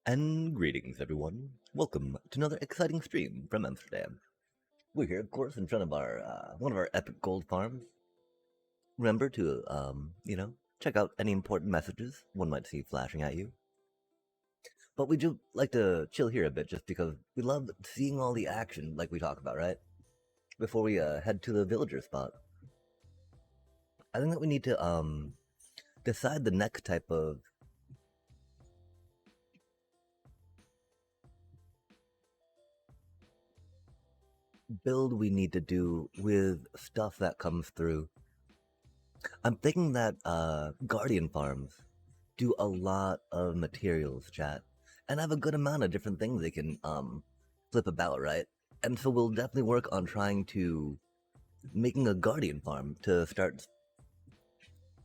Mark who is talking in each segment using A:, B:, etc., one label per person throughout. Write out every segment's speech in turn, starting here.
A: And greetings, everyone. Welcome to another exciting stream from Amsterdam. We're here, of course, in front of our one of our epic gold farms. Remember to, check out any important messages one might see flashing at you. But we do like to chill here a bit, just because we love seeing all the action, like we talk about, right? Before we head to the villager spot, I think that we need to decide the next type of build we need to do with stuff that comes through. I'm thinking that Guardian Farms do a lot of materials, chat, and have a good amount of different things they can flip about, right? And so we'll definitely work on trying to making a Guardian Farm to start,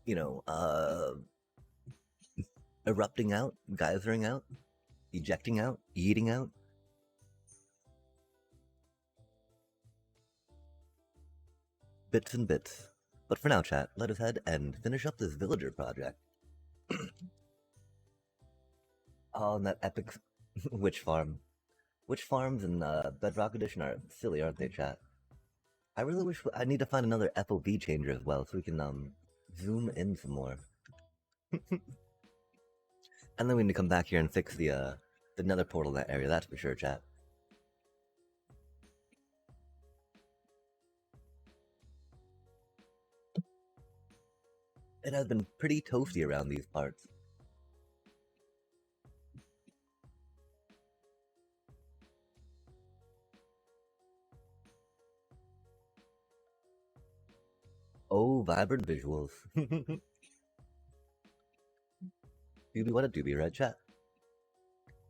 A: you know, erupting out, geysering out, ejecting out, eating out. Bits and bits. But for now, chat, let us head and finish up this villager project. Oh, and that epic witch farm. Witch farms in Bedrock Edition are silly, aren't they, chat? I really wish I need to find another FOV changer as well, so we can zoom in some more. And then we need to come back here and fix the nether portal in that area. That's for sure, chat. It has been pretty toasty around these parts. Oh, vibrant visuals. Doobie what a doobie, right, chat?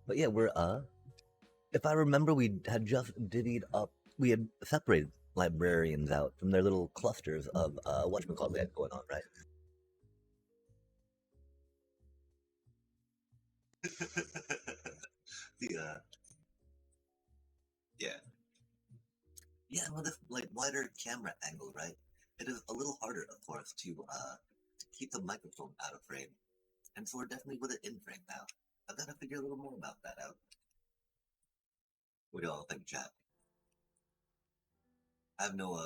A: But yeah, we're if I remember, we had just divvied up. We had separated librarians out from their little clusters of whatchamacallit they had going on, right? the yeah, yeah. Well, this like wider camera angle, right? It is a little harder, of course, to keep the microphone out of frame, and so we're definitely with it in frame now. I've got to figure a little more about that out. What do y'all think, chat? I have no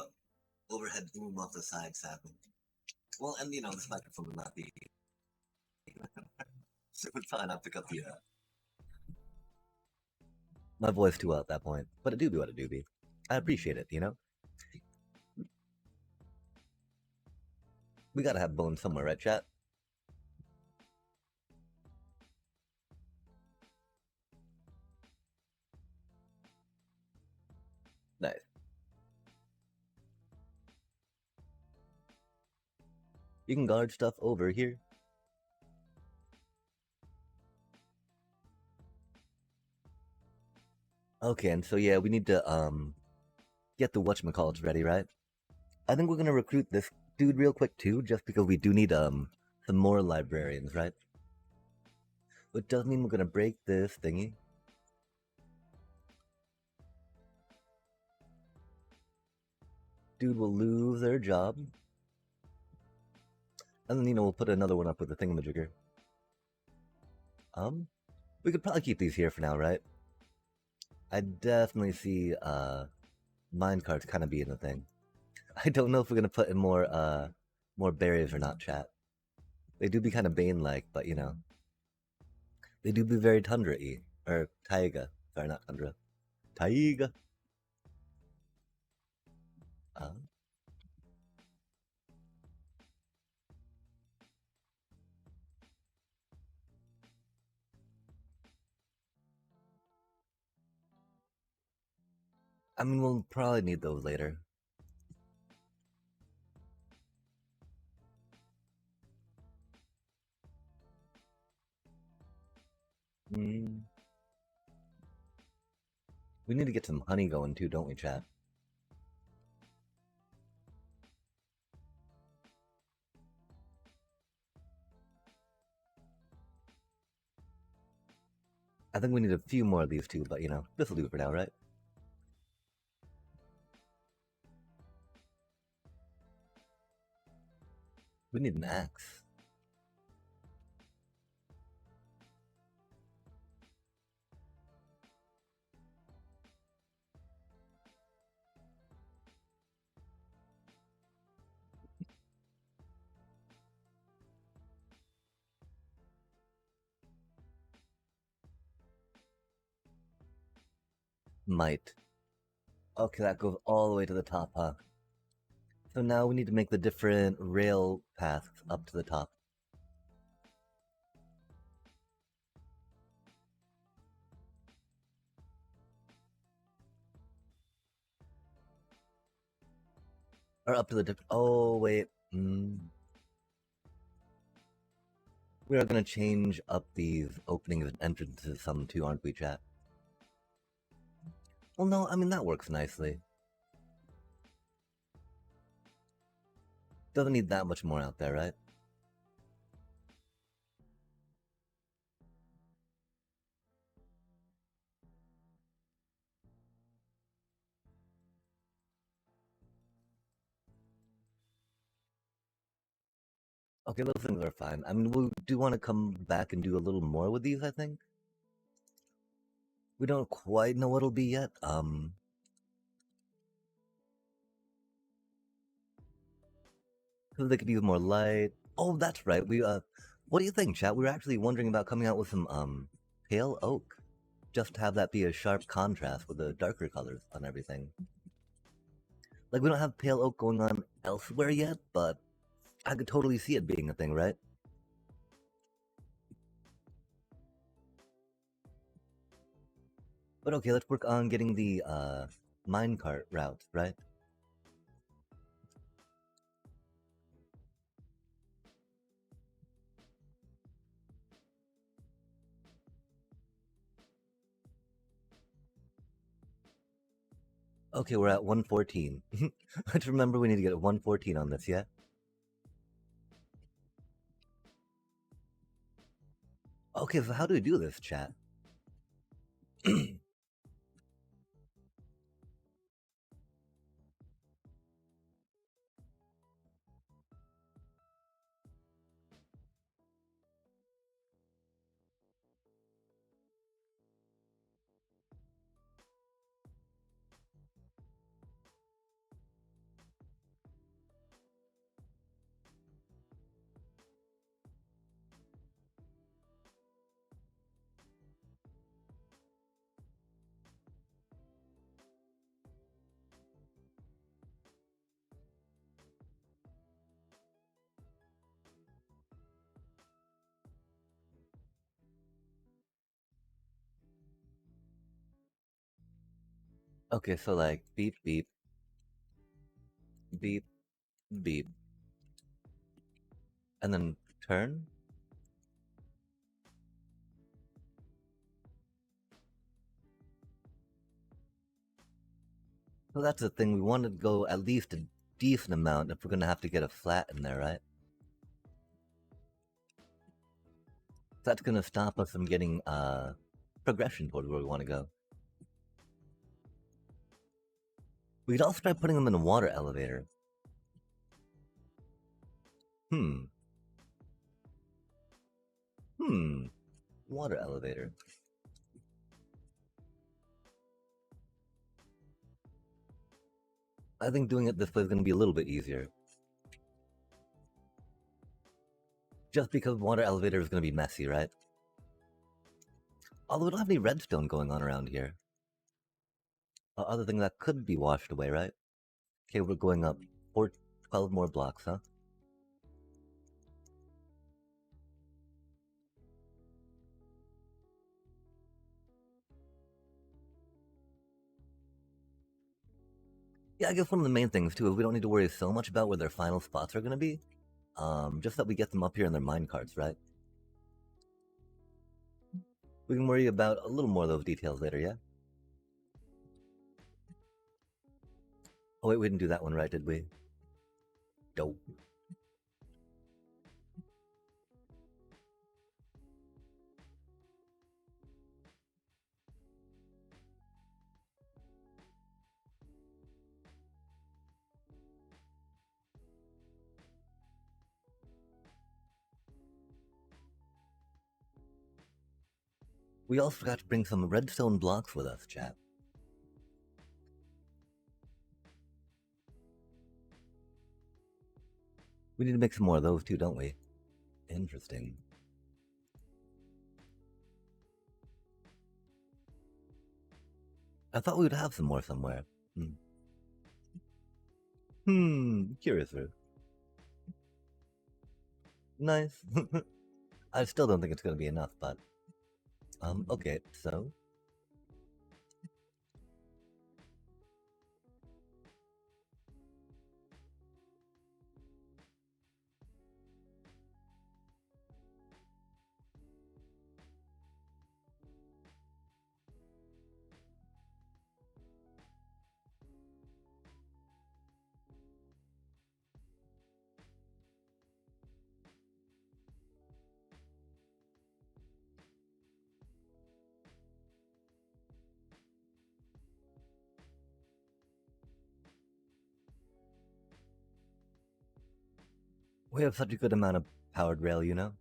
A: overhead boom off the side, sadly. Well, and this microphone will not be. So it would probably not pick up the my voice too well at that point. But it do be what it do be. I appreciate it, We gotta have bones somewhere, right, chat? Nice. You can guard stuff over here. Okay, and so yeah, we need to get the whatchamacallits ready, right? I think we're gonna recruit this dude real quick too, just because we do need some more librarians, right? Which does mean we're gonna break this thingy. Dude will lose their job. And then we'll put another one up with the thingamajigger. We could probably keep these here for now, right? I definitely see minecarts kind of being a thing. I don't know if we're gonna put in more barriers or not, chat. They do be kind of Bane-like, but they do be very Tundra-y. Or Taiga. Sorry, not Tundra. Taiga. Uh, I mean, we'll probably need those later. Mm. We need to get some honey going too, don't we, chat? I think we need a few more of these too, but this will do for now, right? We need an axe. Might. Okay, that goes all the way to the top, huh? So now we need to make the different rail paths up to the top. Or up to the different... Oh, wait. We are going to change up these openings and entrances some too, aren't we, chat? Well, no, I mean, that works nicely. Doesn't need that much more out there, right? Okay, those things are fine. I mean, we do want to come back and do a little more with these, I think. We don't quite know what'll be yet. So they could use more light. Oh, that's right. What do you think, chat? We were actually wondering about coming out with some, pale oak. Just to have that be a sharp contrast with the darker colors on everything. Like, we don't have pale oak going on elsewhere yet, but I could totally see it being a thing, right? But okay, let's work on getting the minecart route, right? Okay, we're at 114. Let's remember we need to get 114 on this, yeah? Okay, so how do we do this, chat? Okay, so like beep, beep, beep, beep, and then turn? So that's the thing, we want to go at least a decent amount if we're gonna have to get a flat in there, right? That's gonna stop us from getting progression towards where we want to go. We could also try putting them in a water elevator. Hmm. Water elevator. I think doing it this way is going to be a little bit easier. Just because water elevator is going to be messy, right? Although we don't have any redstone going on around here. Other thing that could be washed away, right? Okay, we're going up 12 more blocks, huh? Yeah, I guess one of the main things too is we don't need to worry so much about where their final spots are going to be. Just that we get them up here in their minecarts, right? We can worry about a little more of those details later, yeah? Oh wait, we didn't do that one right, did we? Dope. We also forgot to bring some redstone blocks with us, chat. We need to make some more of those too, don't we? Interesting. I thought we would have some more somewhere. Curious. Nice. I still don't think it's gonna be enough, but okay, so we have such a good amount of powered rail, you know?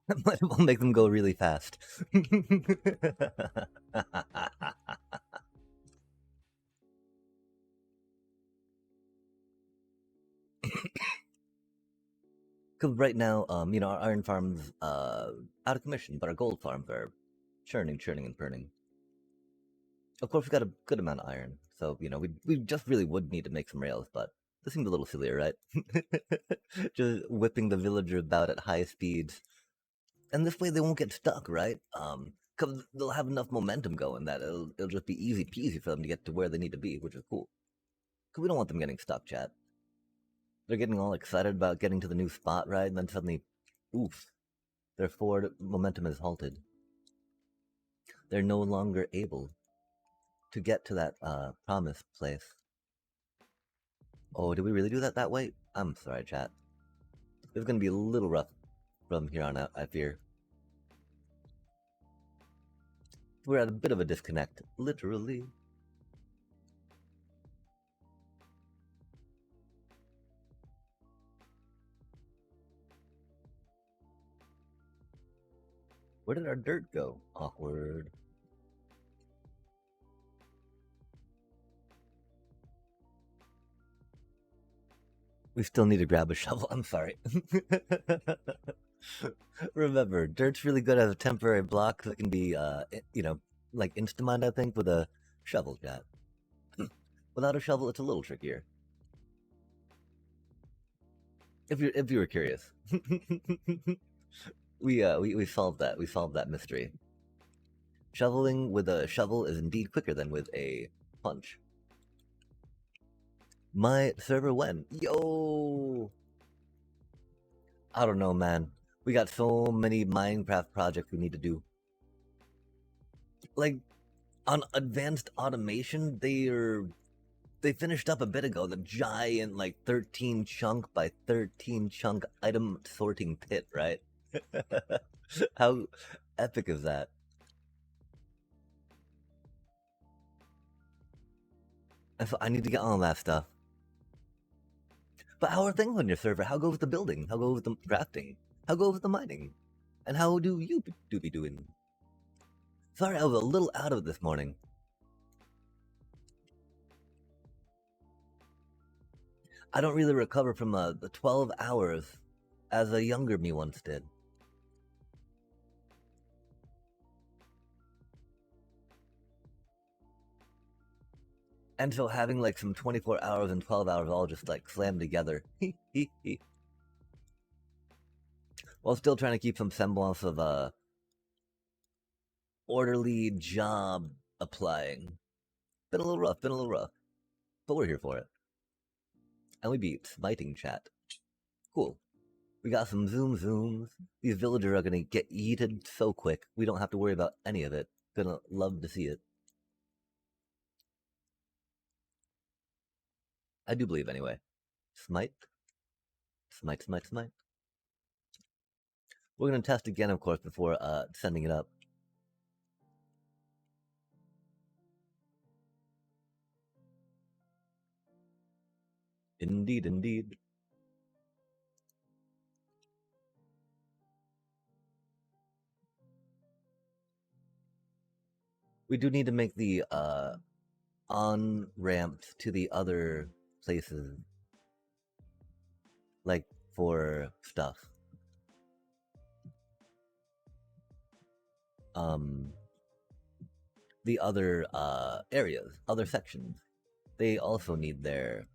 A: That might will make them go really fast. Because right now, you know, our iron farm's out of commission, but our gold farms are churning, and burning. Of course, we've got a good amount of iron, so you know, we just really would need to make some rails, but this seems a little sillier, right? Just whipping the villager about at high speeds, and this way they won't get stuck, right? Because they'll have enough momentum going that it'll just be easy peasy for them to get to where they need to be, which is cool. Because we don't want them getting stuck, chat. They're getting all excited about getting to the new spot, right? And then suddenly, oof, their forward momentum is halted. They're no longer able to get to that promised place. Oh, did we really do that way? I'm sorry, chat. It's gonna be a little rough from here on out, I fear. We're at a bit of a disconnect, literally. Where did our dirt go? Awkward. We still need to grab a shovel. I'm sorry. Remember, dirt's really good as a temporary block that can be, you know, like Instamind, I think, with a shovel, chat. Without a shovel, it's a little trickier. If you were curious, we solved that. We solved that mystery. Shoveling with a shovel is indeed quicker than with a punch. My server went. Yo! I don't know, man. We got so many Minecraft projects we need to do. Like, on advanced automation, they finished up a bit ago the giant, like, 13 chunk by 13 chunk item sorting pit, right? How epic is that? And so I need to get on that stuff. But how are things on your server? How goes the building? How goes the crafting? How goes the mining? And how do you be doing? Sorry, I was a little out of it this morning. I don't really recover from the 12 hours as a younger me once did. And so having like some 24 hours and 12 hours all just like slammed together. While still trying to keep some semblance of orderly job applying. Been a little rough, but we're here for it. And we beat Smiting, chat. Cool. We got some zooms. These villagers are gonna get yeeted so quick. We don't have to worry about any of it. Gonna love to see it. I do believe anyway. Smite. Smite. We're gonna test again, of course, before sending it up. Indeed, indeed. We do need to make the on ramps to the other places, like for stuff. Um, the other areas, other sections, they also need their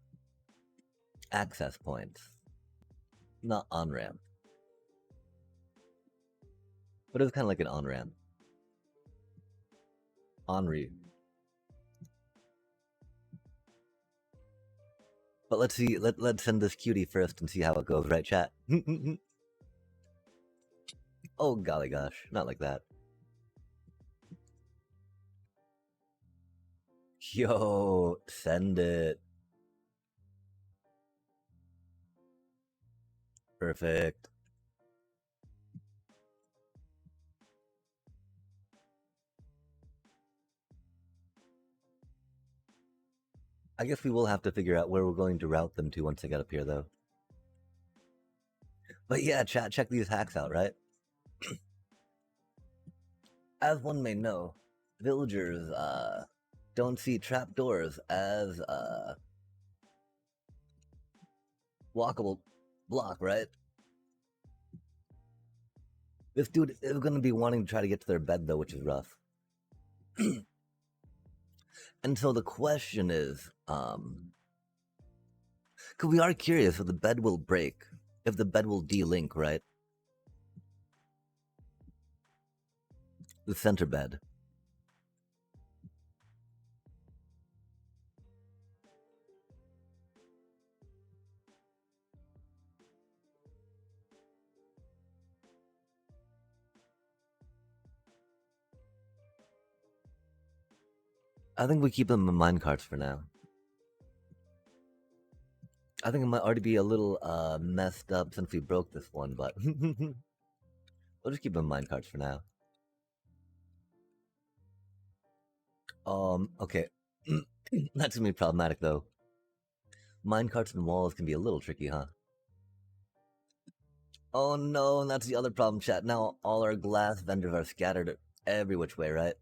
A: access points, not on ramp, but it's kind of like an on ramp. Henri. But let's see. Let's send this cutie first and see how it goes, right, chat? Oh golly gosh, not like that. Yo, send it. Perfect. I guess we will have to figure out where we're going to route them to once they get up here, though. But yeah, chat, check these hacks out, right? As one may know, villagers don't see trapdoors as walkable block, right? This dude is going to be wanting to try to get to their bed, though, which is rough. And so the question is, because we are curious if the bed will break, if the bed will delink, right? The center bed. I think we keep them in minecarts for now. I think it might already be a little messed up since we broke this one, but we'll just keep them in minecarts for now. Okay. That's gonna be problematic though. Minecarts and walls can be a little tricky, huh? Oh no, and that's the other problem, chat. Now all our glass vendors are scattered every which way, right?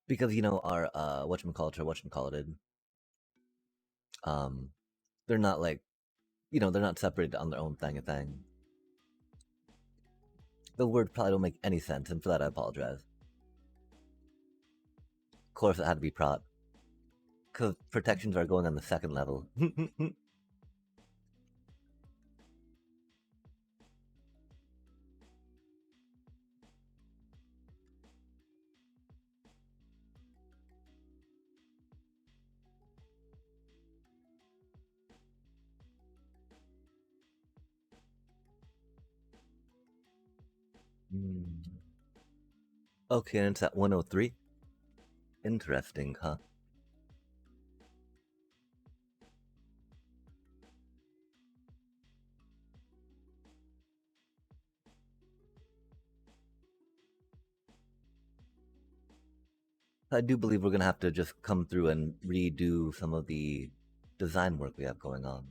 A: Because you know our whatchamacallit, um, they're not like, you know, they're not separated on their own thing. The word probably don't make any sense, and for that I apologize. Of course, it had to be prot, because protections are going on the second level. Okay, and it's at 103. Interesting, huh? I do believe we're gonna have to just come through and redo some of the design work we have going on.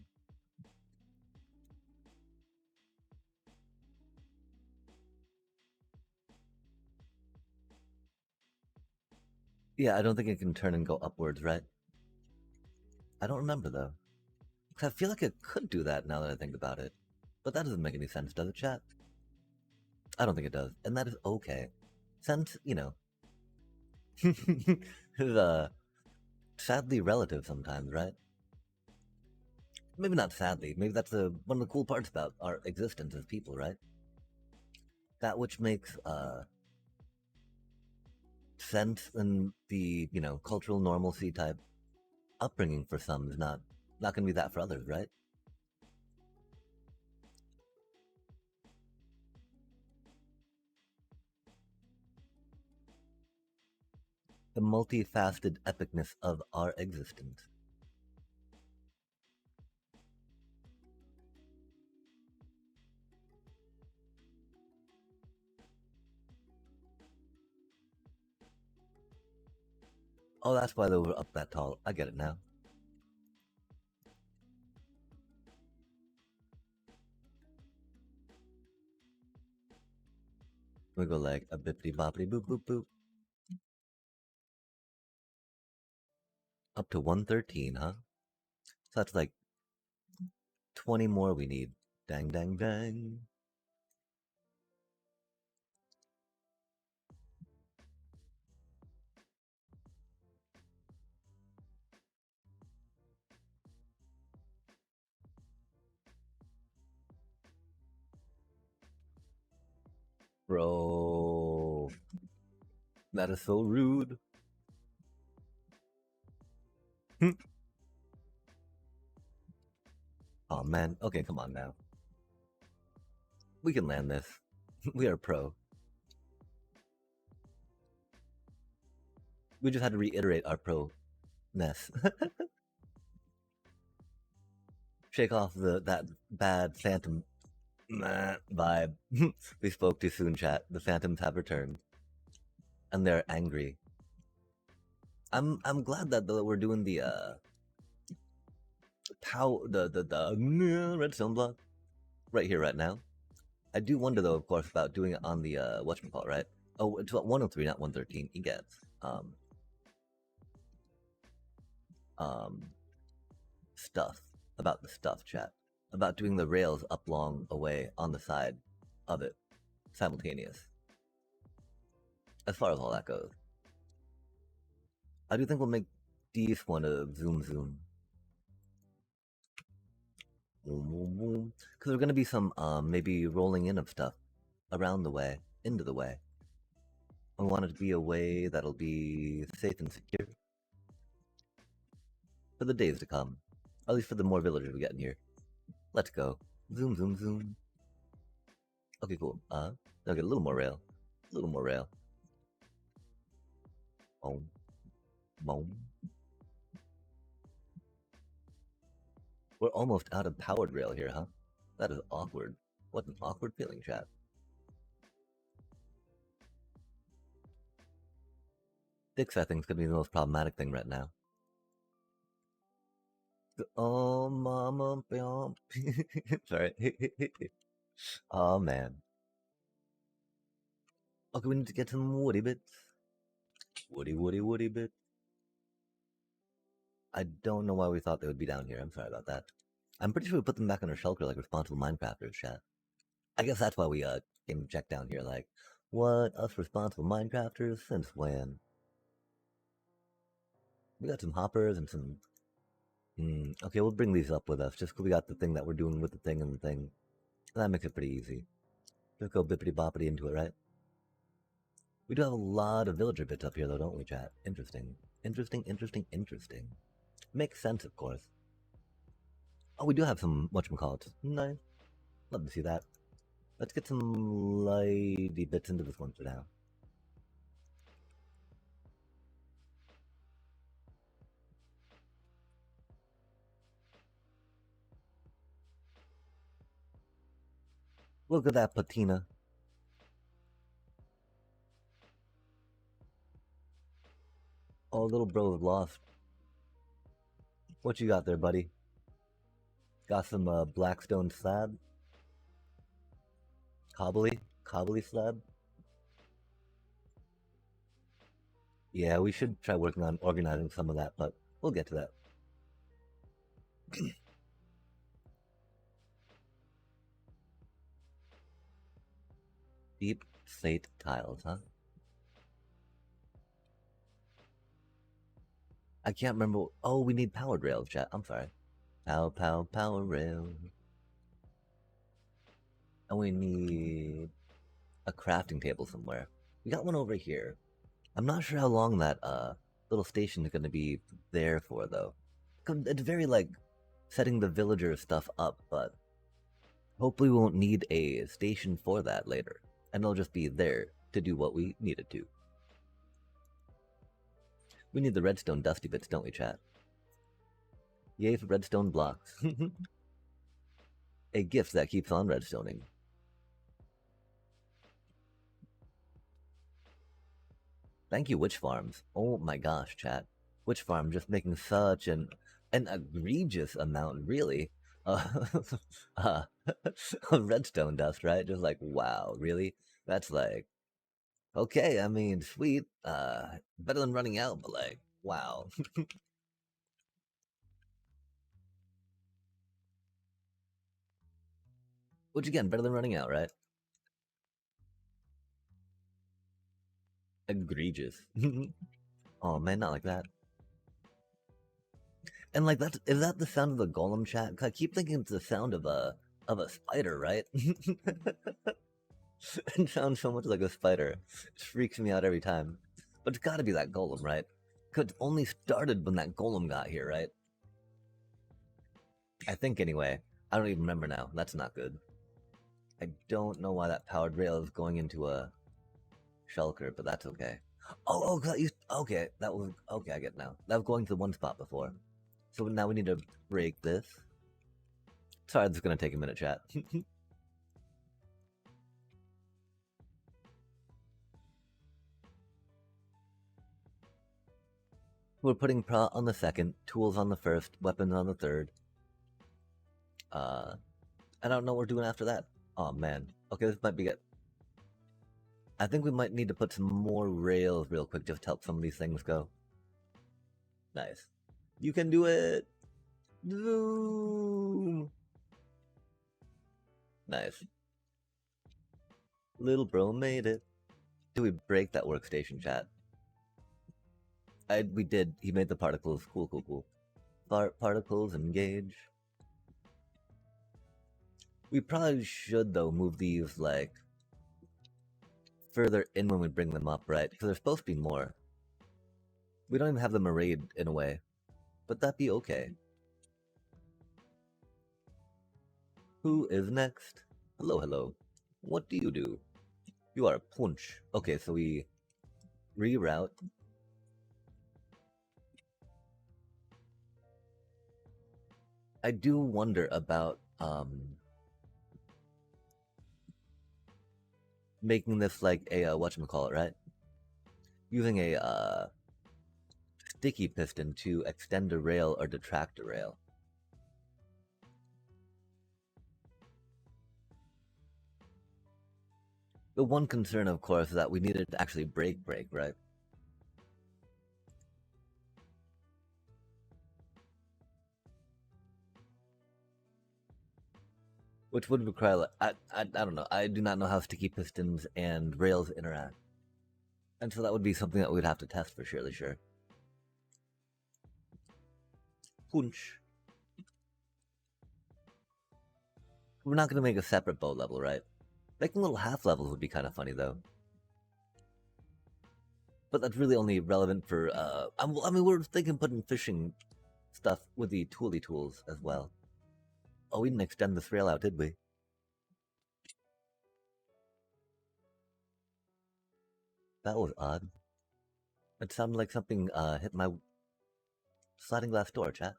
A: Yeah, I don't think it can turn and go upwards, right? I don't remember though. I feel like it could do that now that I think about it. But that doesn't make any sense, does it, chat? I don't think it does. And that is okay. Since, you know, is sadly relative sometimes, right? Maybe not sadly. Maybe that's one of the cool parts about our existence as people, right? That which makes sense in the, you know, cultural normalcy type upbringing for some is not going to be that for others, right? The multifaceted epicness of our existence. Oh, that's why they were up that tall. I get it now. We go like a bippity boppity boop boop boop. Up to 113, huh? So that's like 20 more we need. Dang, dang, dang. Bro. That is so rude. Oh man. Okay, come on now. We can land this. We are pro. We just had to reiterate our pro-ness. Shake off that bad phantom vibe. We spoke too soon, chat. The phantoms have returned. And they're angry. I'm glad that we're doing the redstone block right here, right now. I do wonder though, of course, about doing it on the whatchamacallit, right? Oh, it's 103, not 113. He gets stuff about the stuff, chat. About doing the rails up long away on the side of it, simultaneous. As far as all that goes, I do think we'll make these one a zoom. Because there's gonna be some maybe rolling in of stuff around the way, into the way. I want it to be a way that'll be safe and secure for the days to come. At least for the more villagers we get in here. Let's go. Zoom. Okay, cool. Okay, a little more rail. A little more rail. Boom. We're almost out of powered rail here, huh? That is awkward. What an awkward feeling, chat. Sticks, I think, is gonna be the most problematic thing right now. Oh, mama, sorry. Oh man. Okay, we need to get some woody bits. Woody bits. I don't know why we thought they would be down here. I'm sorry about that. I'm pretty sure we put them back in our shelter like responsible Minecrafters, chat. I guess that's why we came to check down here. Like, what, us responsible Minecrafters? Since when? We got some hoppers and some. Okay, we'll bring these up with us just because we got the thing that we're doing with the thing and the thing. And that makes it pretty easy. Just go bippity boppity into it, right? We do have a lot of villager bits up here, though, don't we, chat? Interesting. Makes sense, of course. Oh, we do have some whatchamacallits. Nice. Love to see that. Let's get some lighty bits into this one for now. Look at that patina. Oh, little bro's lost. What you got there, buddy? Got some blackstone slab? Cobbly slab? Yeah, we should try working on organizing some of that, but we'll get to that. Deep slate tiles, huh? I can't remember. Oh, we need powered rails, chat. I'm sorry. Power rail. And we need a crafting table somewhere. We got one over here. I'm not sure how long that little station is going to be there for, though. It's very like setting the villager stuff up, but hopefully we won't need a station for that later, and it'll just be there to do what we need it to. We need the redstone dusty bits, don't we, chat? Yay for redstone blocks. A gift that keeps on redstoning. Thank you, Witch Farms. Oh my gosh, chat. Which farm? Just making such an egregious amount, really. Uh, redstone dust, right? Just like, wow, really? That's like, okay, I mean, sweet. Better than running out, but like, wow. Which again, better than running out, right? Egregious. Oh man, not like that. And like that's is that the sound of the golem chat? I keep thinking it's the sound of a spider, right? It sounds so much like a spider. It freaks me out every time. But it's gotta be that golem, right? Cause it only started when that golem got here, right? I think anyway. I don't even remember now. That's not good. I don't know why that powered rail is going into a shulker, but that's okay. Oh, okay. That was okay. I get it now. That was going to the one spot before. So now we need to break this. Sorry, this is gonna take a minute, chat. We're putting prot on the second, tools on the first, weapons on the third. I don't know what we're doing after that. Oh man. Okay, this might be it. I think we might need to put some more rails real quick just to help some of these things go. Nice. You can do it! Zoom! Nice. Little bro made it. Did we break that workstation, chat? We did. He made the particles. Cool. Particles engage. We probably should, though, move these, like, further in when we bring them up, right? Because there's supposed to be more. We don't even have them arrayed in a way. But that'd be okay. Who is next? Hello. What do you do? You are a punch. Okay, so we reroute. I do wonder about making this like a whatchamacallit, right? Using a sticky piston to extend a rail or detract a rail. The one concern, of course, is that we needed to actually break, right? Which would require, I don't know, I do not know how sticky pistons and rails interact. And so that would be something that we'd have to test for surely, sure. Punch. We're not going to make a separate boat level, right? Making little half levels would be kind of funny, though. But that's really only relevant for, I mean, we're thinking putting fishing stuff with the tooly tools as well. Oh, we didn't extend this rail out, did we? That was odd. It sounded like something hit my sliding glass door, chat.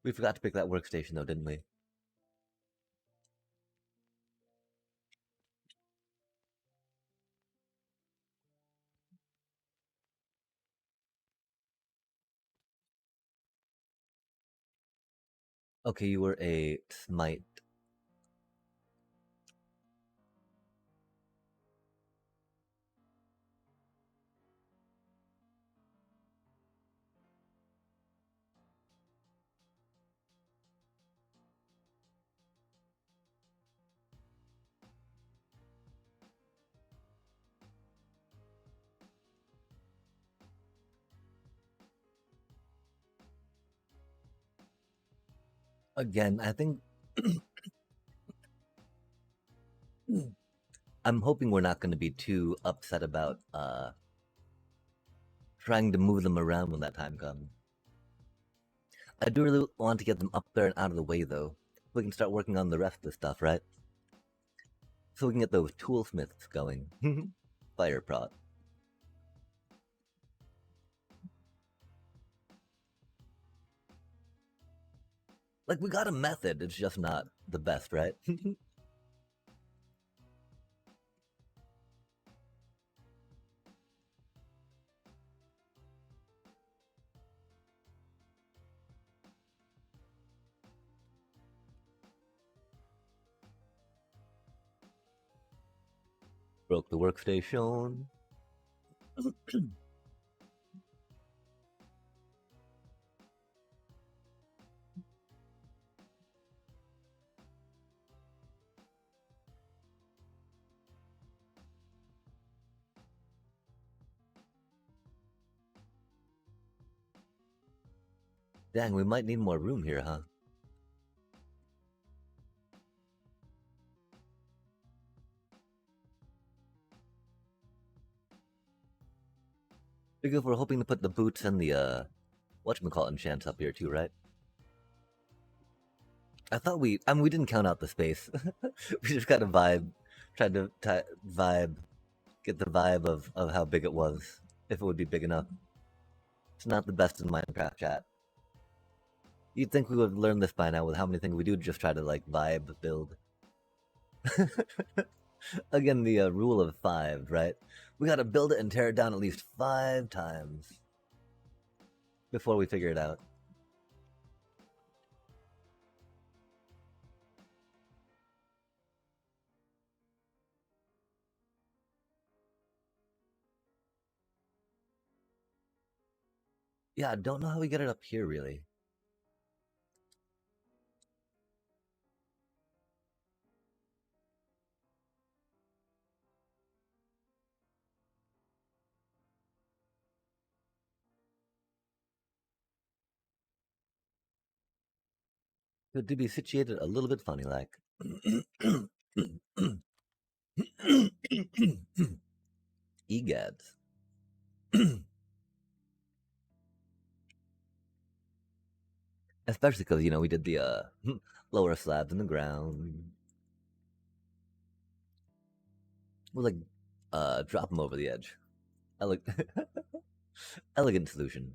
A: We forgot to pick that workstation though, didn't we? Okay, you were a smite. Again, I think I'm hoping we're not going to be too upset about trying to move them around when that time comes. I do really want to get them up there and out of the way though. We can start working on the rest of the stuff, right? So we can get those toolsmiths going. Fire prot. Like, we got a method, it's just not the best, right? Broke the workstation. Dang, we might need more room here, huh? Because we're hoping to put the boots and the, whatchamacallit enchants up here too, right? I thought we didn't count out the space. We just got a vibe, tried to vibe, get the vibe of how big it was, if it would be big enough. It's not the best in Minecraft chat. You'd think we would learn this by now with how many things we do just try to, like, vibe build. Again, the rule of 5, right? We gotta build it and tear it down at least 5 times before we figure it out. Yeah, I don't know how we get it up here, really. Good to be situated a little bit funny like. Egads. Especially because, you know, we did the lower slabs in the ground. We'll, like, drop them over the edge. Elegant solution.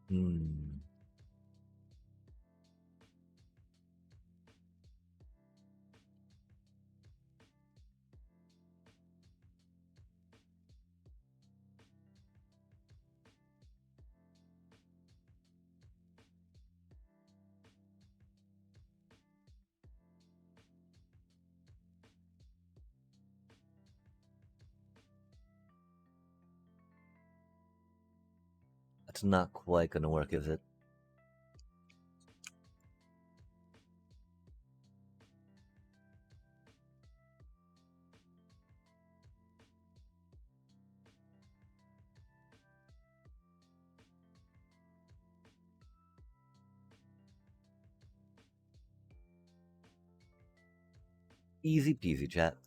A: Hmm. That's not quite gonna work, is it? Easy peasy, chat.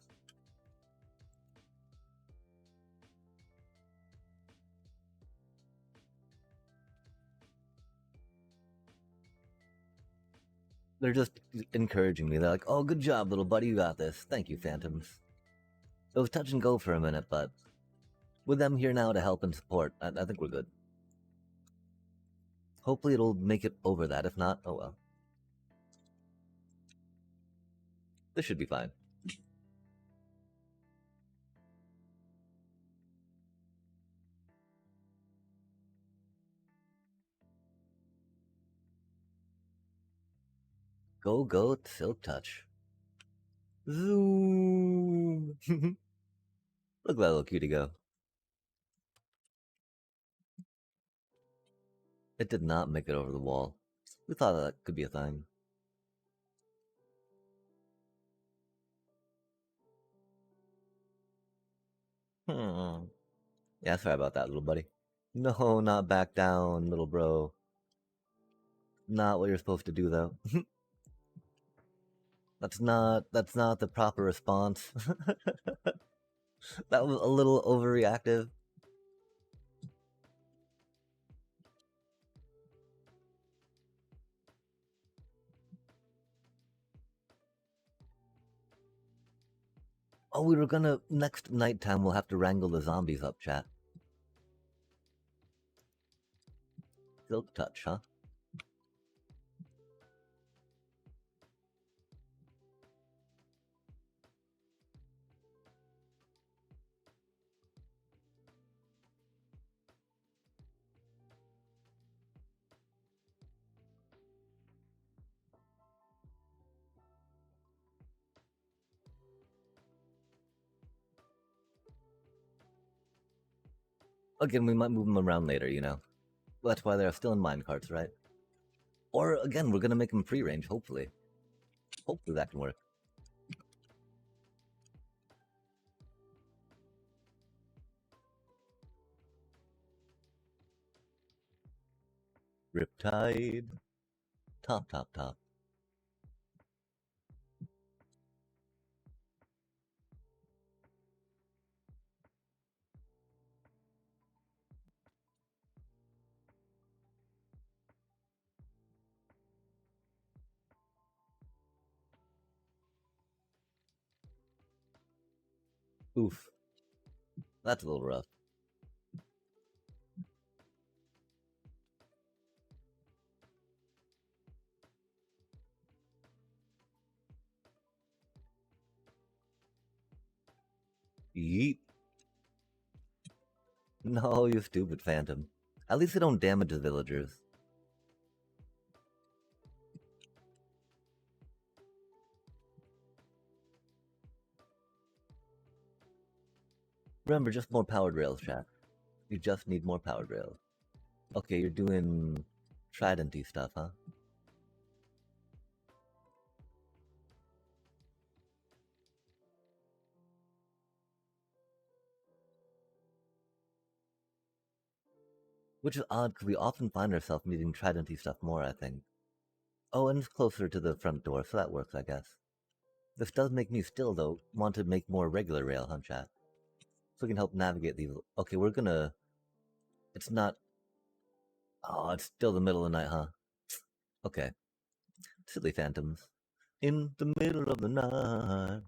A: They're just encouraging me. They're like, oh, good job, little buddy, you got this. Thank you, Phantoms. It was touch and go for a minute, but with them here now to help and support, I think we're good. Hopefully it'll make it over that. If not, oh well. This should be fine. Go, Silk Touch. Zoom! Look at that little cutie go. It did not make it over the wall. We thought that could be a thing. Yeah, sorry about that, little buddy. No, not back down, little bro. Not what you're supposed to do, though. That's not the proper response. That was a little overreactive. Oh, we were gonna next nighttime. We'll have to wrangle the zombies up, chat. Silk Touch, huh? Again, we might move them around later, you know. That's why they're still in minecarts, right? Or again, we're gonna make them free range, hopefully. Hopefully that can work. Riptide. Top, top, top. Oof. That's a little rough. Yeet. No, you stupid phantom. At least they don't damage the villagers. Remember, just more powered rails, chat. You just need more powered rails. Okay, you're doing tridenty stuff, huh? Which is odd, because we often find ourselves needing tridenty stuff more, I think. Oh, and it's closer to the front door, so that works, I guess. This does make me still, though, want to make more regular rail, huh, chat? So we can help navigate these. Okay, we're gonna... It's not... Oh, it's still the middle of the night, huh? Okay. Silly phantoms. In the middle of the night,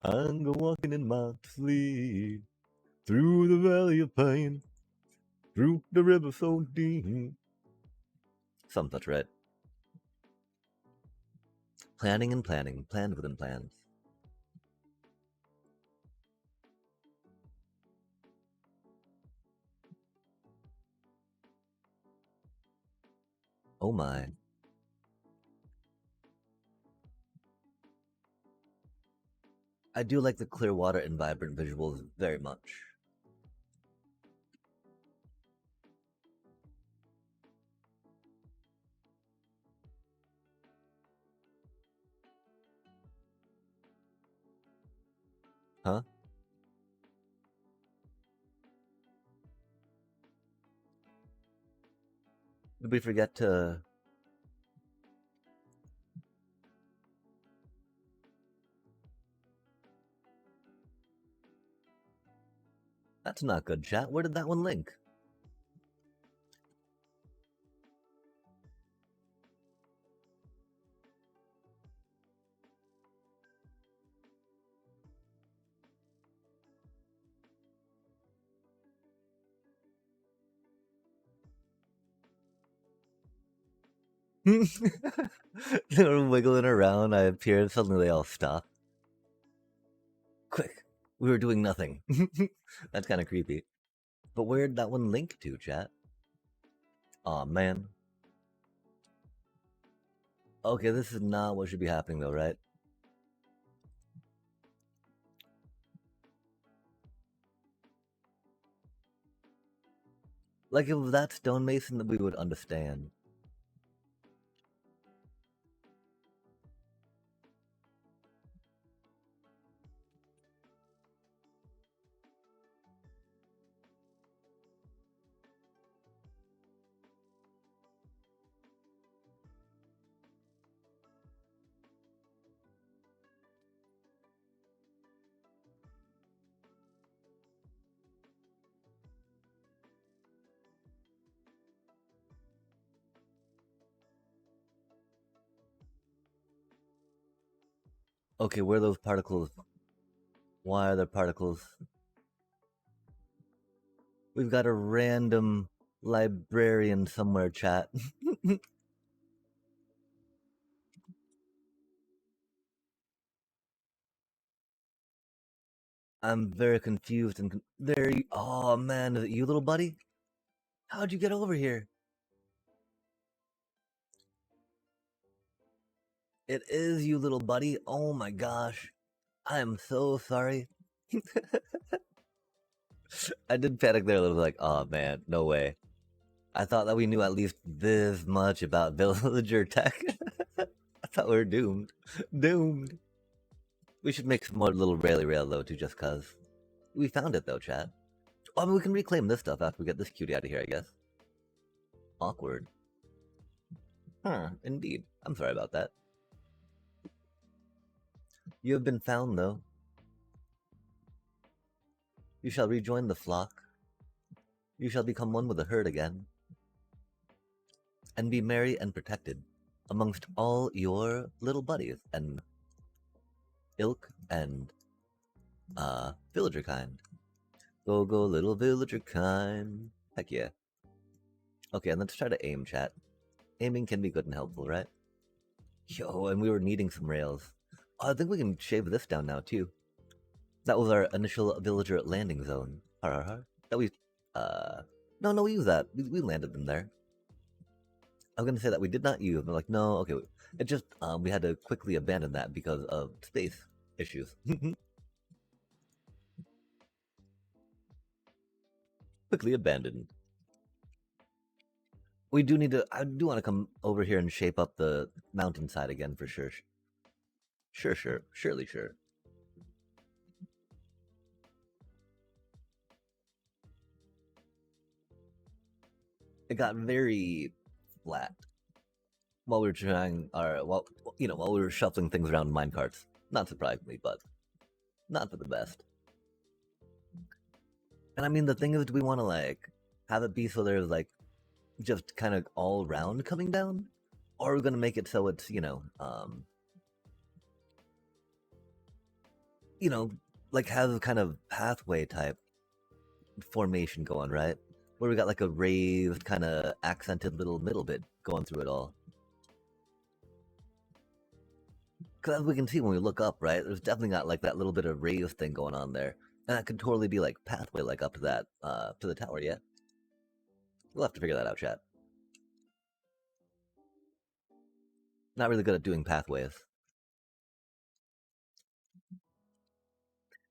A: I'm go walking in my sleep. Through the valley of pain, through the river so deep. Some such, right? Planning and planning, planned within plans. Oh my. I do like the clear water and vibrant visuals very much. Huh? Did we forget to... That's not good, chat. Where did that one link? They were wiggling around. I appeared. Suddenly they all stopped. Quick. We were doing nothing. That's kind of creepy. But where'd that one link to, chat? Aw, man. Okay, this is not what should be happening, though, right? Like, if that stonemason, that we would understand. Okay, where are those particles? Why are there particles? We've got a random librarian somewhere, chat. I'm very confused and very... Oh, man, is it you, little buddy? How'd you get over here? It is you, little buddy. Oh my gosh. I am so sorry. I did panic there a little bit, like, oh man, no way. I thought that we knew at least this much about villager tech. I thought we were doomed. Doomed. We should make some more little Rayleigh Rail though, too, just cause. We found it though, chat. Oh, I mean, we can reclaim this stuff after we get this cutie out of here, I guess. Awkward. Huh, indeed. I'm sorry about that. You have been found, though. You shall rejoin the flock. You shall become one with the herd again, and be merry and protected amongst all your little buddies and ilk and villager kind. Go, go, little villager kind. Heck yeah. Okay, and let's try to aim, chat. Aiming can be good and helpful, right? Yo, and we were needing some rails. Oh, I think we can shave this down now, too. That was our initial villager landing zone. Har har har. That we, no, we used that. We landed them there. I was gonna say that we did not use, but like, no, okay. It just, we had to quickly abandon that because of space issues. Quickly abandoned. We do need to, I do want to come over here and shape up the mountainside again for sure. Surely sure. It got very flat while we were trying our, while we were shuffling things around in minecarts. Not surprisingly, but not for the best. And I mean, the thing is, do we want to like have it be so there's like just kind of all round coming down, or are we gonna make it so it's like have a kind of pathway type formation going, right? Where we got like a raised kind of accented little middle bit going through it all. Because as we can see when we look up, right, there's definitely got like that little bit of raised thing going on there. And that could totally be like pathway like up to that, to the tower, yeah? We'll have to figure that out, chat. Not really good at doing pathways.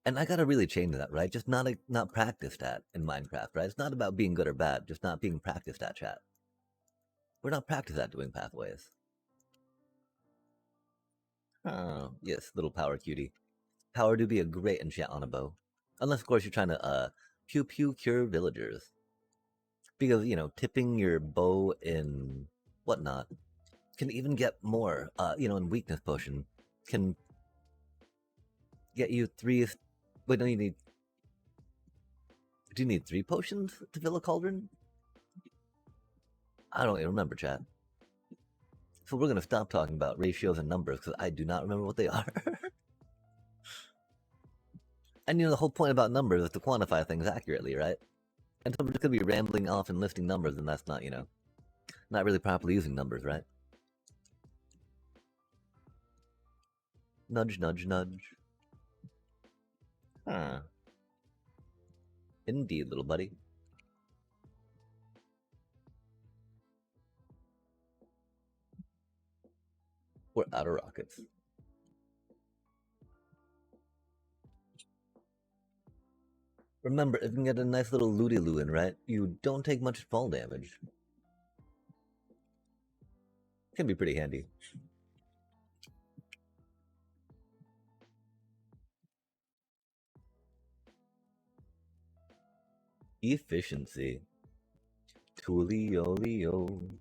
A: And I gotta really change that, right? Just not practiced at in Minecraft, right? It's not about being good or bad, just not being practiced at, chat. We're not practiced at doing pathways. Oh, yes, little power cutie. Power do be a great enchant on a bow. Unless, of course, you're trying to, pew pew cure villagers. Because, tipping your bow in whatnot can even get more, in weakness potion, can get you 3. Wait, no, you need. Do you need 3 potions to fill a cauldron? I don't even remember, chat. So we're gonna stop talking about ratios and numbers because I do not remember what they are. And the whole point about numbers is to quantify things accurately, right? And so we're just gonna be rambling off and listing numbers, and that's not, not really properly using numbers, right? Nudge, nudge, nudge. Huh. Indeed, little buddy. We're out of rockets. Remember, if you can get a nice little looty-loo in, right, you don't take much fall damage. Can be pretty handy. Efficiency. Tulio.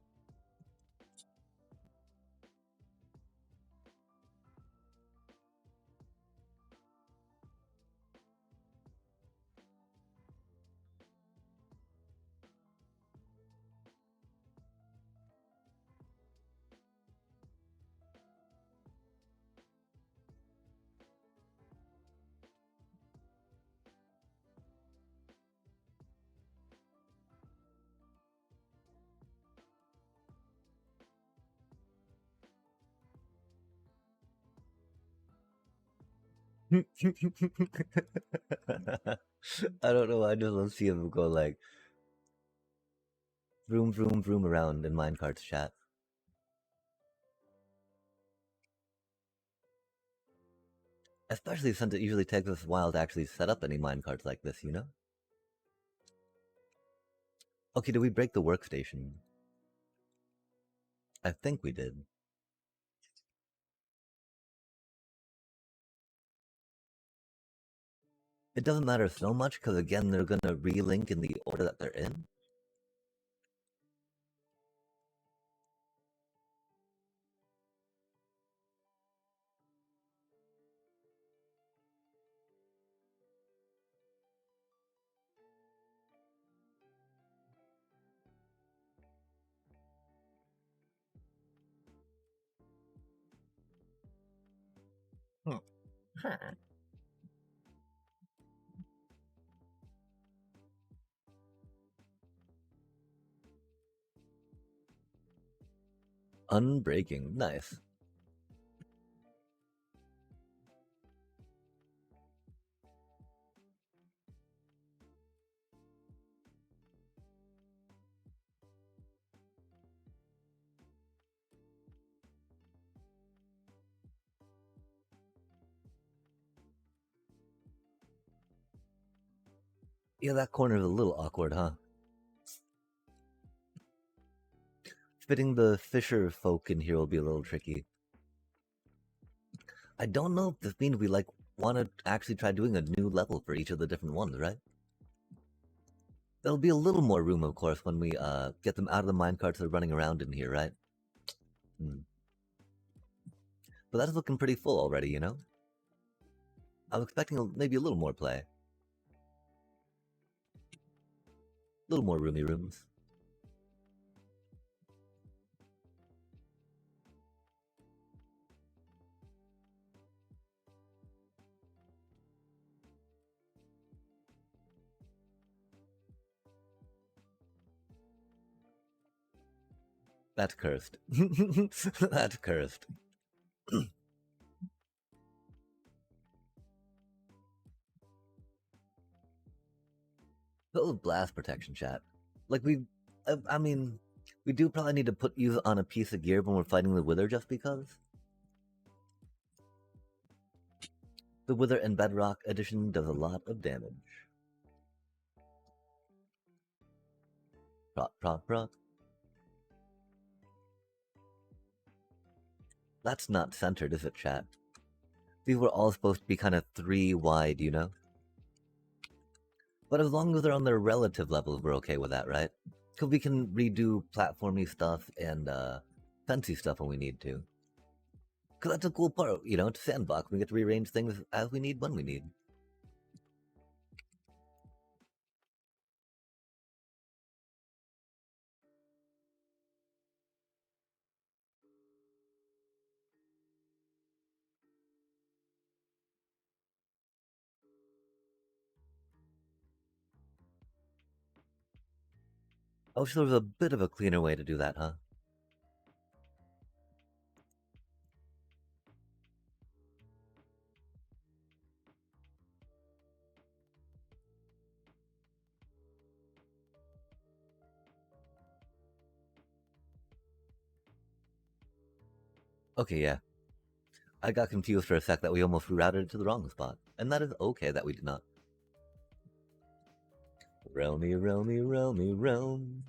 A: I don't know. I just love seeing them go like vroom around in minecarts chat. Especially since it usually takes us a while to actually set up any minecarts like this, Okay, did we break the workstation? I think we did. It doesn't matter so much because again, they're gonna relink in the order that they're in. Hmm. Huh. Unbreaking, nice. Yeah, that corner is a little awkward, huh? Fitting the fisher folk in here will be a little tricky. I don't know if this means we like want to actually try doing a new level for each of the different ones, right? There'll be a little more room, of course, when we get them out of the minecarts they're running around in here, right? Hmm. But that's looking pretty full already, you know? I was expecting maybe a little more play. A little more roomy rooms. That's cursed. That's cursed. Little blast protection, chat. Like I mean, we do probably need to put you on a piece of gear when we're fighting the Wither just because. The Wither and Bedrock edition does a lot of damage. Prop, prop, prop. That's not centered, is it, chat? These were all supposed to be kind of 3 wide, you know? But as long as they're on their relative levels, we're okay with that, right? Because we can redo platformy stuff and fancy stuff when we need to. Because that's a cool part, you know, it's a sandbox. We get to rearrange things as we need when we need. I wish there was a bit of a cleaner way to do that, huh? Okay, yeah. I got confused for a sec that we almost rerouted it to the wrong spot. And that is okay that we did not. Roam me, roam me, roam me, roam.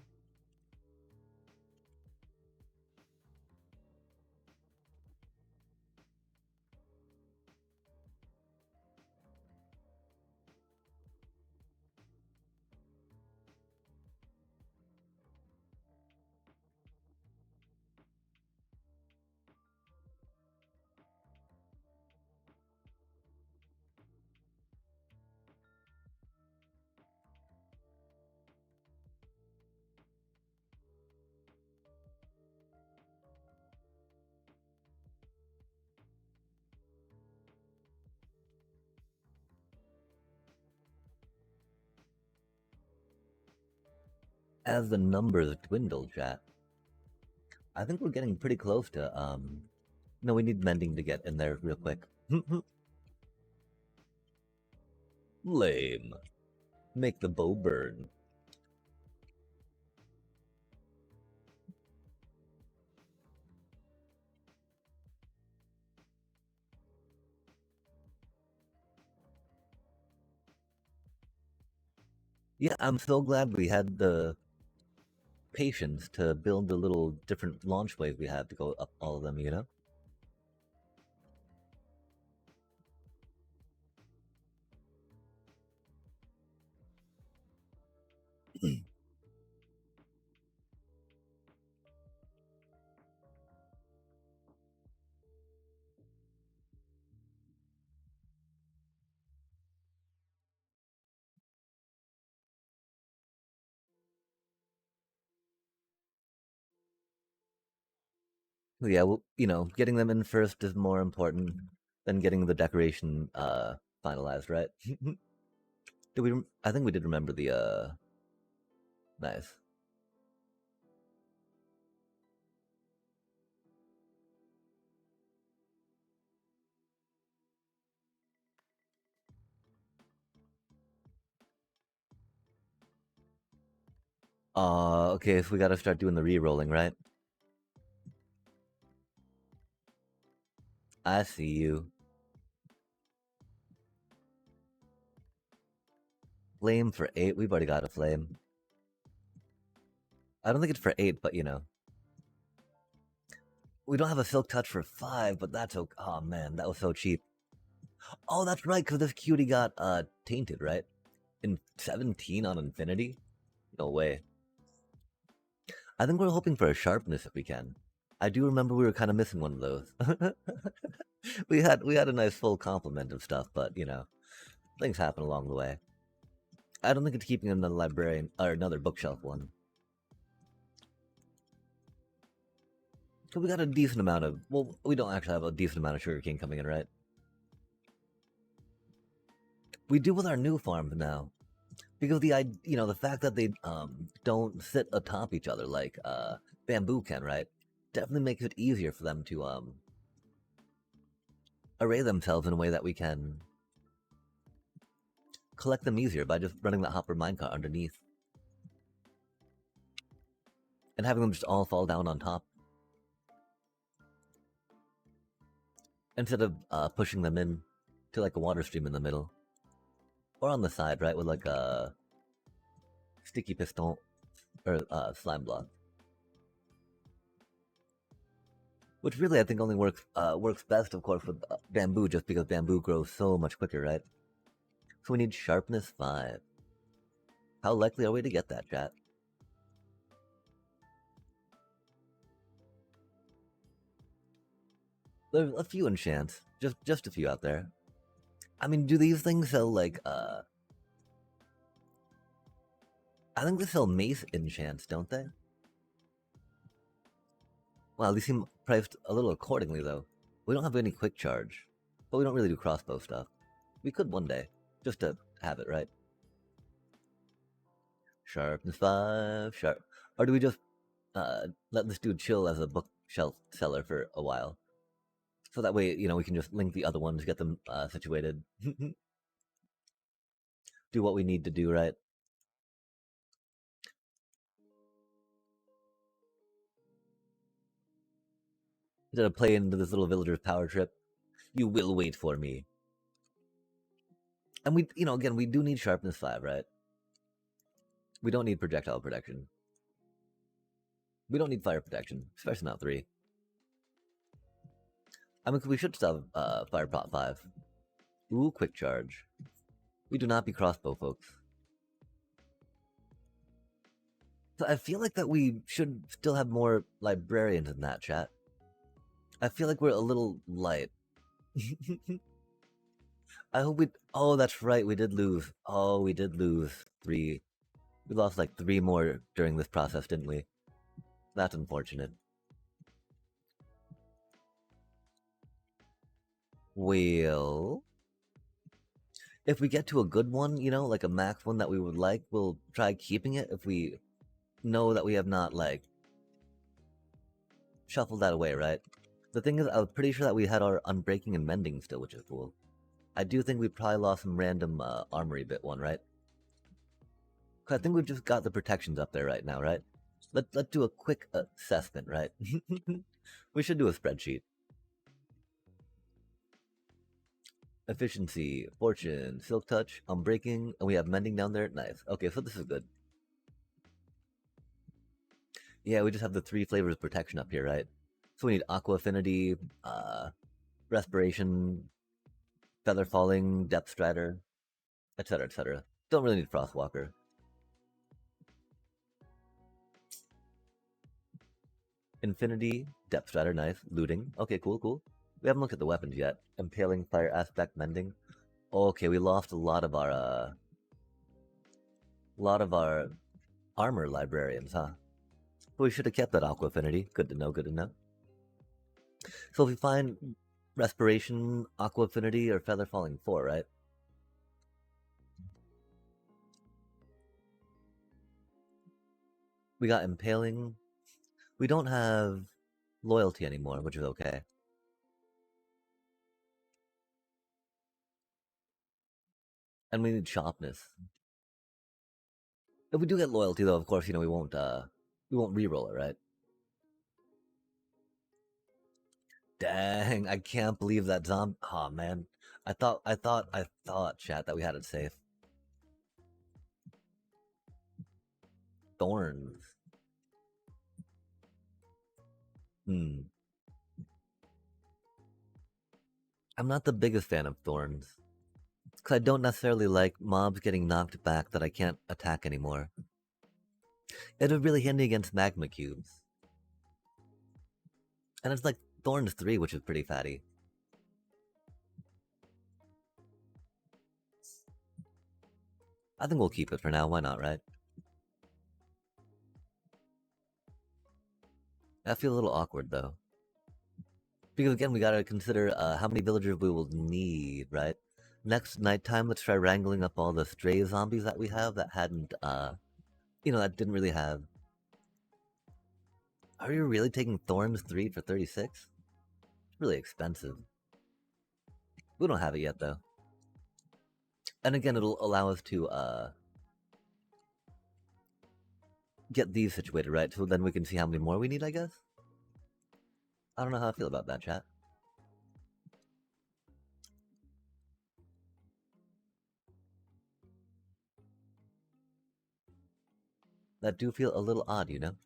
A: As the numbers dwindle, chat, I think we're getting pretty close to, no, we need mending to get in there real quick. Lame. Make the bow burn. Yeah, I'm so glad we had the patience to build the little different launch ways we have to go up all of them, you know? Yeah, well, you know, getting them in first is more important than getting the decoration finalized, right? Did we? I think we did remember the nice. Okay, so we gotta start doing the re-rolling, right? I see you. Flame for 8. We've already got a flame. I don't think it's for 8, but you know. We don't have a silk touch for 5, but that's okay. Oh man, that was so cheap. Oh, that's right, because this cutie got tainted, right? In 17 on Infinity? No way. I think we're hoping for a sharpness if we can. I do remember we were kind of missing one of those. we had a nice full complement of stuff, but you know, things happen along the way. I don't think it's keeping another librarian or another bookshelf one. So we got a decent amount of, well, we don't actually have a decent amount of sugarcane coming in, right? We do with our new farms now, because the fact that they don't sit atop each other like bamboo can, right? Definitely makes it easier for them to array themselves in a way that we can collect them easier by just running the hopper minecart underneath and having them just all fall down on top instead of pushing them in to like a water stream in the middle or on the side, right, with like a sticky piston or slime block, which really I think only works best, of course, with bamboo, just because bamboo grows so much quicker, right? So we need sharpness 5. How likely are we to get that, chat? There's a few enchants, just a few out there. I mean, do these things sell like I think they sell mace enchants, don't they? Wow, these seem priced a little accordingly though. We don't have any quick charge, but we don't really do crossbow stuff. We could one day, just to have it, right? Sharpness 5, sharp. Or do we just let this dude chill as a bookshelf seller for a while? So that way, you know, we can just link the other ones, get them situated. Do what we need to do, right? Instead of playing into this little villager's power trip, you will wait for me. And we, you know, again, we do need sharpness 5, right? We don't need projectile protection. We don't need fire protection, especially not 3. I mean, we should still have fire prot 5. Ooh, quick charge. We do not be crossbow, folks. So I feel like that we should still have more librarians in that chat. I feel like we're a little light. I hope we. Oh, that's right. We did lose. Oh, we did lose 3. We lost like 3 more during this process, didn't we? That's unfortunate. Well, if we get to a good one, you know, like a max one that we would like, we'll try keeping it if we know that we have not, like, shuffled that away, right? The thing is, I was pretty sure that we had our unbreaking and mending still, which is cool. I do think we probably lost some random armory bit one, right? I think we've just got the protections up there right now, right? Let's do a quick assessment, right? We should do a spreadsheet. Efficiency, fortune, silk touch, unbreaking, and we have mending down there. Nice. Okay, so this is good. Yeah, we just have the 3 flavors of protection up here, right? So we need Aqua Affinity, Respiration, Feather Falling, Depth Strider, etc., etc. Don't really need Frostwalker. Infinity, Depth Strider, nice. Looting. Okay, cool, cool. We haven't looked at the weapons yet. Impaling, Fire Aspect, Mending. Okay, we lost a lot of our armor librarians, huh? But we should have kept that Aqua Affinity. Good to know, good to know. So if we find Respiration, Aqua Affinity, or Feather Falling 4, right? We got Impaling. We don't have Loyalty anymore, which is okay. And we need Sharpness. If we do get Loyalty, though, of course, we won't re-roll it, right? Dang, I can't believe that zombie. Oh man, I thought, chat, that we had it safe. Thorns. Hmm. I'm not the biggest fan of thorns, because I don't necessarily like mobs getting knocked back that I can't attack anymore. It would really handy against magma cubes. And it's like Thorns 3, which is pretty fatty. I think we'll keep it for now, why not, right? I feel a little awkward, though. Because again, we gotta consider how many villagers we will need, right? Next nighttime, let's try wrangling up all the stray zombies that we have that hadn't, that didn't really have. Are you really taking Thorns 3 for 36? It's really expensive. We don't have it yet, though. And again, it'll allow us to, get these situated, right? So then we can see how many more we need, I guess? I don't know how I feel about that, chat. That do feel a little odd, you know?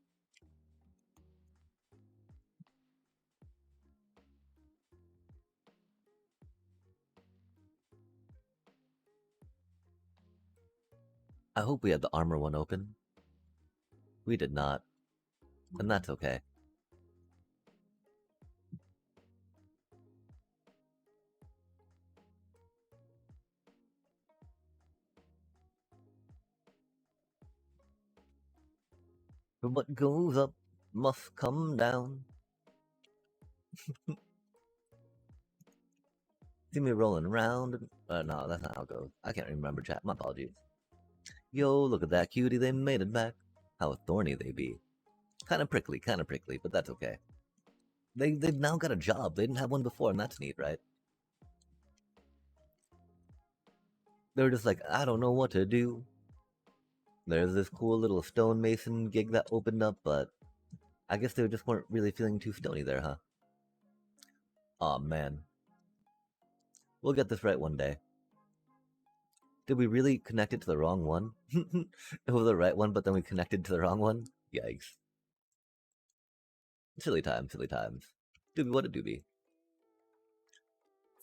A: I hope we had the armor one open. We did not. And that's okay. What goes up must come down. See me rolling around. No, that's not how it goes. I can't remember, chat. My apologies. Yo, look at that cutie. They made it back. How thorny they be. Kind of prickly, but that's okay. They've now got a job. They didn't have one before, and that's neat, right? They were just like, I don't know what to do. There's this cool little stonemason gig that opened up, but I guess they just weren't really feeling too stony there, huh? Aw, man. We'll get this right one day. Did we really connect it to the wrong one? It was the right one, but then we connected to the wrong one? Yikes. Silly times, silly times. Doobie, what a doobie.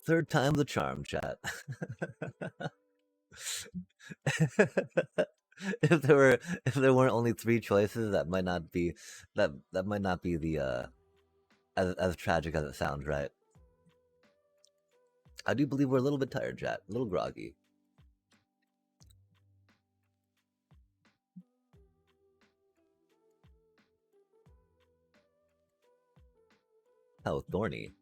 A: Third time's a charm, chat. if there weren't only 3 choices, that might not be that might not be the as tragic as it sounds, right? I do believe we're a little bit tired, chat. A little groggy. How thorny.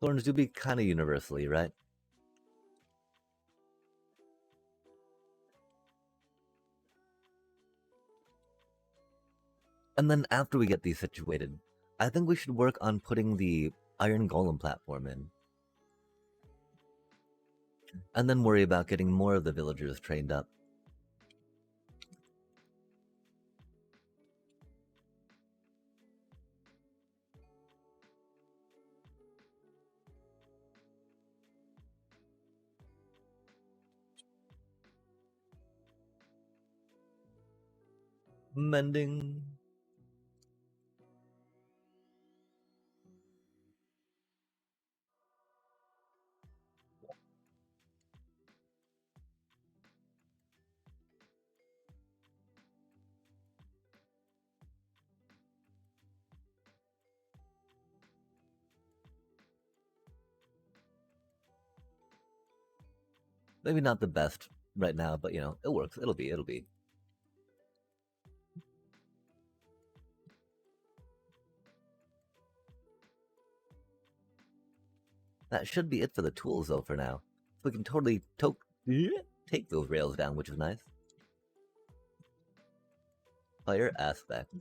A: Thorns do be kind of universally, right? And then after we get these situated, I think we should work on putting the iron golem platform in, and then worry about getting more of the villagers trained up. Mending. Maybe not the best right now, but you know, it works. It'll be. That should be it for the tools, though, for now. We can totally take those rails down, which is nice. Fire aspect.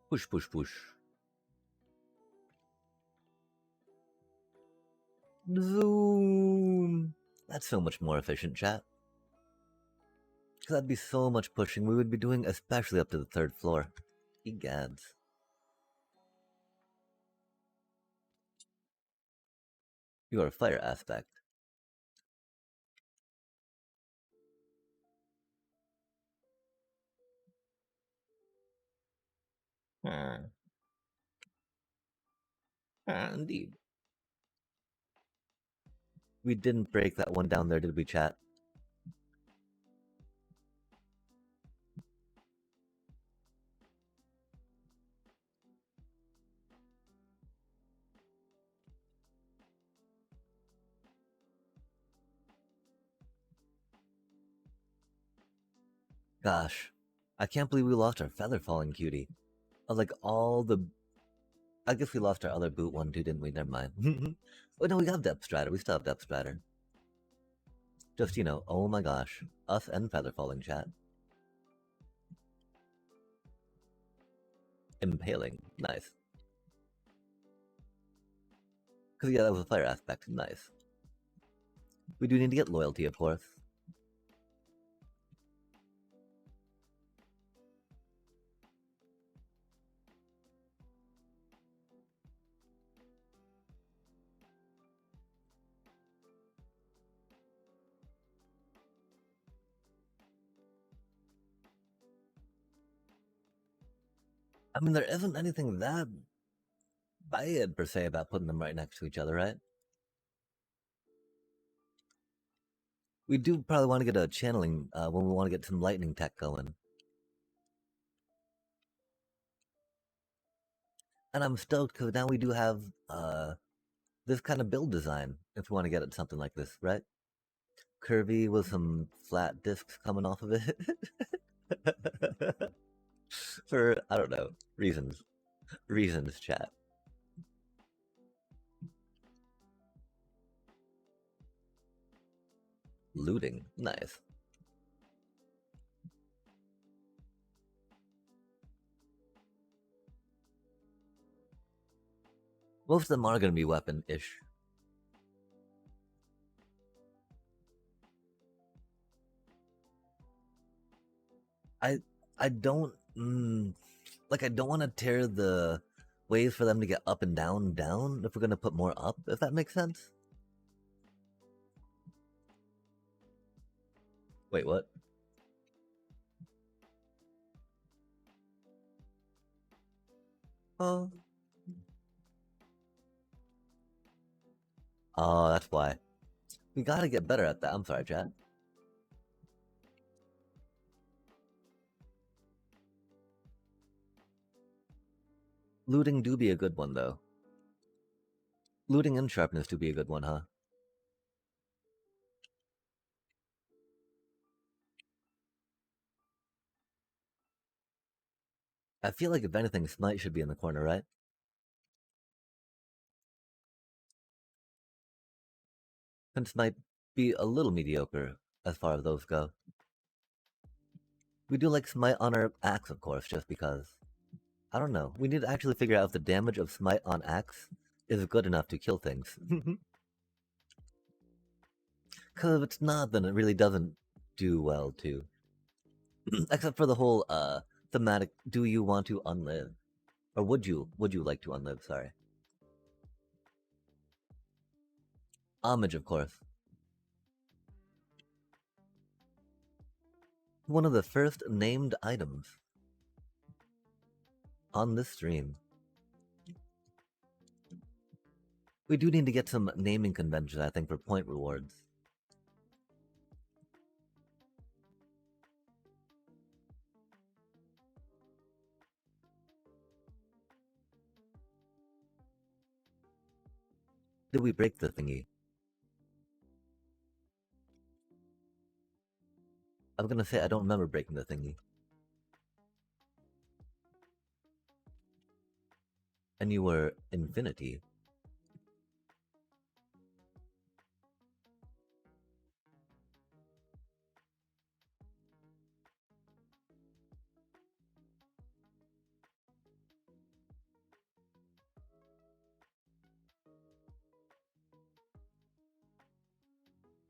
A: Push, push, push. Zoom. That's so much more efficient, chat. Because that'd be so much pushing we would be doing, especially up to the 3rd floor. Egads. You are a fire aspect. Indeed. We didn't break that one down there, did we, chat? Gosh, I can't believe we lost our feather falling cutie. Like all the, I guess we lost our other boot one too, didn't we? Never mind. Oh no, we got depth strider. We still have depth strider. Just, you know, oh my gosh, us and feather falling, chat. Impaling, nice. Because yeah, that was a fire aspect, nice. We do need to get loyalty, of course. I mean, there isn't anything that bad per se about putting them right next to each other, right? We do probably want to get a channeling when we want to get some lightning tech going. And I'm stoked because now we do have this kind of build design if we want to get at something like this, right? Curvy with some flat discs coming off of it. For, I don't know, reasons. Reasons, chat. Looting, nice. Most of them are going to be weapon-ish. I don't like I don't want to tear the ways for them to get up and down if we're gonna put more up, if that makes sense. Wait, what? Oh. Oh, that's why. We gotta get better at that. I'm sorry, chat. Looting do be a good one, though. Looting and sharpness do be a good one, huh? I feel like if anything, Smite should be in the corner, right? This might be a little mediocre as far as those go. We do like Smite on our axe, of course, just because. I don't know. We need to actually figure out if the damage of Smite on axe is good enough to kill things. Because if it's not, then it really doesn't do well, too. Except for the whole thematic, do you want to unlive? Or would you like to unlive, sorry. Homage, of course. One of the first named items on this stream. We do need to get some naming conventions, I think, for point rewards. Did we break the thingy? I was gonna say, I don't remember breaking the thingy. And you were Infinity.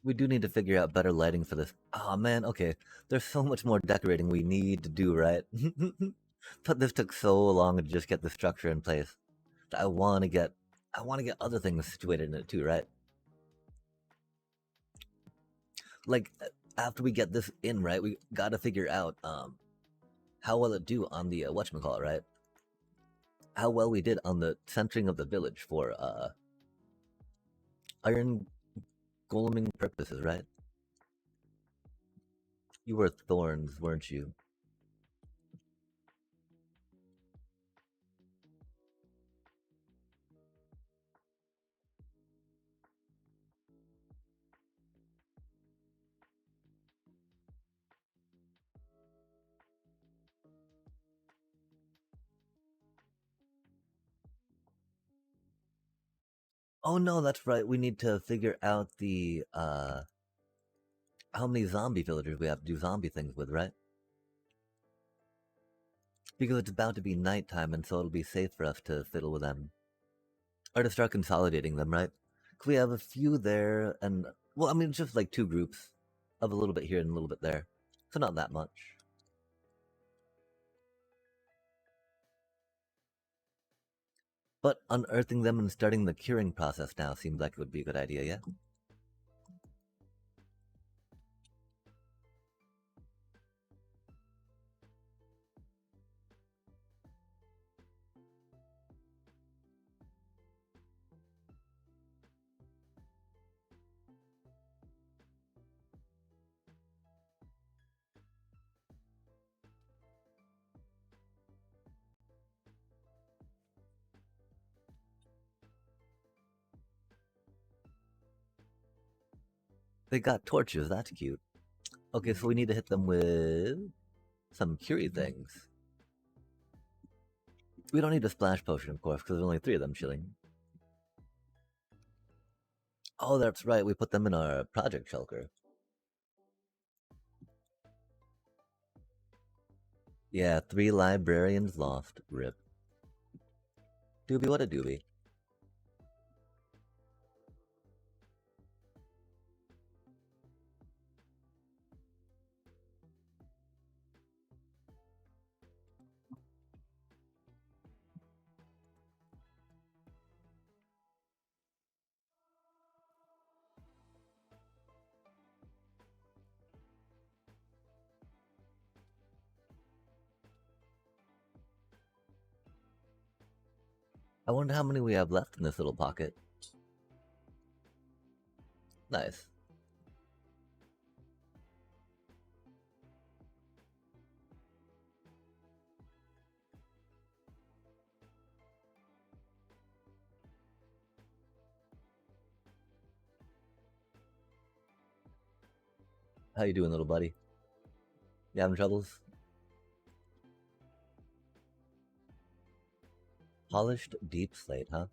A: We do need to figure out better lighting for this. Oh man, okay. There's so much more decorating we need to do, right? But this took so long to just get the structure in place. I want to get other things situated in it too, right? Like after we get this in, right, we got to figure out how well it do on the whatchamacallit, right? How well we did on the centering of the village for iron goleming purposes, right? You were thorns, weren't you? Oh no, that's right. We need to figure out the how many zombie villagers we have to do zombie things with, right? Because it's about to be nighttime, and so it'll be safe for us to fiddle with them. Or to start consolidating them, right? 'Cause we have a few there, and, well, I mean, it's just like two groups of a little bit here and a little bit there. So not that much. But unearthing them and starting the curing process now seems like it would be a good idea, yeah? They got torches, that's cute. Okay, so we need to hit them with some curie things. We don't need a splash potion, of course, because there's only 3 of them chilling. Oh, that's right, we put them in our project shulker. Yeah, 3 librarians lost. Rip. Doobie, what a doobie. I wonder how many we have left in this little pocket. Nice. How you doing, little buddy? You having troubles? Polished deep slate, huh?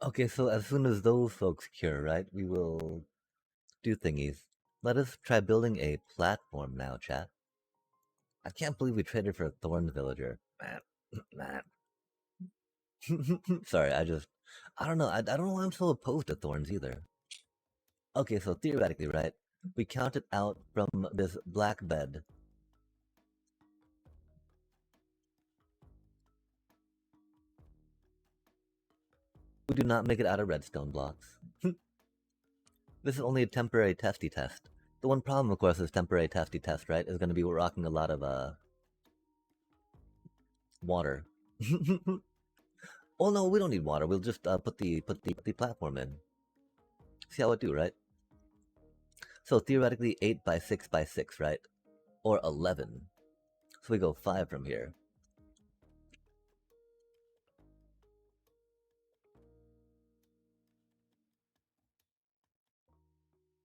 A: Okay, so as soon as those folks cure, right, we will do thingies. Let us try building a platform now, chat. I can't believe we traded for a Thorn Villager. Man, man. Sorry, I don't know. I don't know why I'm so opposed to thorns either. Okay, so theoretically, right, we count it out from this black bed. We do not make it out of redstone blocks. This is only a temporary testy test. The one problem, of course, is temporary testy test, right, is going to be rocking a lot of, water. Oh no, we don't need water. We'll just put the platform in. See how it do, right? So theoretically, 8 by 6 by 6, right? Or 11. So we go 5 from here.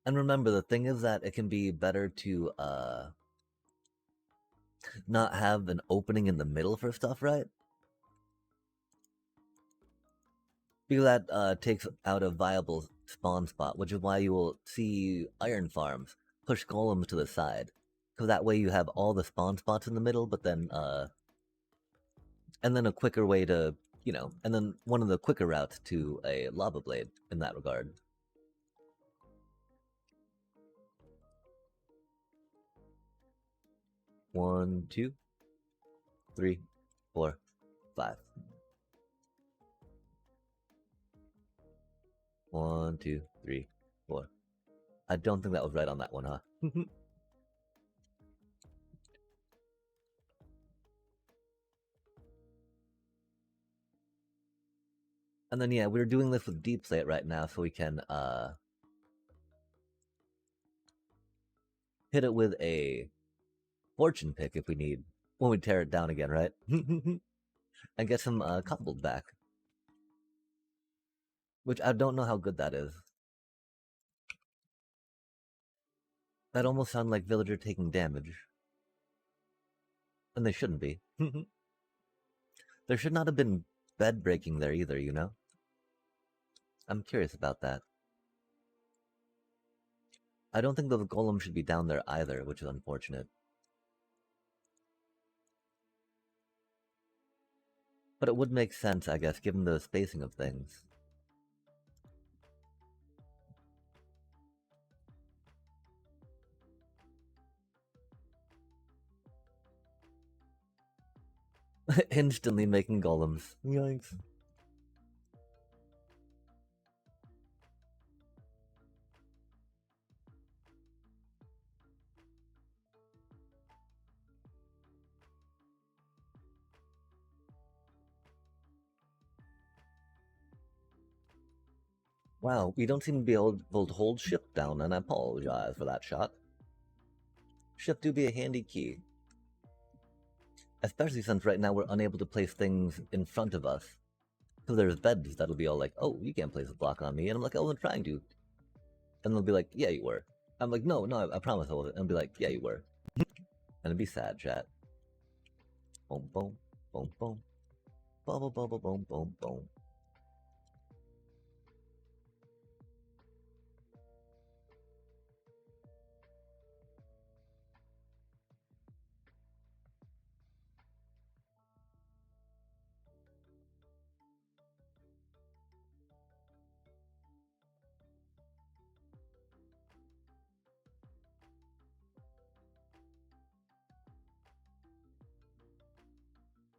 A: And remember, the thing is that it can be better to not have an opening in the middle for stuff, right? Because that takes out a viable spawn spot, which is why you will see iron farms push golems to the side. Because that way you have all the spawn spots in the middle, but then, and then a quicker way to, and then one of the quicker routes to a lava blade in that regard. One, 2, 3, 4, 5. 1, 2, 3, 4. I don't think that was right on that one, huh? And then yeah, we're doing this with deep slate right now, so we can hit it with a fortune pick if we need when we tear it down again, right? And get some cobbled back, which I don't know how good that is. That almost sounds like villager taking damage, and they shouldn't be. There should not have been bed breaking there either, you know. I'm curious about that. I don't think the golem should be down there either, which is unfortunate. But it would make sense, I guess, given the spacing of things. Instantly making golems. Yikes. Wow, we don't seem to be able to hold shift down, and I apologize for that shot. Shift do be a handy key. Especially since right now we're unable to place things in front of us. So there's beds that'll be all like, oh, you can't place a block on me. And I'm like, oh, I'm trying to. And they'll be like, yeah, you were. I'm like, no, I promise I wasn't. And they'll be like, yeah, you were. And it'd be sad, chat. Boom, boom, boom, boom. Boom, boom, boom, boom, boom, boom.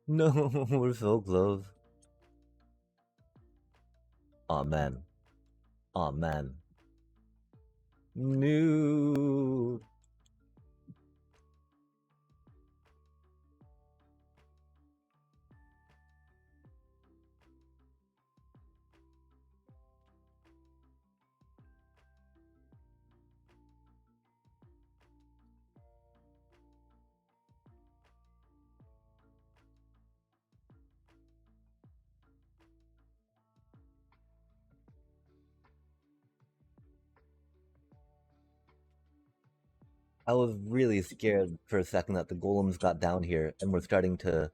A: No, we're so close. Oh man. Oh man. No. I was really scared for a second that the golems got down here and we're starting to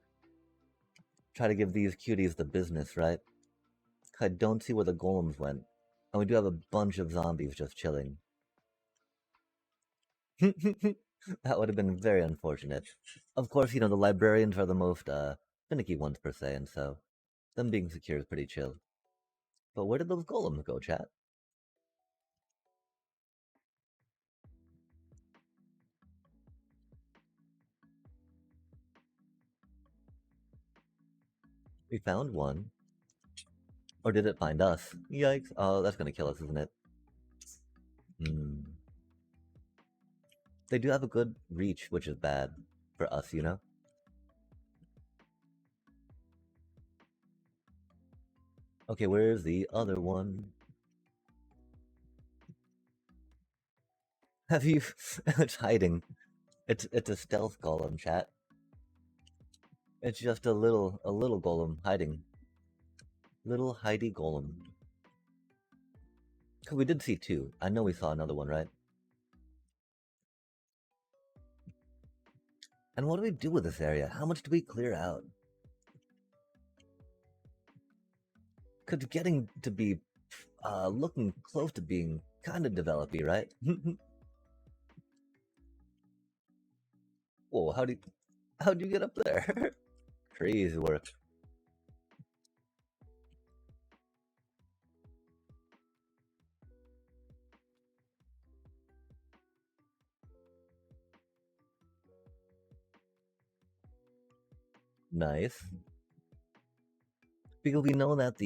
A: try to give these cuties the business, right? I don't see where the golems went. And we do have a bunch of zombies just chilling. That would have been very unfortunate. Of course, the librarians are the most finicky ones per se, and so them being secure is pretty chill. But where did those golems go, chat? We found one. Or did it find us? Yikes. Oh, that's gonna kill us, isn't it? Hmm. They do have a good reach, which is bad for us, Okay, where's the other one? Have you... It's hiding. It's a stealth golem, chat. It's just a little golem hiding. Little Heidi golem. Cause we did see two. I know we saw another one, right? And what do we do with this area? How much do we clear out? Cause getting to be looking close to being kind of developy, right? Whoa, how'd you get up there? Crazy work. Nice. Because we know that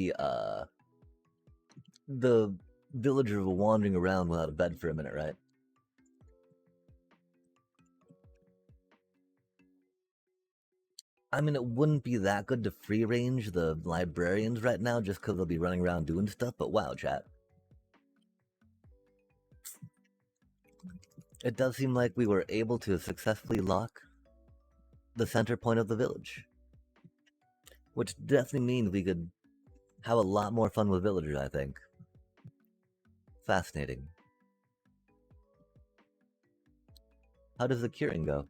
A: the villagers were wandering around without a bed for a minute, right? I mean, it wouldn't be that good to free range the librarians right now just because they'll be running around doing stuff, but wow, chat. It does seem like we were able to successfully lock the center point of the village. Which definitely means we could have a lot more fun with villagers, I think. Fascinating. How does the curing go?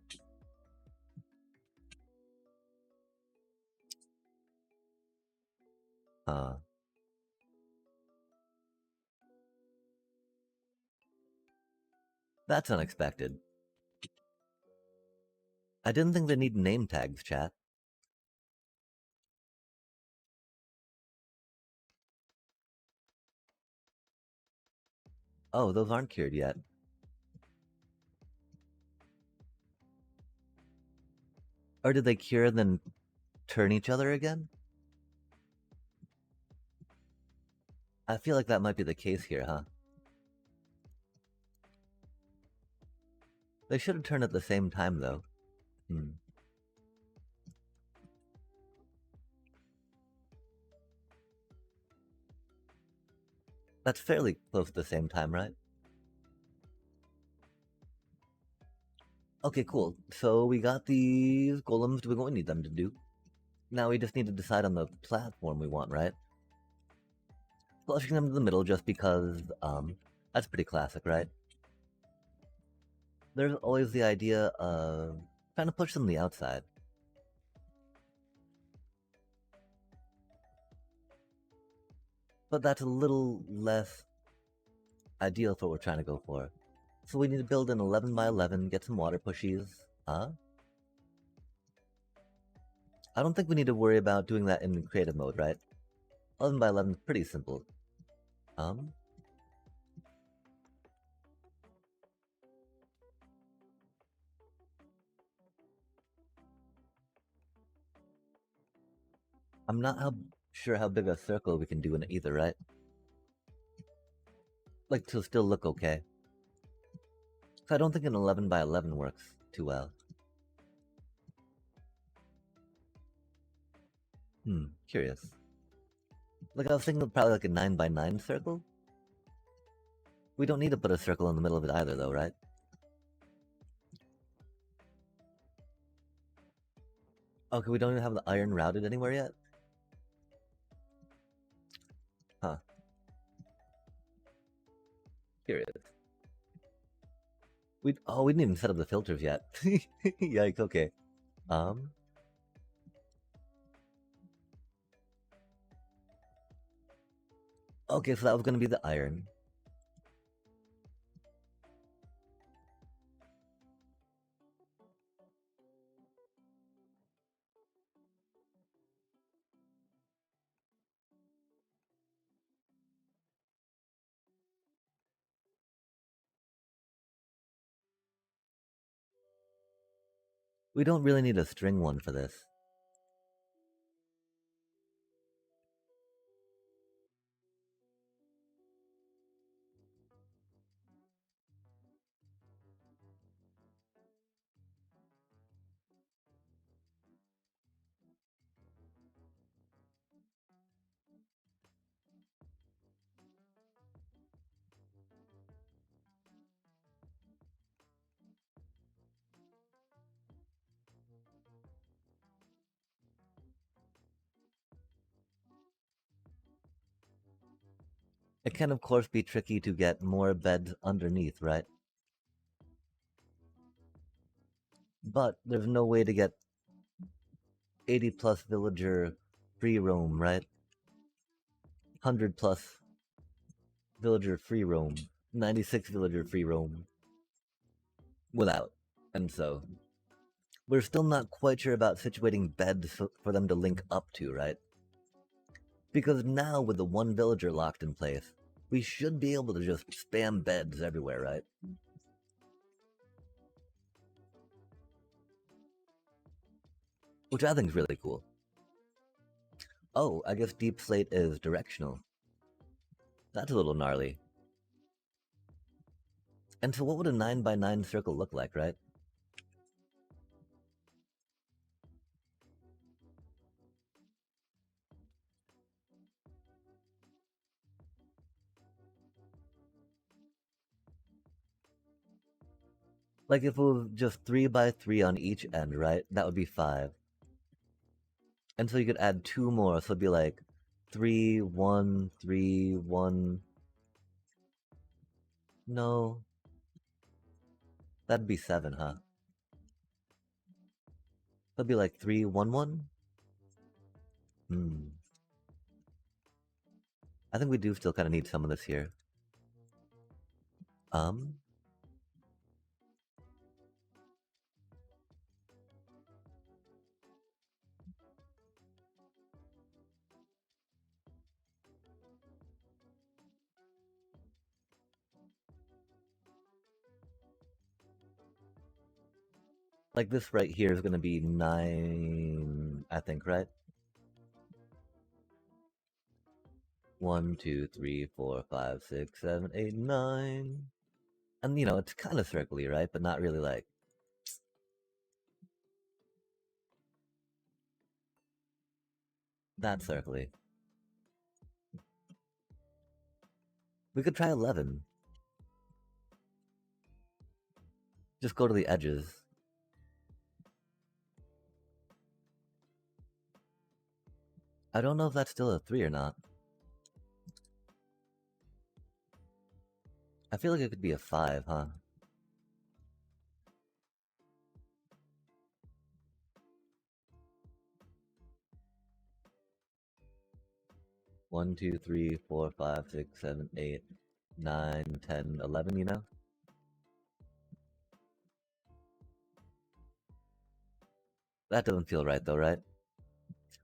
A: That's unexpected. I didn't think they need name tags, chat. Oh, those aren't cured yet. Or did they cure and then turn each other again? I feel like that might be the case here, huh? They should have turned at the same time, though. That's fairly close to the same time, right? Okay, cool. So we got these golems. Do we going to need them to do? Now we just need to decide on the platform we want, right? Flushing them to the middle just because, that's pretty classic, right? There's always the idea of trying to push them to the outside. But that's a little less ideal for what we're trying to go for. So we need to build an 11 by 11, get some water pushies. I don't think we need to worry about doing that in creative mode, right? 11 by 11 is pretty simple. I'm not sure how big a circle we can do in it either, right? Like, to still look okay. So I don't think an 11 by 11 works too well. Curious. Like, I was thinking of probably like a 9 by 9 circle. We don't need to put a circle in the middle of it either, though, right? Okay, we don't even have the iron routed anywhere yet? Huh. Curious. We didn't even set up the filters yet. Yikes, okay. Okay, so that was gonna be the iron. We don't really need a string one for this. It can, of course, be tricky to get more beds underneath, right? But there's no way to get 80 plus villager free roam, right? 100 plus villager free roam, 96 villager free roam without. And so we're still not quite sure about situating beds for them to link up to, right? Because now with the one villager locked in place, we should be able to just spam beds everywhere, right? Which I think is really cool. Oh, I guess Deep Slate is directional. That's a little gnarly. And so what would a 9x9 circle look like, right? Like if it was just 3x3 on each end, right? That would be 5. And so you could add 2 more, so it'd be like 3, 1, 3, 1. No, that'd be 7, huh? That'd be like 3, 1, 1? Hmm. I think we do still kind of need some of this here. Um, like this right here is going to be 9, I think, right? 1, 2, 3, 4, 5, 6, 7, 8, 9. And you know, it's kind of circly, right? But not really like that circly. We could try 11. Just go to the edges. I don't know if that's still a 3 or not. I feel like it could be a 5, huh? One, 2, 3, 4, 5, 6, 7, 8, 9, 10, 11, you know? That doesn't feel right though, right?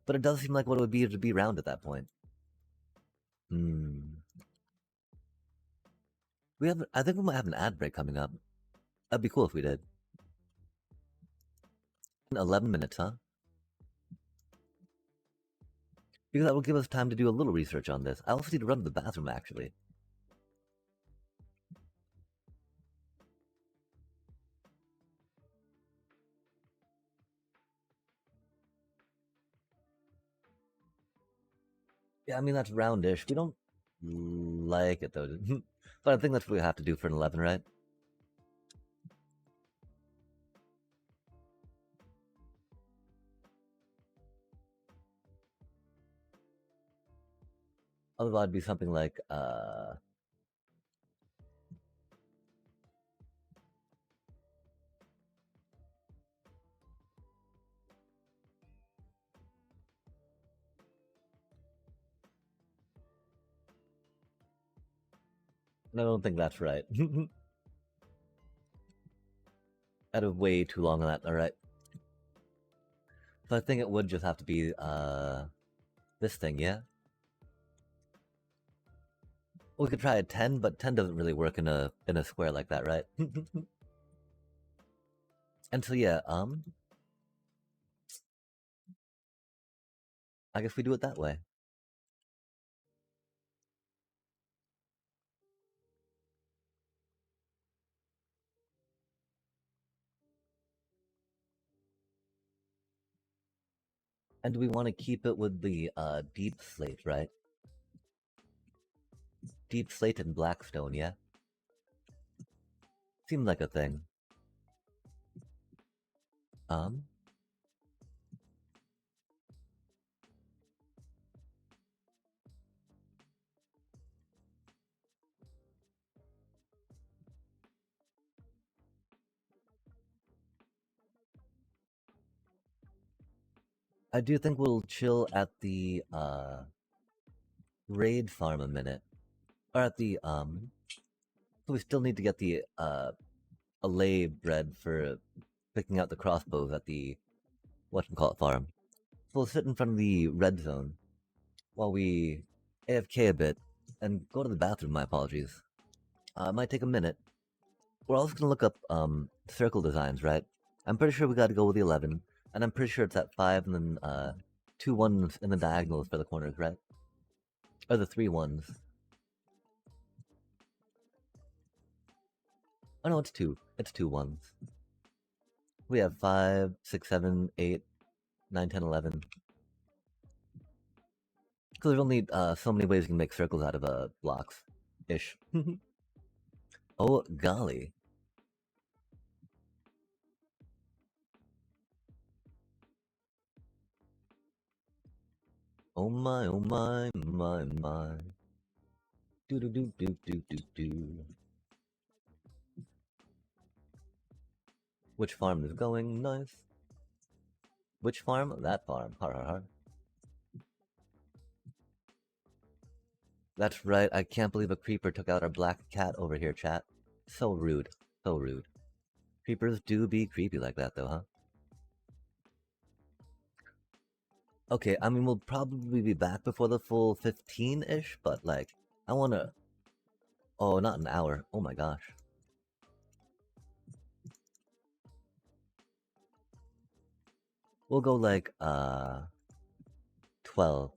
A: But it does seem like what it would be to be round at that point. Hmm. I think we might have an ad break coming up. That'd be cool if we did. 11 minutes, huh? Because that will give us time to do a little research on this. I also need to run to the bathroom, actually. Yeah, I mean, that's roundish. We don't like it, though. But I think that's what we have to do for an 11, right? Otherwise, it'd be something like, I don't think that's right. Out of way too long on that, alright. So I think it would just have to be, this thing, yeah? We could try a 10, but 10 doesn't really work in a square like that, right? And so yeah, I guess we do it that way. And do we want to keep it with the deep slate, right? Deep slate and blackstone, yeah? Seems like a thing. Um, I do think we'll chill at the raid farm a minute. Or at the so we still need to get the allay bread for picking out the crossbows at the whatchamacallit farm. So we'll sit in front of the red zone while we AFK a bit and go to the bathroom, my apologies. It might take a minute. We're also gonna look up circle designs, right? I'm pretty sure we gotta go with the 11, and I'm pretty sure it's at 5 and then 2 ones in the diagonals for the corners, right? Or the 3 ones. Oh no, it's 2. It's 2 ones. We have 5, 6, 7, 8, 9, 10, 11. Because there's only so many ways you can make circles out of blocks. Ish. Oh, golly. Oh my, oh my, my, my. Do do do do do do do. Which farm is going? Nice. Which farm? That farm. Har har har. That's right, I can't believe a creeper took out our black cat over here, chat. So rude. So rude. Creepers do be creepy like that, though, huh? Okay, I mean, we'll probably be back before the full 15-ish, but, like, I wanna... Oh, not an hour. Oh my gosh. We'll go, like, 12.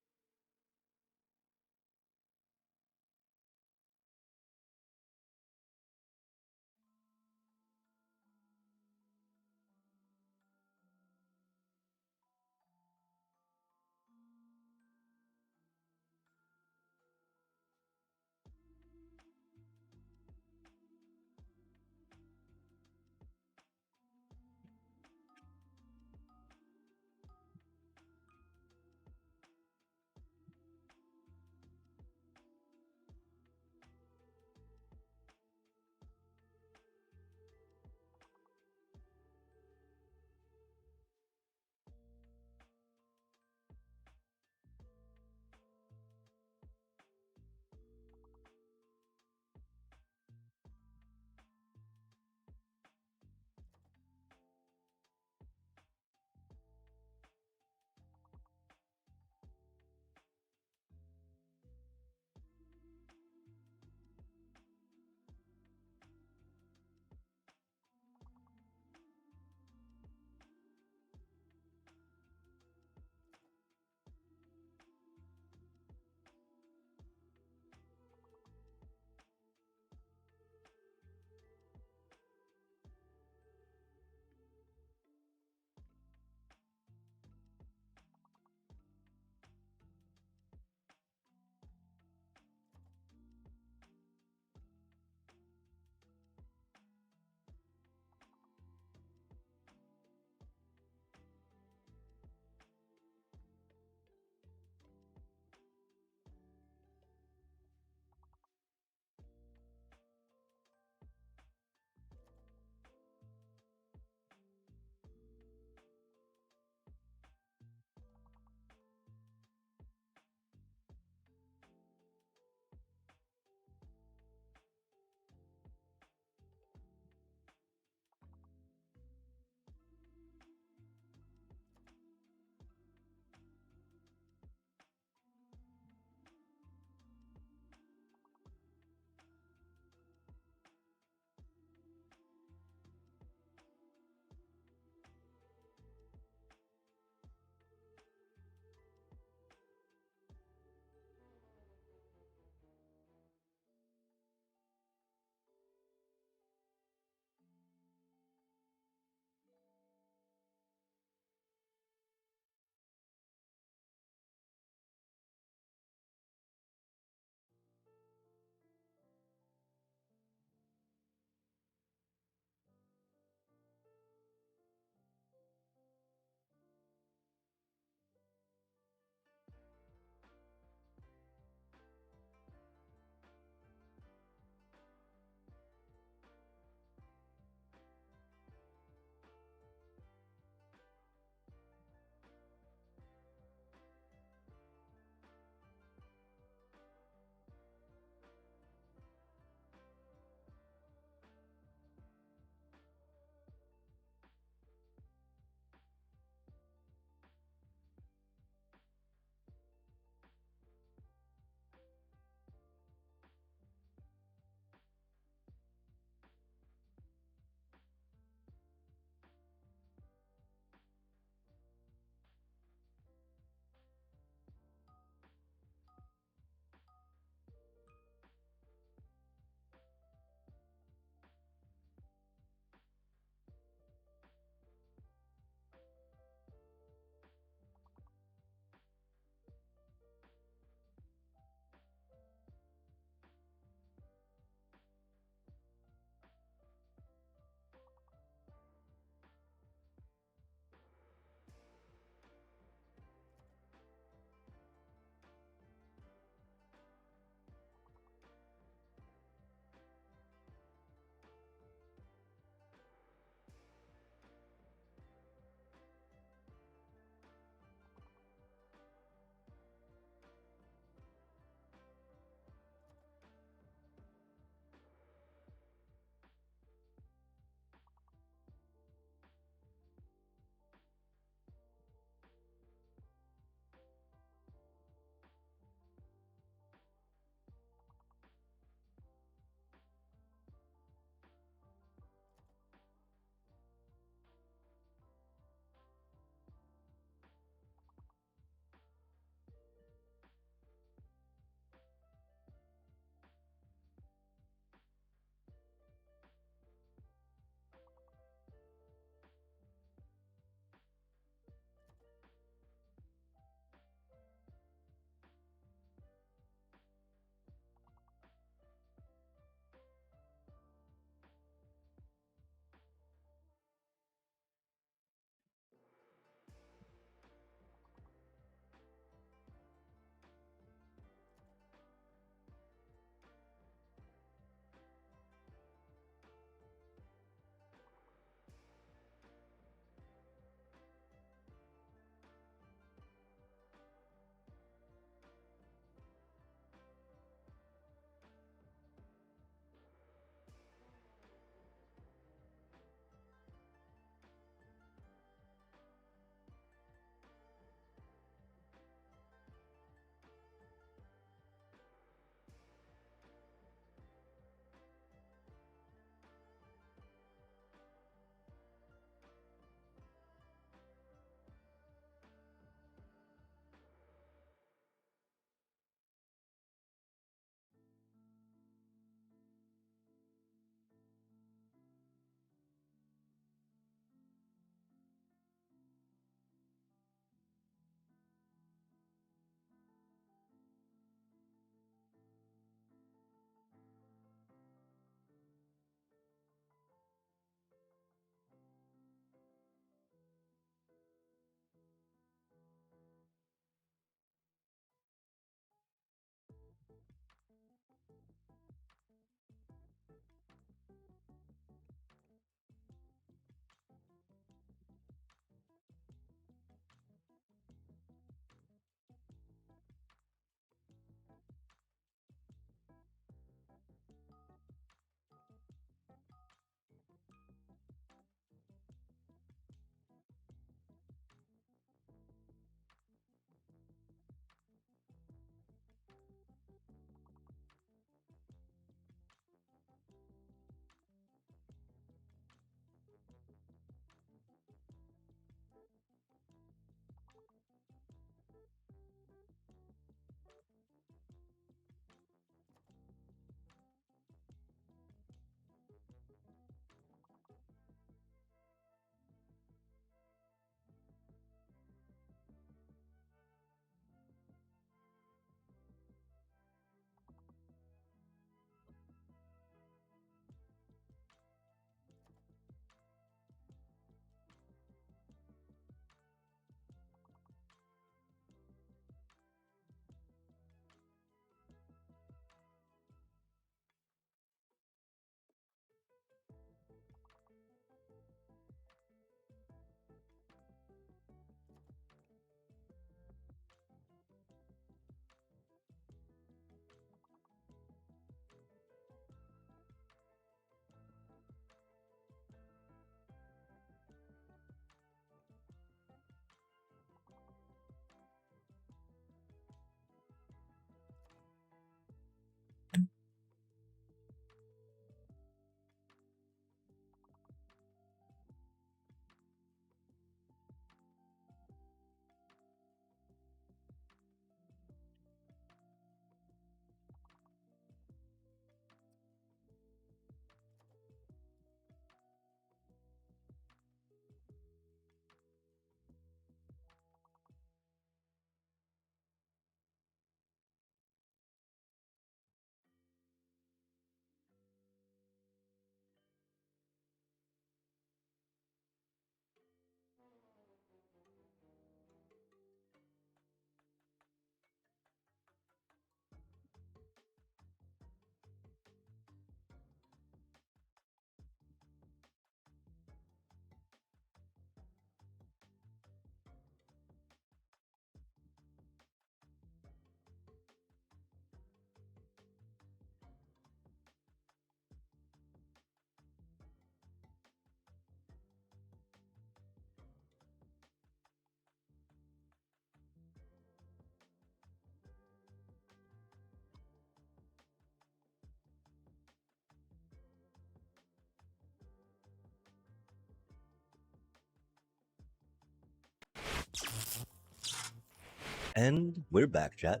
A: And we're back, chat.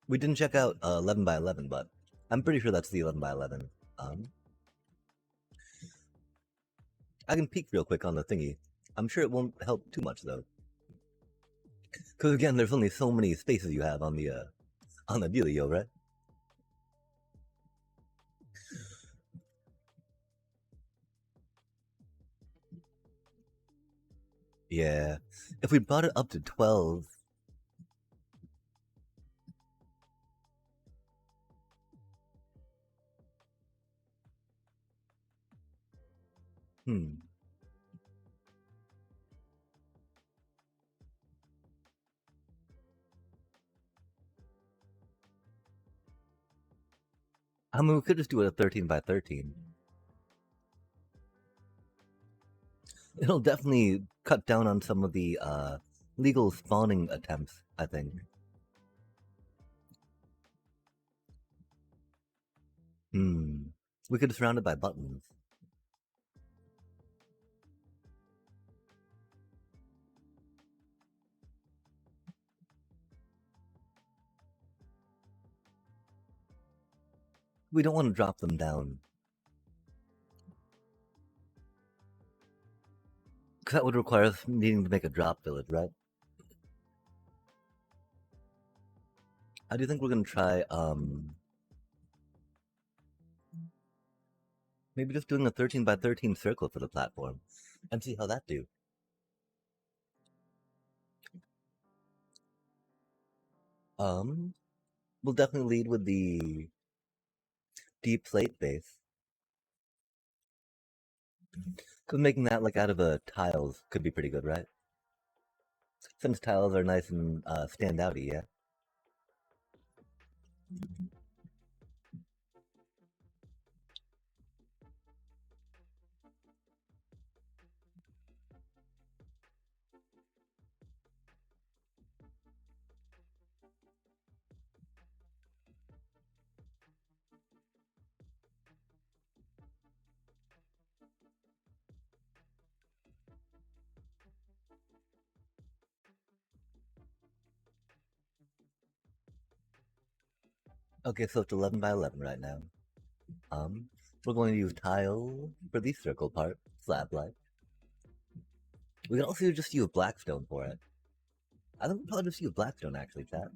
A: We didn't check out 11 by 11, but I'm pretty sure that's the 11 by 11. I can peek real quick on the thingy. I'm sure it won't help too much though, because again, there's only so many spaces you have on the dealio, right? Yeah, if we brought it up to 12. Hmm. I mean, we could just do it a 13 by 13. It'll definitely cut down on some of the legal spawning attempts, I think. We could surround it by buttons. We don't want to drop them down, because that would require us needing to make a drop village, right? I do think we're gonna try maybe just doing a 13 by 13 circle for the platform and see how that do. We'll definitely lead with the deep slate base. Because making that like out of tiles could be pretty good, right? Since tiles are nice and standouty, yeah. Okay, so it's 11 by 11 right now. We're going to use tile for the circle part, slab like. We can also just use blackstone for it. I think we'll probably just use blackstone actually, chat.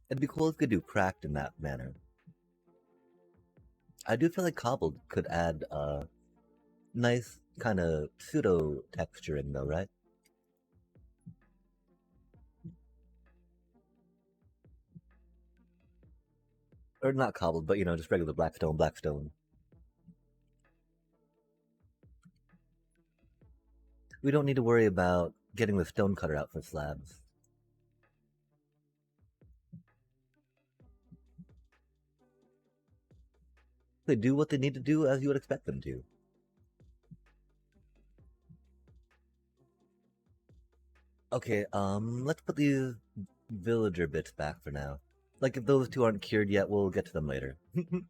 A: It'd be cool if we could do cracked in that manner. I do feel like cobbled could add a nice kind of pseudo texturing though, right? Or not cobbled, but just regular blackstone. We don't need to worry about getting the stone cutter out for slabs. They do what they need to do as you would expect them to. Okay, let's put these villager bits back for now. Like, if those two aren't cured yet, we'll get to them later. Because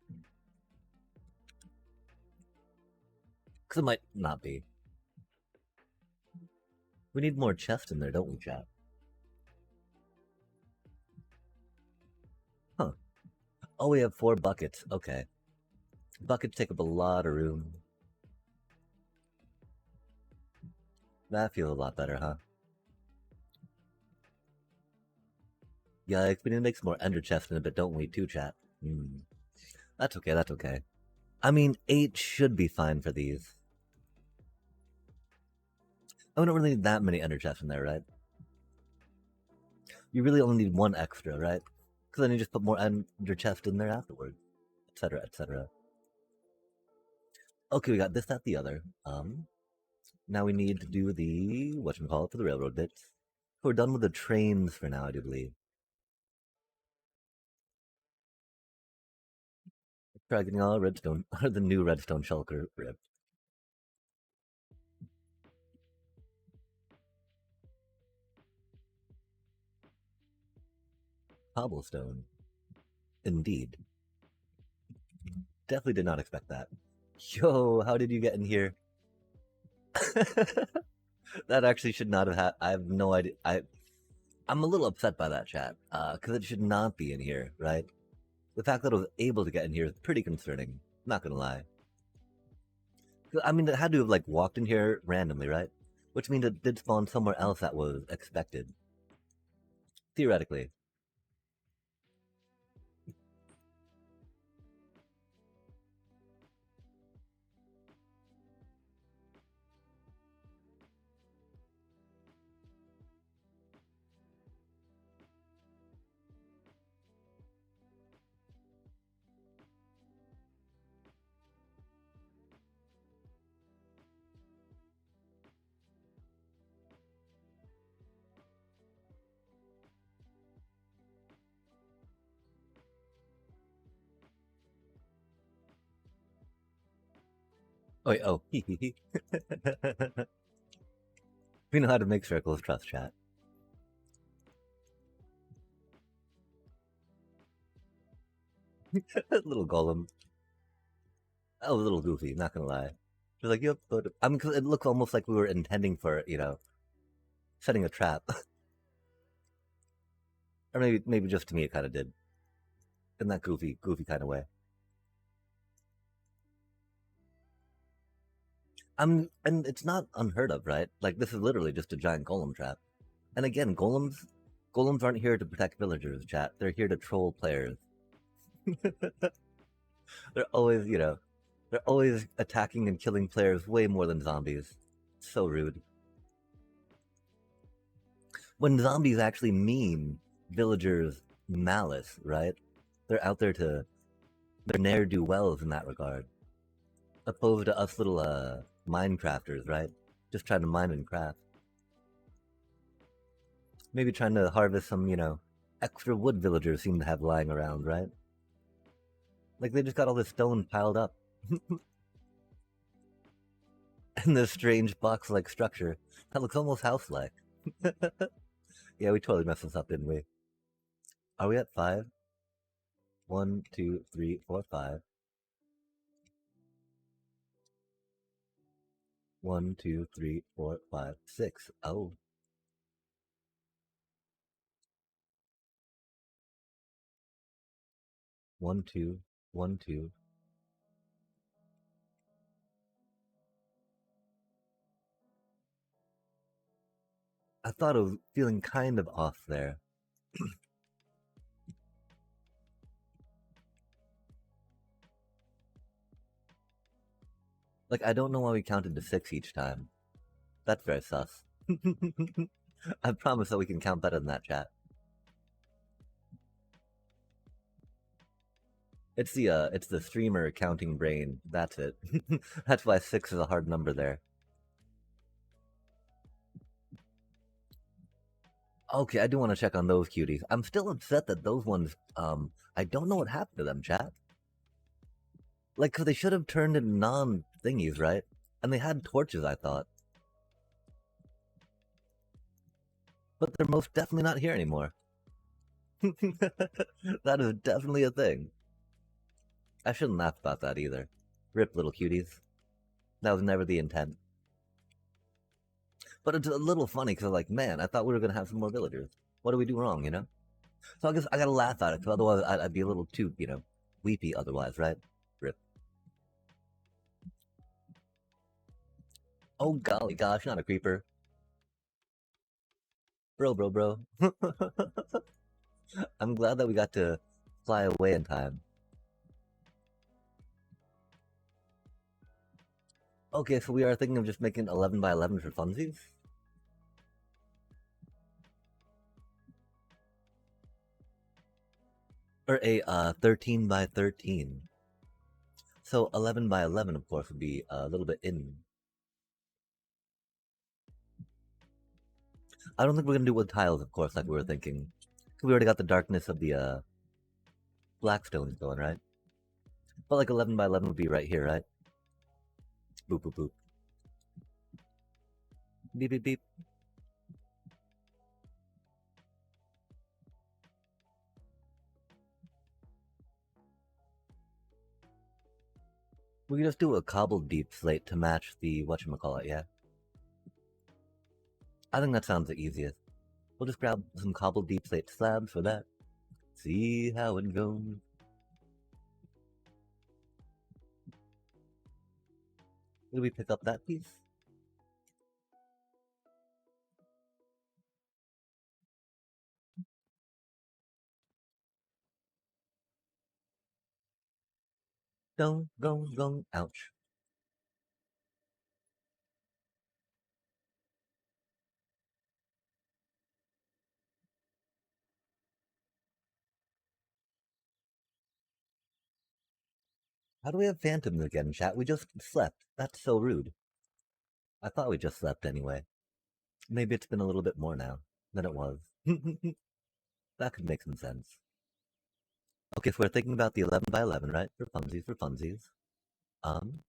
A: it might not be. We need more chests in there, don't we, chat? Huh. Oh, we have 4 buckets. Okay. Buckets take up a lot of room. That feels a lot better, huh? Yikes, we need to make some more ender chests in a bit, don't we, too, chat? That's okay, that's okay. I mean, 8 should be fine for these. Oh, we don't really need that many ender chests in there, right? You really only need 1 extra, right? Because then you just put more ender chest in there afterwards, etc., etc. Okay, we got this, that, the other. Now we need to do the whatchamacallit for the railroad bits. We're done with the trains for now, I do believe. Try getting all redstone, or the new redstone shulker ripped. Cobblestone. Indeed. Definitely did not expect that. Yo, how did you get in here? That actually should not have I have no idea. I'm a little upset by that, chat, because it should not be in here, right? The fact that it was able to get in here is pretty concerning. Not gonna lie. I mean, it had to have like walked in here randomly, right? Which means it did spawn somewhere else that was expected, theoretically. Oh, wait, oh, we know how to make circles, trust chat. Little golem. Oh, a little goofy, not gonna lie. Just like, yep, but I mean, 'cause it looked almost like we were intending for, setting a trap. Or maybe just to me it kind of did. In that goofy kind of way. And it's not unheard of, right? Like, this is literally just a giant golem trap. And again, golems aren't here to protect villagers, chat. They're here to troll players. they're always, they're always attacking and killing players way more than zombies. So rude. When zombies actually mean villagers' malice, right? They're out there to, they're ne'er do wells in that regard. Opposed to us little Minecrafters, right? Just trying to mine and craft. Maybe trying to harvest some, extra wood villagers seem to have lying around, right? Like they just got all this stone piled up. in this strange box-like structure that looks almost house-like. Yeah, we totally messed this up, didn't we? Are we at 5? 1, 2, 3, 4, 5. 1, 2, 3, 4, 5, 6. Oh. One, two, 1, 2. I thought I was feeling kind of off there. Like, I don't know why we counted to 6 each time. That's very sus. I promise that we can count better than that, chat. It's the streamer counting brain. That's it. That's why 6 is a hard number there. Okay, I do want to check on those cuties. I'm still upset that those ones, I don't know what happened to them, chat. Like, 'cause they should have turned into non-thingies, right? And they had torches, I thought. But they're most definitely not here anymore. That is definitely a thing. I shouldn't laugh about that either. Rip, little cuties. That was never the intent. But it's a little funny because, like, man, I thought we were gonna have some more villagers. What did we do wrong, So I guess I gotta laugh at it because otherwise I'd be a little too, weepy otherwise, right? Rip. Oh golly gosh, not a creeper. Bro. I'm glad that we got to fly away in time. Okay, so we are thinking of just making 11 by 11 for funsies? Or a 13 by 13. So 11 by 11, of course, would be a little bit in. I don't think we're gonna do it with tiles, of course, like we were thinking. We already got the darkness of the blackstones going, right? But like 11 by 11 would be right here, right? Boop, boop, boop. Beep, beep, beep. We can just do a cobbled deep slate to match the whatchamacallit, yeah? I think that sounds the easiest. We'll just grab some cobbled deep slate slabs for that. See how it goes. Did we pick up that piece? Go, ouch. How do we have phantoms again, chat? We just slept. That's so rude. I thought we just slept anyway. Maybe it's been a little bit more now than it was. That could make some sense. Okay, so we're thinking about the 11 by 11, right? For funsies, for funsies. Um,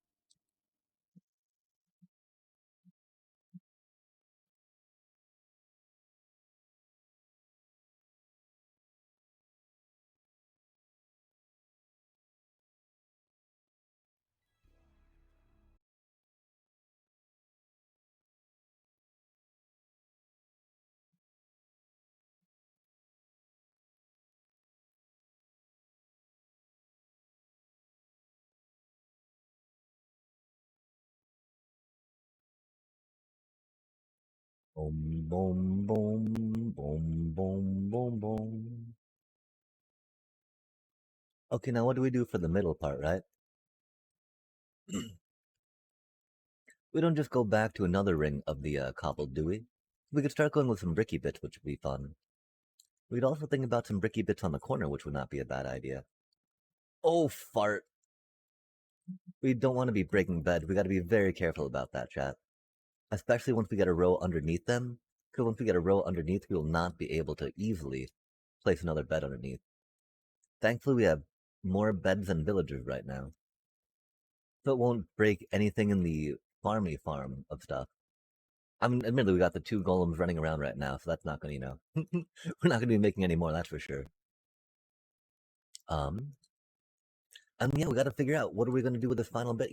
A: boom, boom, boom, boom, boom, boom, boom. Okay, now what do we do for the middle part, right? We don't just go back to another ring of the cobbled, do we? We could start going with some bricky bits, which would be fun. We'd also think about some bricky bits on the corner, which would not be a bad idea. Oh, fart. We don't want to be breaking bed. We got to be very careful about that, chat. Especially once we get a row underneath them. Because once we get a row underneath, we will not be able to easily place another bed underneath. Thankfully, we have more beds than villagers right now. So it won't break anything in the farmy farm of stuff. I mean, admittedly, we got the two golems running around right now, so that's not going to, we're not going to be making any more, that's for sure. Um, and yeah, we got to figure out what are we going to do with this final bit,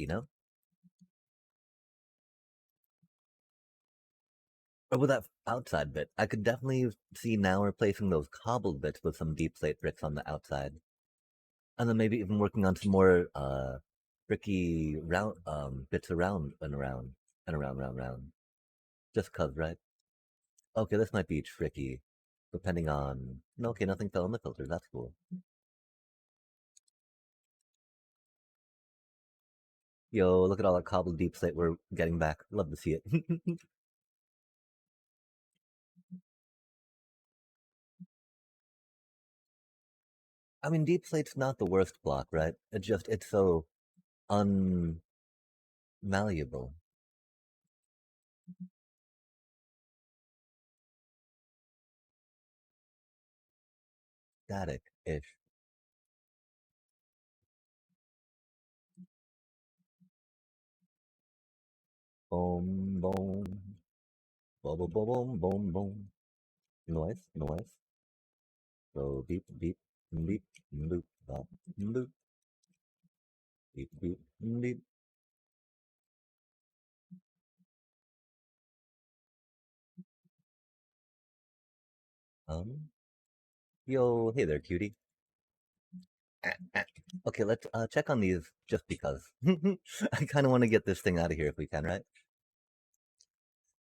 A: Or with that outside bit. I could definitely see now replacing those cobbled bits with some deep slate bricks on the outside. And then maybe even working on some more bricky round bits around and around and around, round, round. Just cause, right? Okay, this might be tricky. Depending on okay, nothing fell in the filter, that's cool. Yo, look at all that cobbled deep slate we're getting back. Love to see it. I mean, deep slate's not the worst block, right? It's so unmalleable. Static-ish. Boom, boom. Boom, boom, boom, boom, boom, boom. Noise, noise. So beep, beep, beep, boop, bop, boop. Beep, beep, beep. Um, yo, hey there, cutie. Okay, let's check on these just because. I kind of want to get this thing out of here if we can, right?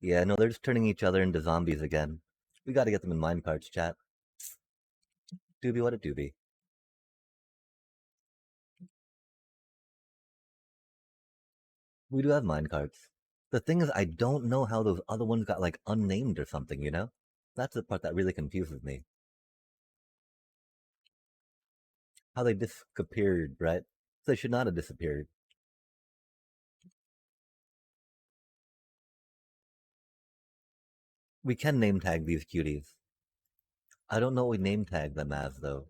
A: Yeah, no, they're just turning each other into zombies again. We got to get them in minecarts, chat. Doobie, what a doobie. We do have minecarts. The thing is, I don't know how those other ones got like unnamed or something. That's the part that really confuses me. How they disappeared, right? They should not have disappeared. We can name tag these cuties. I don't know what we name tag them as, though.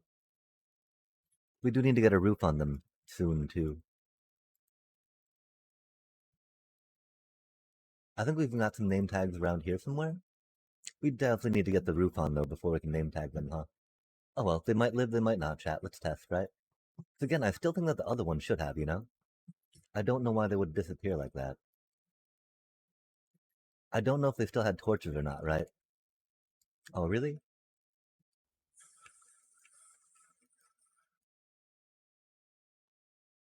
A: We do need to get a roof on them soon, too. I think we've got some name tags around here somewhere. We definitely need to get the roof on, though, before we can name tag them, huh? Oh well, they might live, they might not, chat. Let's test, right? So again, I still think that the other one should have, I don't know why they would disappear like that. I don't know if they still had torches or not, right? Oh, really?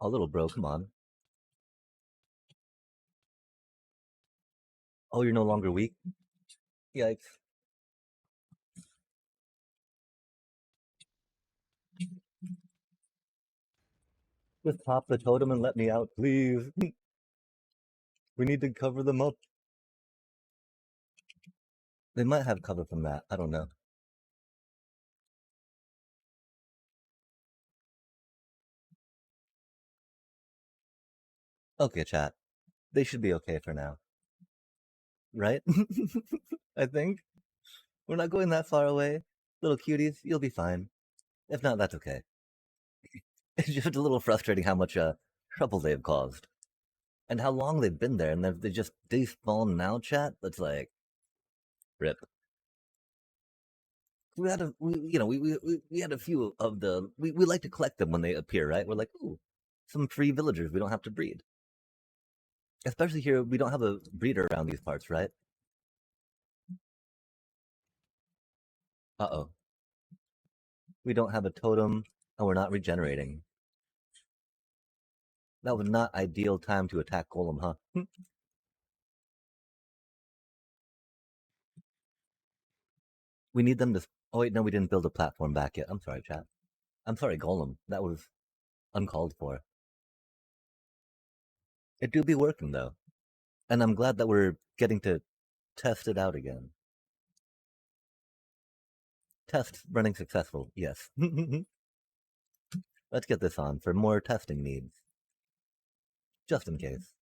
A: Oh, little bro, come on. Oh, you're no longer weak? Yikes. Just pop the totem and let me out, please. We need to cover them up. They might have cover from that. I don't know. Okay, chat. They should be okay for now. Right? I think. We're not going that far away. Little cuties, you'll be fine. If not, that's okay. It's just a little frustrating how much trouble they've caused. And how long they've been there, and they just despawn now, chat? That's like, rip. We had a, we had a few of the, we like to collect them when they appear, right? We're like, ooh, some free villagers we don't have to breed. Especially here, we don't have a breeder around these parts, right? Uh-oh. We don't have a totem, and we're not regenerating. That was not ideal time to attack Golem, huh? We need them to... Oh wait, no, we didn't build a platform back yet. I'm sorry, chat. I'm sorry, Golem. That was uncalled for. It do be working, though. And I'm glad that we're getting to test it out again. Test running successful, yes. Let's get this on for more testing needs. Just in case.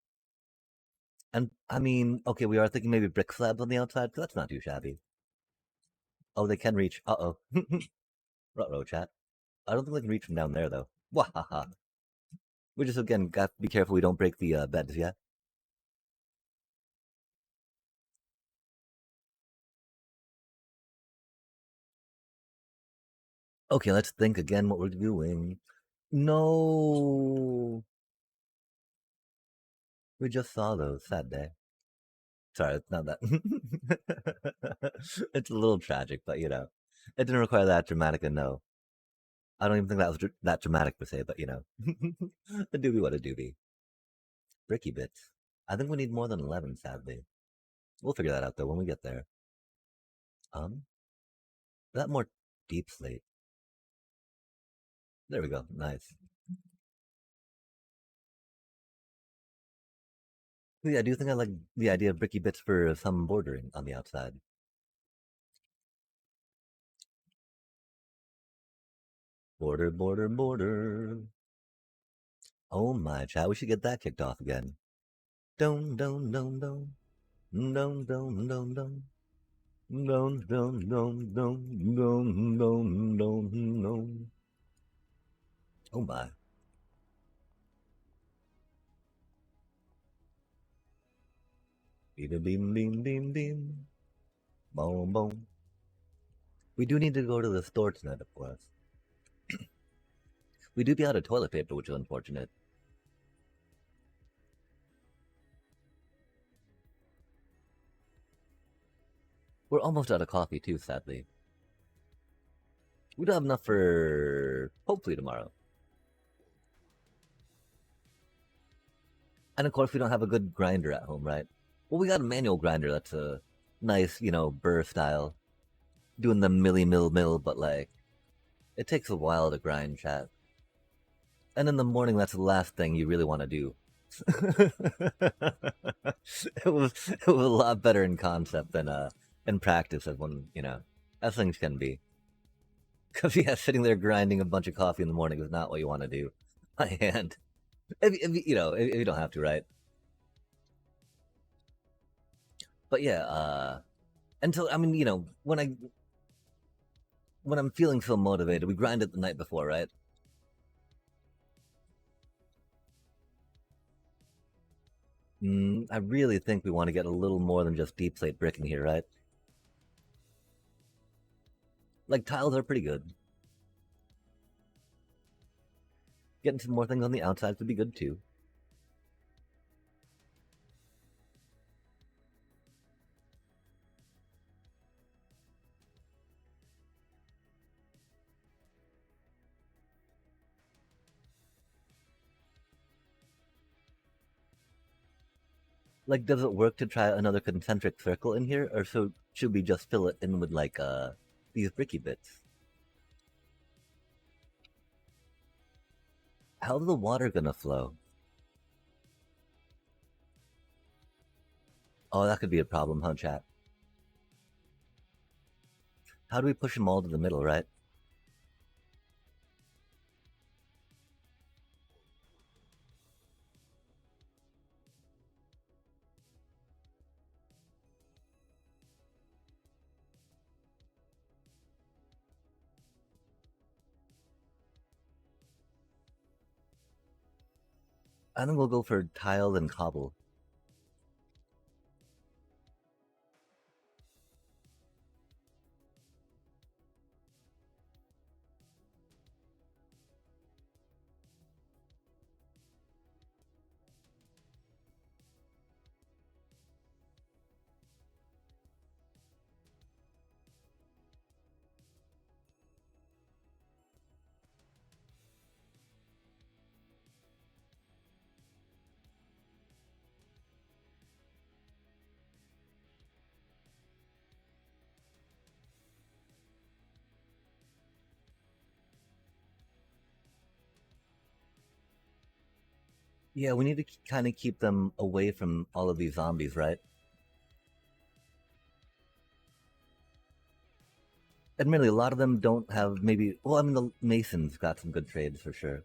A: And, I mean, okay, we are thinking maybe brick slabs on the outside, because that's not too shabby. Oh, they can reach. Uh-oh. Ruh-roh, chat. I don't think they can reach from down there, though. Wahaha. We just, again, got to be careful we don't break the beds, yeah? Okay, let's think again what we're doing. No. We just saw those. Sad day. Sorry, it's not that. It's a little tragic, but you know, it didn't require that dramatic a no. I don't even think that was that dramatic per se, but you know, a doobie what a doobie. Bricky bits. I think we need more than 11, sadly. We'll figure that out though when we get there. That more deep slate. There we go. Nice. But yeah, I do think I like the idea of bricky bits for some bordering on the outside. Border, border, border. Oh my, chat, we should get that kicked off again. Dum dum dum dum. Dum dum dum dum. Dum dum dum dum dum dum dum dum. Oh my. Beam beam beam beam beam. Boom boom. We do need to go to the store tonight, of course. We do be out of toilet paper, which is unfortunate. We're almost out of coffee too, sadly. We don't have enough for hopefully tomorrow. And of course, we don't have a good grinder at home, right? Well, we got a manual grinder that's a nice, you know, burr style, doing the mill, but like, it takes a while to grind, chat. And in the morning, that's the last thing you really want to do. it was a lot better in concept than in practice, as one, you know, as things can be. Because yeah, sitting there grinding a bunch of coffee in the morning is not what you want to do by hand. If you know, if you don't have to, right? But yeah, until I mean, you know, when I'm feeling so motivated, we grind it the night before, right? I really think we want to get a little more than just deep slate bricking here, right? Like tiles are pretty good. Getting some more things on the outside would be good too. Like, does it work to try another concentric circle in here, or should we just fill it in with like these bricky bits? How's the water gonna flow? Oh, that could be a problem, huh, chat? How do we push them all to the middle, right? I think we'll go for tile and cobble. Yeah, we need to kind of keep them away from all of these zombies, right? Admittedly, a lot of them don't have maybe. Well, I mean, the Masons got some good trades for sure.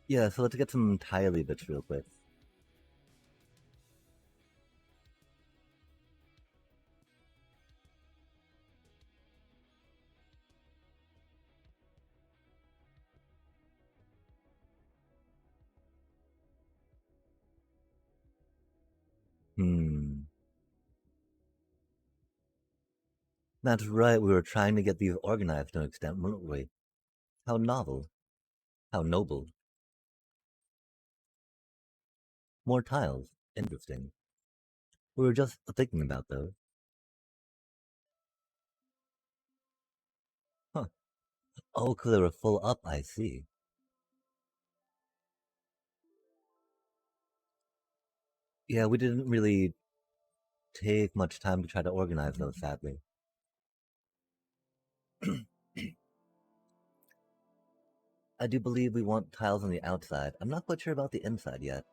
A: Yeah, so let's get some tiley bits real quick. Hmm. That's right, we were trying to get these organized to an extent, weren't we? How novel. How noble. More tiles. Interesting. We were just thinking about those. Huh. Oh, because they were full up, I see. Yeah, we didn't really take much time to try to organize those, sadly. I do believe we want tiles on the outside. I'm not quite sure about the inside yet.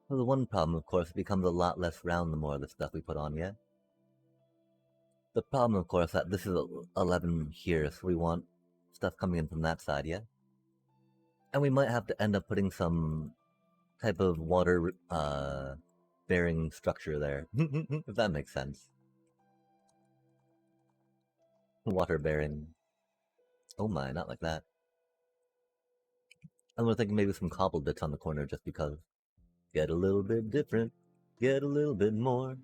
A: Well, the one problem, of course, it becomes a lot less round the more of the stuff we put on, yeah? The problem, of course, that this is 11 here, so we want stuff coming in from that side, yeah? And we might have to end up putting some type of water bearing structure there, if that makes sense. Water bearing. Oh my, not like that. And we're thinking maybe some cobble bits on the corner just because. Get a little bit different, get a little bit more.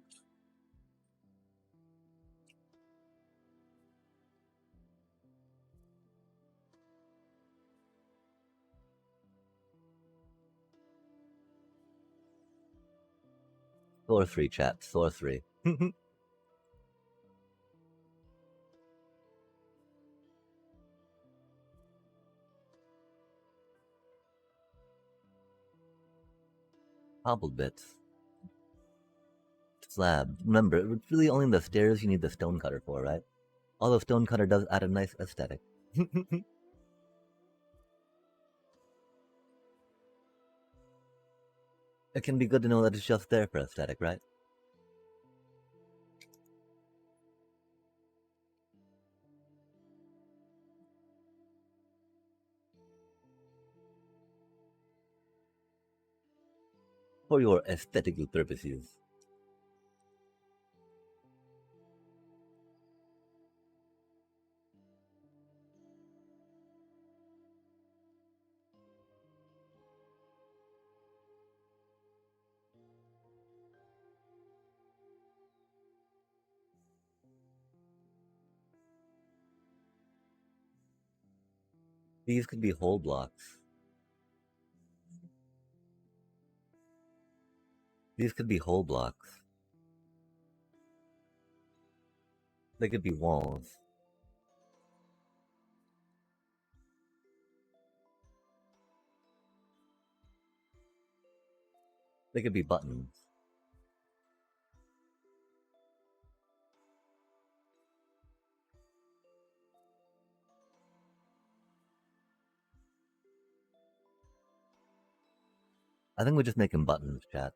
A: Floor 3, chat, floor 3. Cobble bits. Slab. Remember, it's really only the stairs you need the stonecutter for, right? Although stonecutter does add a nice aesthetic. It can be good to know that it's just there for aesthetic, right? For your aesthetical purposes. These could be whole blocks. These could be whole blocks. They could be walls. They could be buttons. I think we're just making buttons, chat.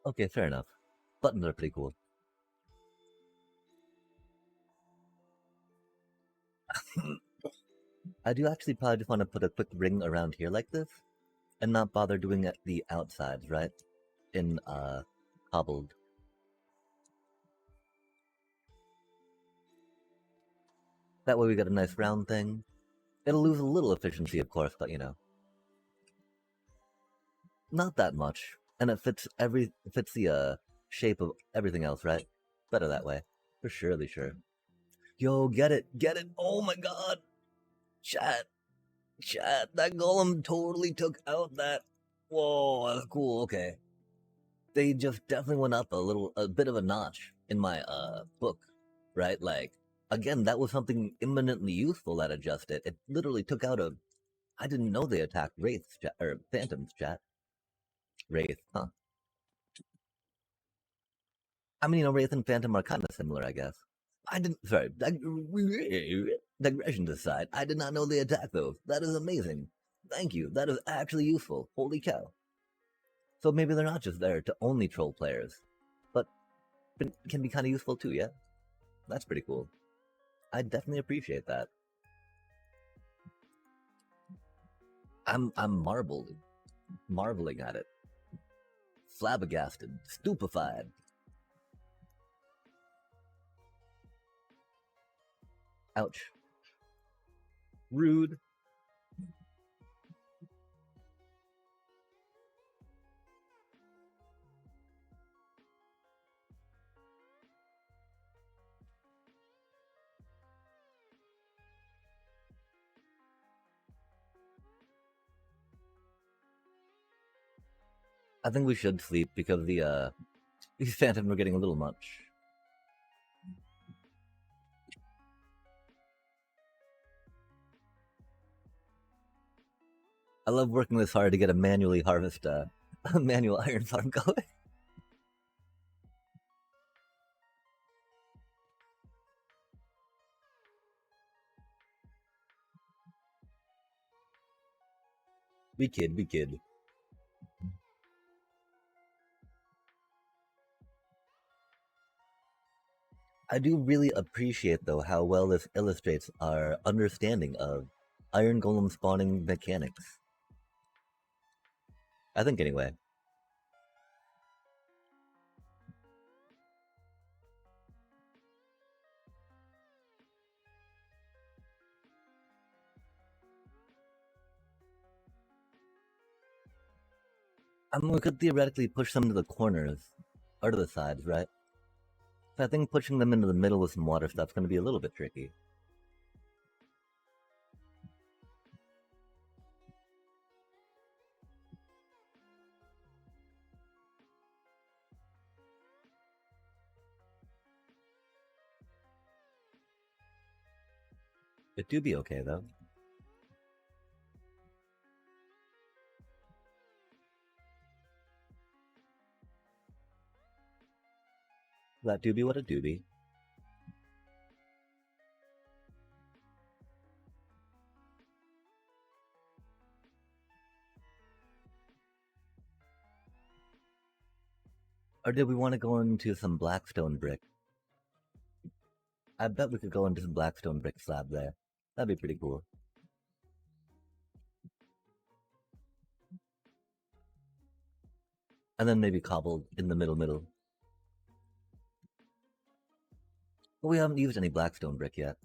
A: Okay, fair enough. Buttons are pretty cool. I do actually probably just want to put a quick ring around here like this, and not bother doing it the outsides, right? In, cobbled. That way we get a nice round thing. It'll lose a little efficiency, of course, but you know. Not that much. And it fits the, shape of everything else, right? Better that way. For surely sure. Yo, get it, get it! Oh my god! Chat, chat, that golem totally took out that. Whoa, that's cool, okay. They just definitely went up a bit of a notch in my, book, right? Like, again, that was something eminently useful that adjusted. It literally took out a. I didn't know they attacked wraiths, chat, or phantoms, chat. Wraith, huh? I mean, you know, wraith and phantom are kind of similar, I guess. I didn't. Sorry, digression aside, I did not know they attacked those. That is amazing. Thank you. That is actually useful. Holy cow. So maybe they're not just there to only troll players, but can be kind of useful too. Yeah, that's pretty cool. I definitely appreciate that. I'm marveling at it, flabbergasted, stupefied. Ouch. Rude. I think we should sleep because these phantoms are getting a little much. I love working this hard to get a manually harvest a manual iron farm going. We kid, we kid. I do really appreciate though how well this illustrates our understanding of iron golem spawning mechanics. I think anyway. I mean, we could theoretically push them to the corners or to the sides, right? But I think pushing them into the middle with some water stuff's going to be a little bit tricky. It do be okay though. That do be what it do be. Or did we want to go into some blackstone brick? I bet we could go into some blackstone brick slab there. That'd be pretty cool. And then maybe cobbled in the middle. But we haven't used any blackstone brick yet.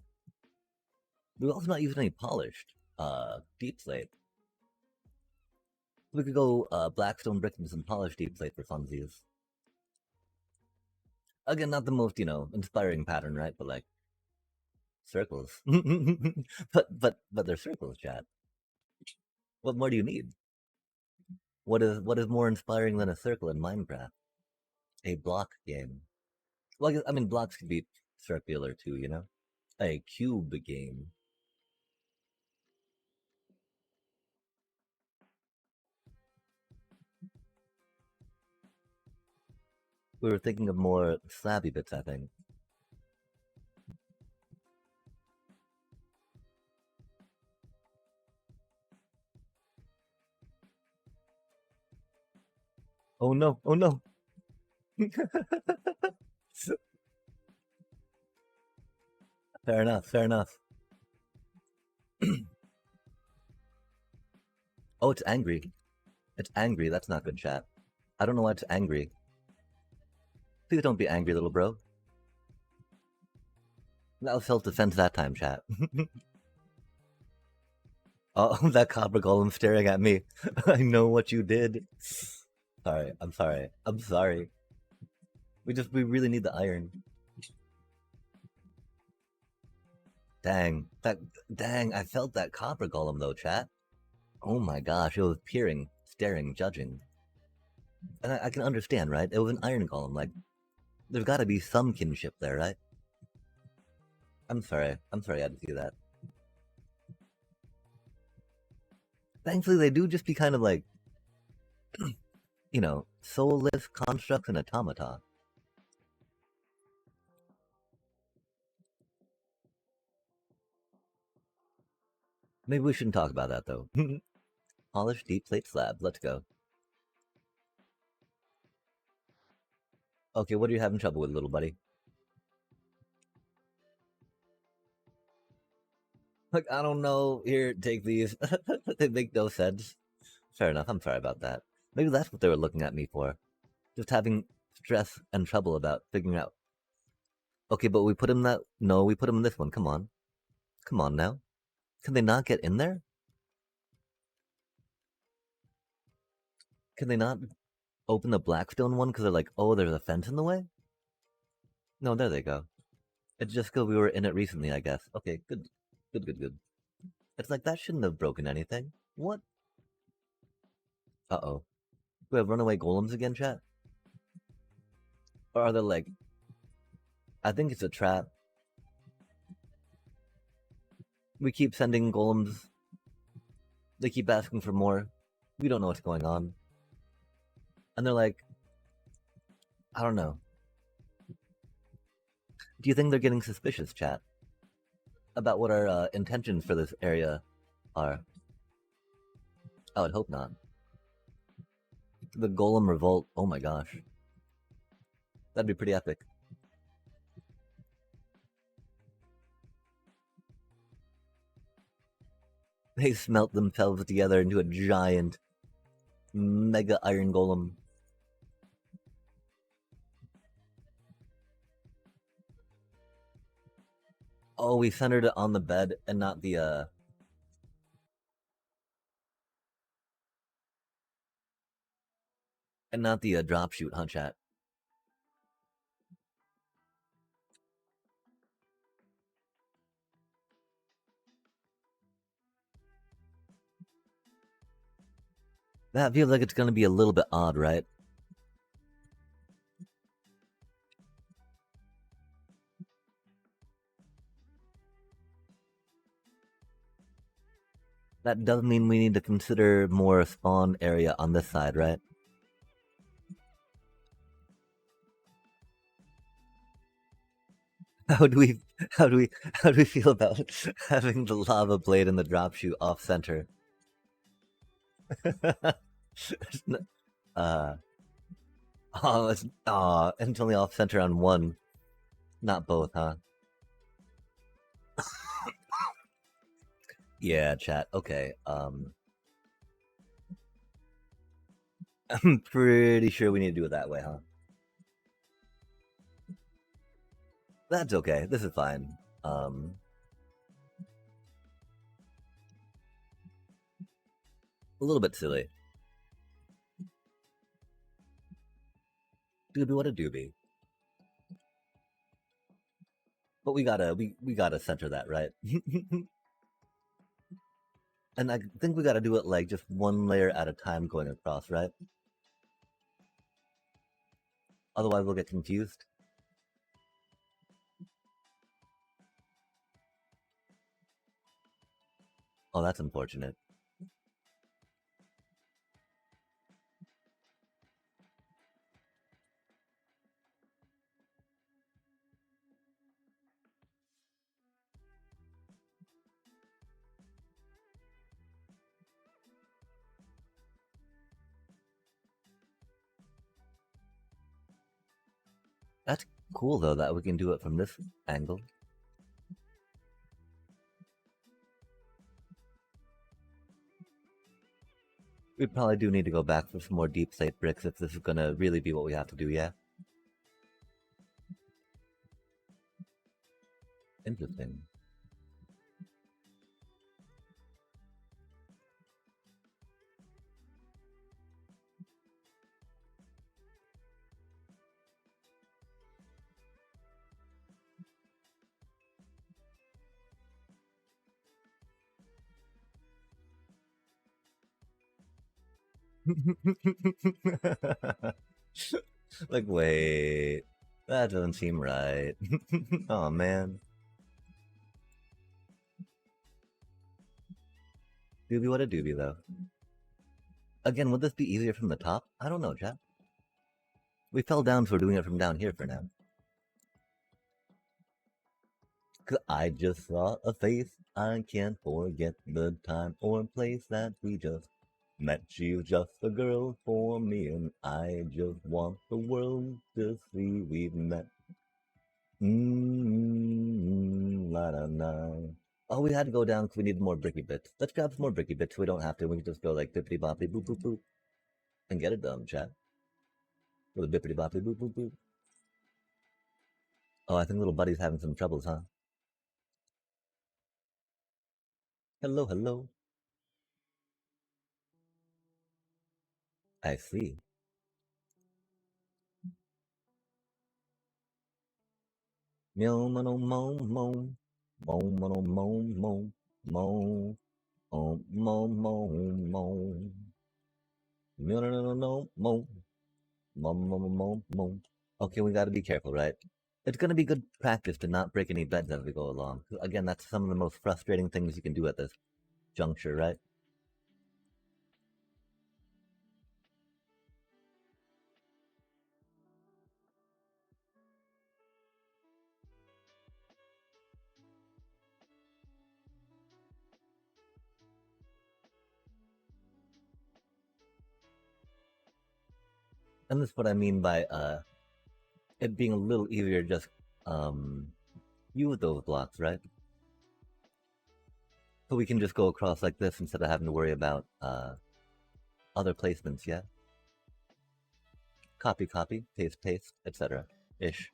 A: We've also not used any polished deep slate. We could go blackstone brick and some polished deep slate for funsies. Again, not the most, you know, inspiring pattern, right? But like, Circles. but they're circles, chat. What more do you need? What is more inspiring than a circle in Minecraft? A block game. Well, I mean, blocks could be circular too, you know? A cube game. We were thinking of more slabby bits, I think. Oh no, oh no. Fair enough, fair enough. Oh, it's angry. It's angry. That's not good, chat. I don't know why it's angry. Please don't be angry, little bro. That was self-defense that time, chat. Oh, that copper golem staring at me. I know what you did. Sorry, I'm sorry. I'm sorry. We really need the iron. Dang, dang, I felt that copper golem though, chat. Oh my gosh, it was peering, staring, judging. And I can understand, right? It was an iron golem, like, there's gotta be some kinship there, right? I'm sorry I had to see that. Thankfully, they do just be kind of like, you know, soulless constructs and automata. Maybe we shouldn't talk about that though. Polished deep plate slab. Let's go. Okay, what are you having trouble with, little buddy? Like, I don't know. Here, take these. They make no sense. Fair enough. I'm sorry about that. Maybe that's what they were looking at me for. Just having stress and trouble about figuring out. Okay, but we put him that. No, we put him in this one. Come on. Come on now. Can they not get in there? Can they not open the Blackstone one because they're like, oh, there's a fence in the way? No, there they go. It's just because we were in it recently, I guess. Okay, good. Good, good, good. It's like, that shouldn't have broken anything. What? Uh-oh. Do we have runaway golems again, chat? Or are they like... I think it's a trap. We keep sending golems. They keep asking for more. We don't know what's going on. And they're like... I don't know. Do you think they're getting suspicious, chat? About what our intentions for this area are? I would hope not. The golem revolt. Oh my gosh. That'd be pretty epic. They smelt themselves together into a giant mega iron golem. Oh, we centered it on the bed and not the drop shoot, huh, chat? That feels like it's gonna be a little bit odd, right? That does mean we need to consider more spawn area on this side, right? How do we feel about having the lava blade and the drop shoot off center? Oh, it's only off center on one, not both, huh? Yeah, chat. Okay. I'm pretty sure we need to do it that way, huh? That's okay. This is fine. A little bit silly. Doobie, what a doobie. But we gotta center that, right? And I think we gotta do it like just one layer at a time going across, right? Otherwise we'll get confused. Oh, that's unfortunate. That's cool though that we can do it from this angle. We probably do need to go back for some more deep slate bricks if this is gonna really be what we have to do, yeah? Interesting. Like, wait, that doesn't seem right. Oh man. Doobie, what a doobie, though. Again, would this be easier from the top? I don't know, chat. We fell down, so we're doing it from down here for now. 'Cause I just saw a face. I can't forget the time or place that we just met. She's just a girl for me, and I just want the world to see we've met. La la la. Oh, we had to go down because we needed more bricky bits. Let's grab some more bricky bits so we don't have to. We can just go like bippity boppity boop boop boop and get it done, chat. With a bippity boppity boop boop boop. Oh, I think little buddy's having some troubles, huh? Hello, hello. I see. Meow, mow, mow, mow. Mow, mow, mow, mow. Mow. Oh, mow, mow, mow. Meow, no, no, no, no, mow. Mow, mow, mow, mow, mow. Okay, we gotta be careful, right? It's gonna be good practice to not break any beds as we go along. Again, that's some of the most frustrating things you can do at this juncture, right? And this is what I mean by it being a little easier just um use those blocks, right? So we can just go across like this instead of having to worry about other placements, yeah? Copy, copy, paste, paste, etc. Ish.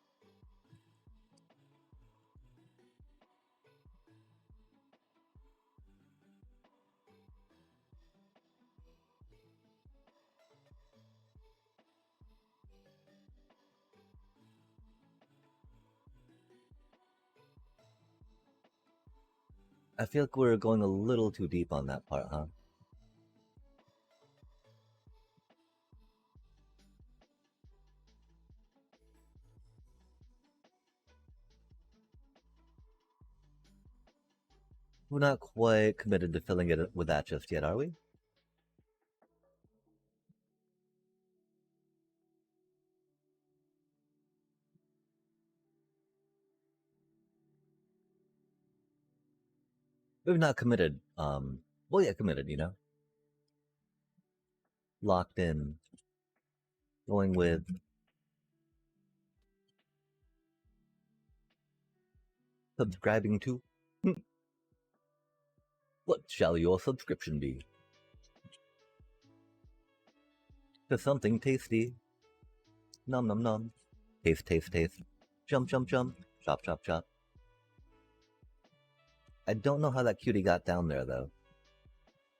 A: I feel like we're going a little too deep on that part, huh? We're not quite committed to filling it with that just yet, are we? We've not committed. Well, yeah, committed, you know? Locked in. Going with subscribing to. What shall your subscription be? To something tasty. Nom nom nom. Taste, taste, taste. Jump, jump, jump. Chop, chop, chop. I don't know how that cutie got down there, though.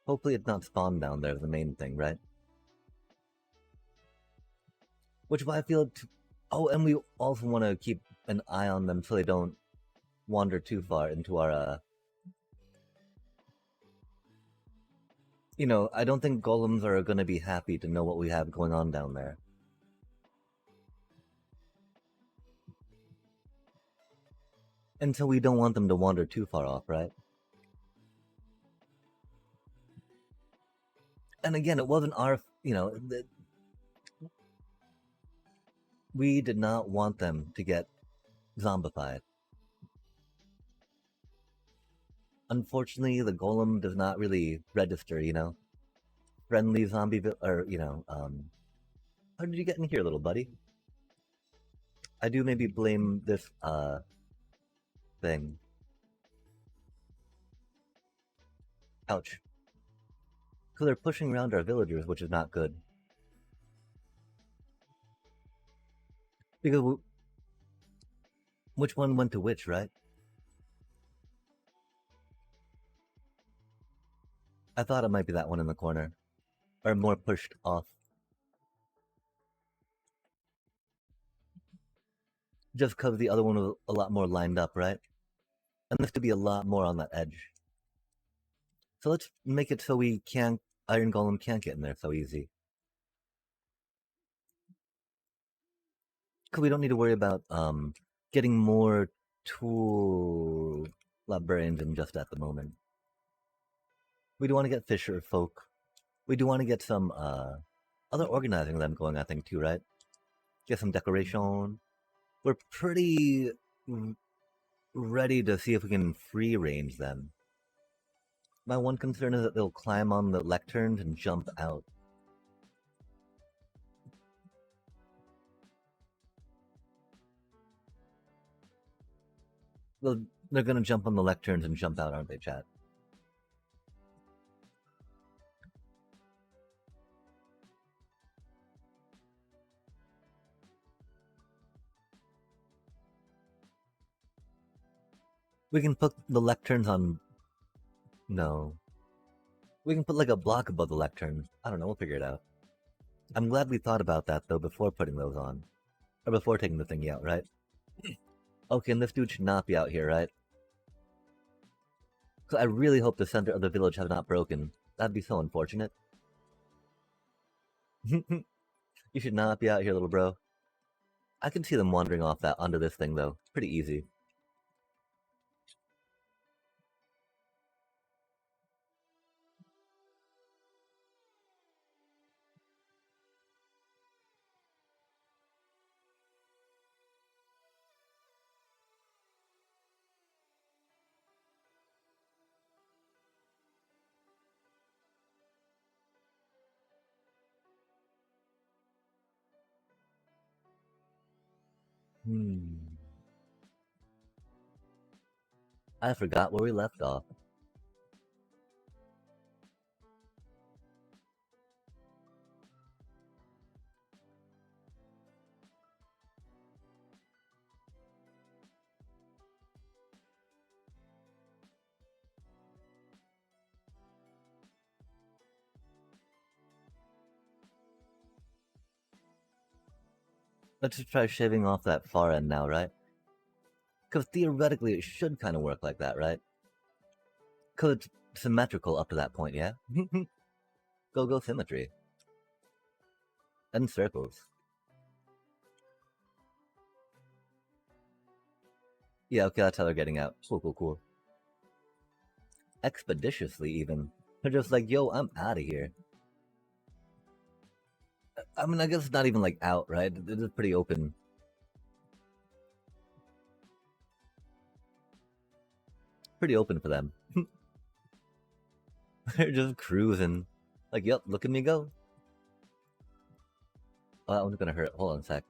A: Hopefully it's not spawned down there, the main thing, right? Which is why I feel... Oh, and we also want to keep an eye on them so they don't wander too far into our, you know, I don't think golems are gonna be happy to know what we have going on down there. And so we don't want them to wander too far off, right? And again, it wasn't our, you know, we did not want them to get zombified. Unfortunately, the golem does not really register, you know, friendly zombie, or, you know, how did you get in here, little buddy? I do maybe blame this, thing. Ouch. So they're pushing around our villagers, which is not good. Because which one went to which, right? I thought it might be that one in the corner. Or more pushed off. Just because the other one was a lot more lined up, right? And this to be a lot more on that edge. So let's make it so we can't, Iron Golem can't get in there so easy. Because we don't need to worry about getting more tool librarians in just at the moment. We do want to get fisher folk. We do want to get some other organizing of them going, I think, too, right? Get some decoration. We're pretty ready to see if we can free range them. My one concern is that they'll climb on the lecterns and jump out. They're gonna jump on the lecterns and jump out, aren't they, chat? We can put the lecterns on... No. We can put like a block above the lectern. I don't know, we'll figure it out. I'm glad we thought about that, though, before putting those on. Or before taking the thingy out, right? Okay, and this dude should not be out here, right? So I really hope the center of the village has not broken. That'd be so unfortunate. You should not be out here, little bro. I can see them wandering off that onto this thing, though. Pretty easy. I forgot where we left off. Let's just try shaving off that far end now, right? Because theoretically it should kind of work like that, right? Because it's symmetrical up to that point, yeah? Go symmetry. And circles. Yeah, okay, that's how they're getting out. Cool. Expeditiously, even. They're just like, yo, I'm out of here. I mean, I guess it's not even like out, right? It's pretty open. Pretty open for them. They're just cruising. Like, yep, look at me go. Oh, that one's gonna hurt. Hold on a sec.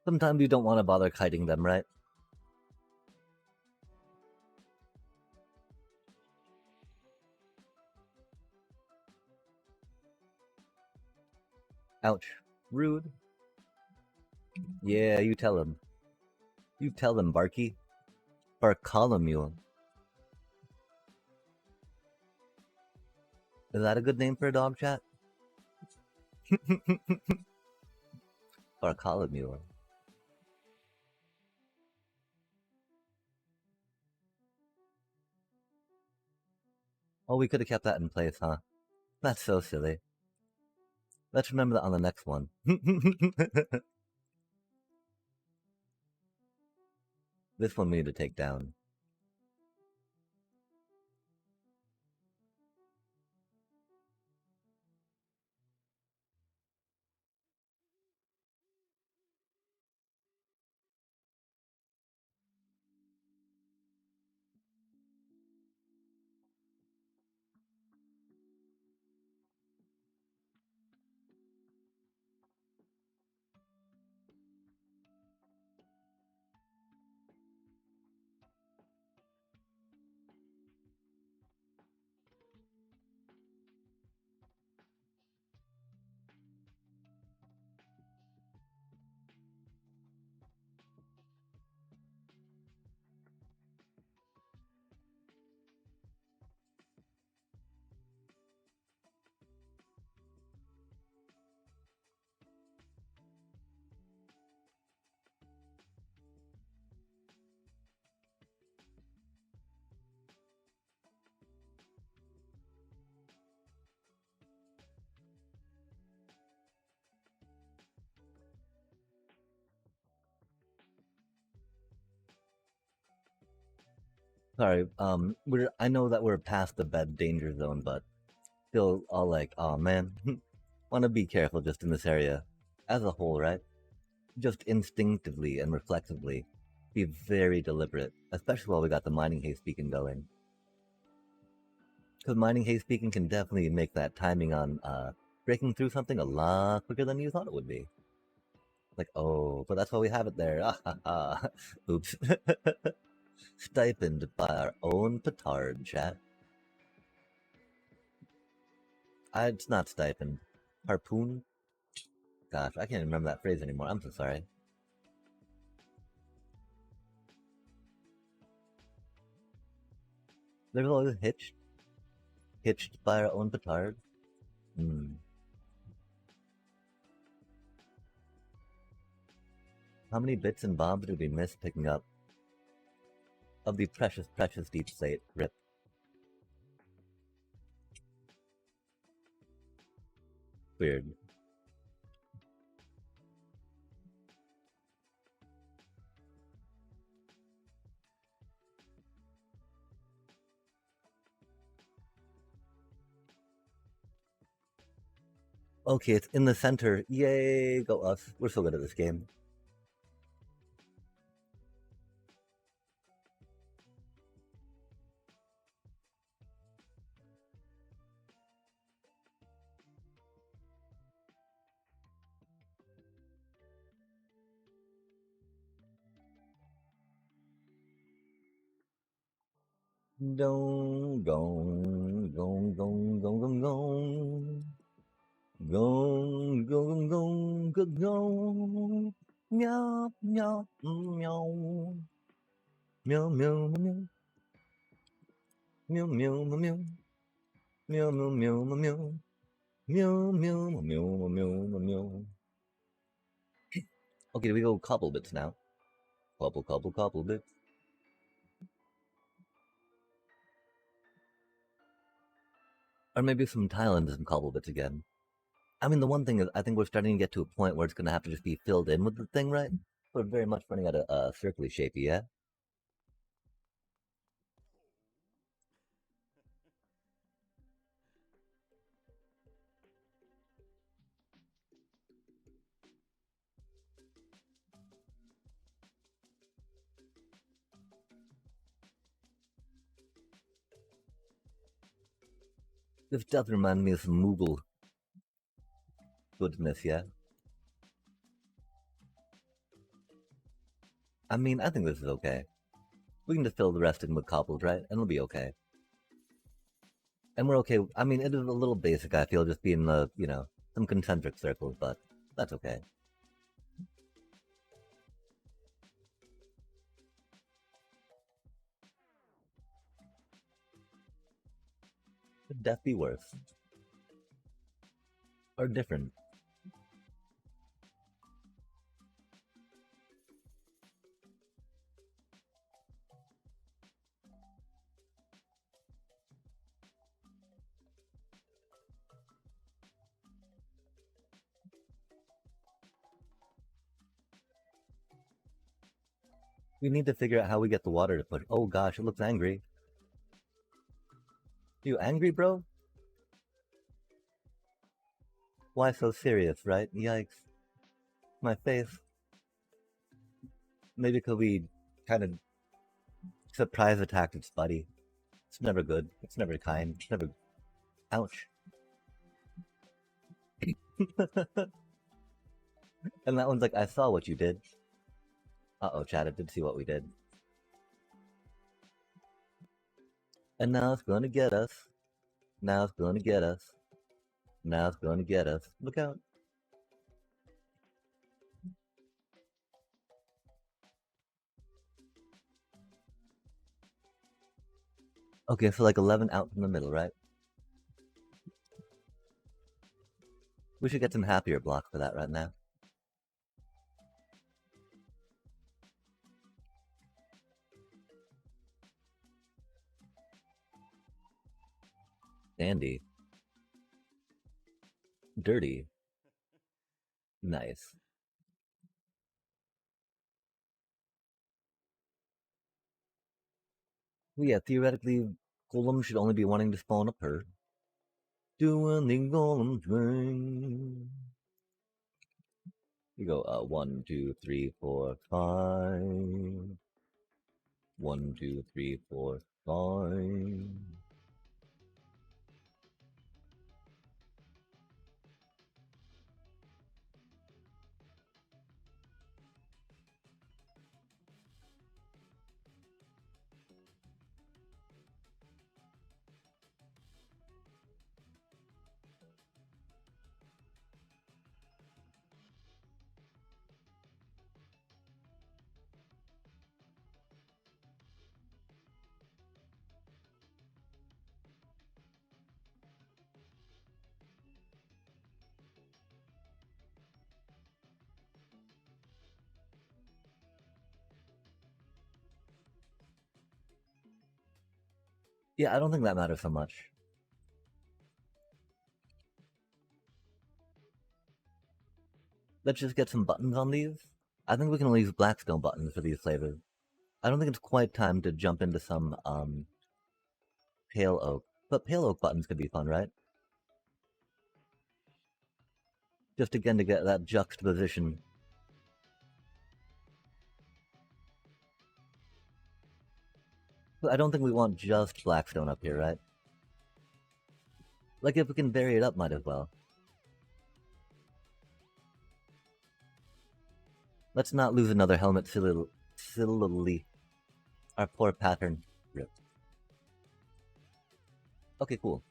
A: Sometimes you don't want to bother kiting them, right? Ouch. Rude. Yeah, you tell him. You tell him, Barky. Bartholomew. Is that a good name for a dog, chat? Or a collard mule? Oh, we could have kept that in place, huh? That's so silly. Let's remember that on the next one. This one we need to take down. Sorry, I know that we're past the bed danger zone, but still all like, oh man, wanna be careful just in this area. As a whole, right? Just instinctively and reflexively. Be very deliberate, especially while we got the mining haste beacon going. Because mining haste beacon can definitely make that timing on breaking through something a lot quicker than you thought it would be. Like, oh, but that's why we have it there. Ah, ha, ha. Oops. Stipend by our own petard, chat. It's not stipend. Harpoon? Gosh, I can't remember that phrase anymore. I'm so sorry. There's always hitched. Hitched by our own petard. Hmm. How many bits and bobs did we miss picking up of the precious, precious deep slate? Rip. Weird. Okay, it's in the center. Yay, go us. We're so good at this game. Gong, gong, gong, gong, gong, gong, gong. Gong, gong, gong, gong, gong. Meow, meow, meow. Meow, meow, meow. Meow, meow, meow. Meow, meow, meow, meow. Meow, meow, meow, meow, meow. Okay, we go couple bits now. Couple bits. Or maybe some Thailand and some couple bits again. I mean, the one thing is, I think we're starting to get to a point where it's going to have to just be filled in with the thing, right? We're very much running out of circly shapey, yeah? This does remind me of some Moogle goodness, yeah? I mean, I think this is okay. We can just fill the rest in with cobbled, right? And it'll be okay. And we're okay. I mean, it is a little basic, I feel, just being the, some concentric circles, but that's okay. Could death be worse? are different. We need to figure out how we get the water to push. Oh gosh, it looks angry. You angry, bro? Why so serious, right? Yikes. My face. Maybe because we kind of surprise attacked its buddy. It's never good. It's never kind. It's never. Ouch. And that one's like, I saw what you did. Uh-oh, Chad, I did see what we did. And now it's gonna get us. Now it's gonna get us. Now it's gonna get us. Look out. Okay, so like 11 out from the middle, right? We should get some happier blocks for that right now. Dandy. Dirty. Nice. Well, yeah, theoretically, Golem should only be wanting to spawn up her. Doing the Golem thing. You go, 1, 2, 3, 4, 5. 1, 2, 3, 4, 5. Yeah, I don't think that matters so much. Let's just get some buttons on these. I think we can only use Blackstone buttons for these flavors. I don't think it's quite time to jump into some Pale Oak. But Pale Oak buttons could be fun, right? Just again to get that juxtaposition. But I don't think we want just Blackstone up here, right? Like if we can vary it up, might as well. Let's not lose another helmet silly. Our poor pattern. Rip. Okay, cool.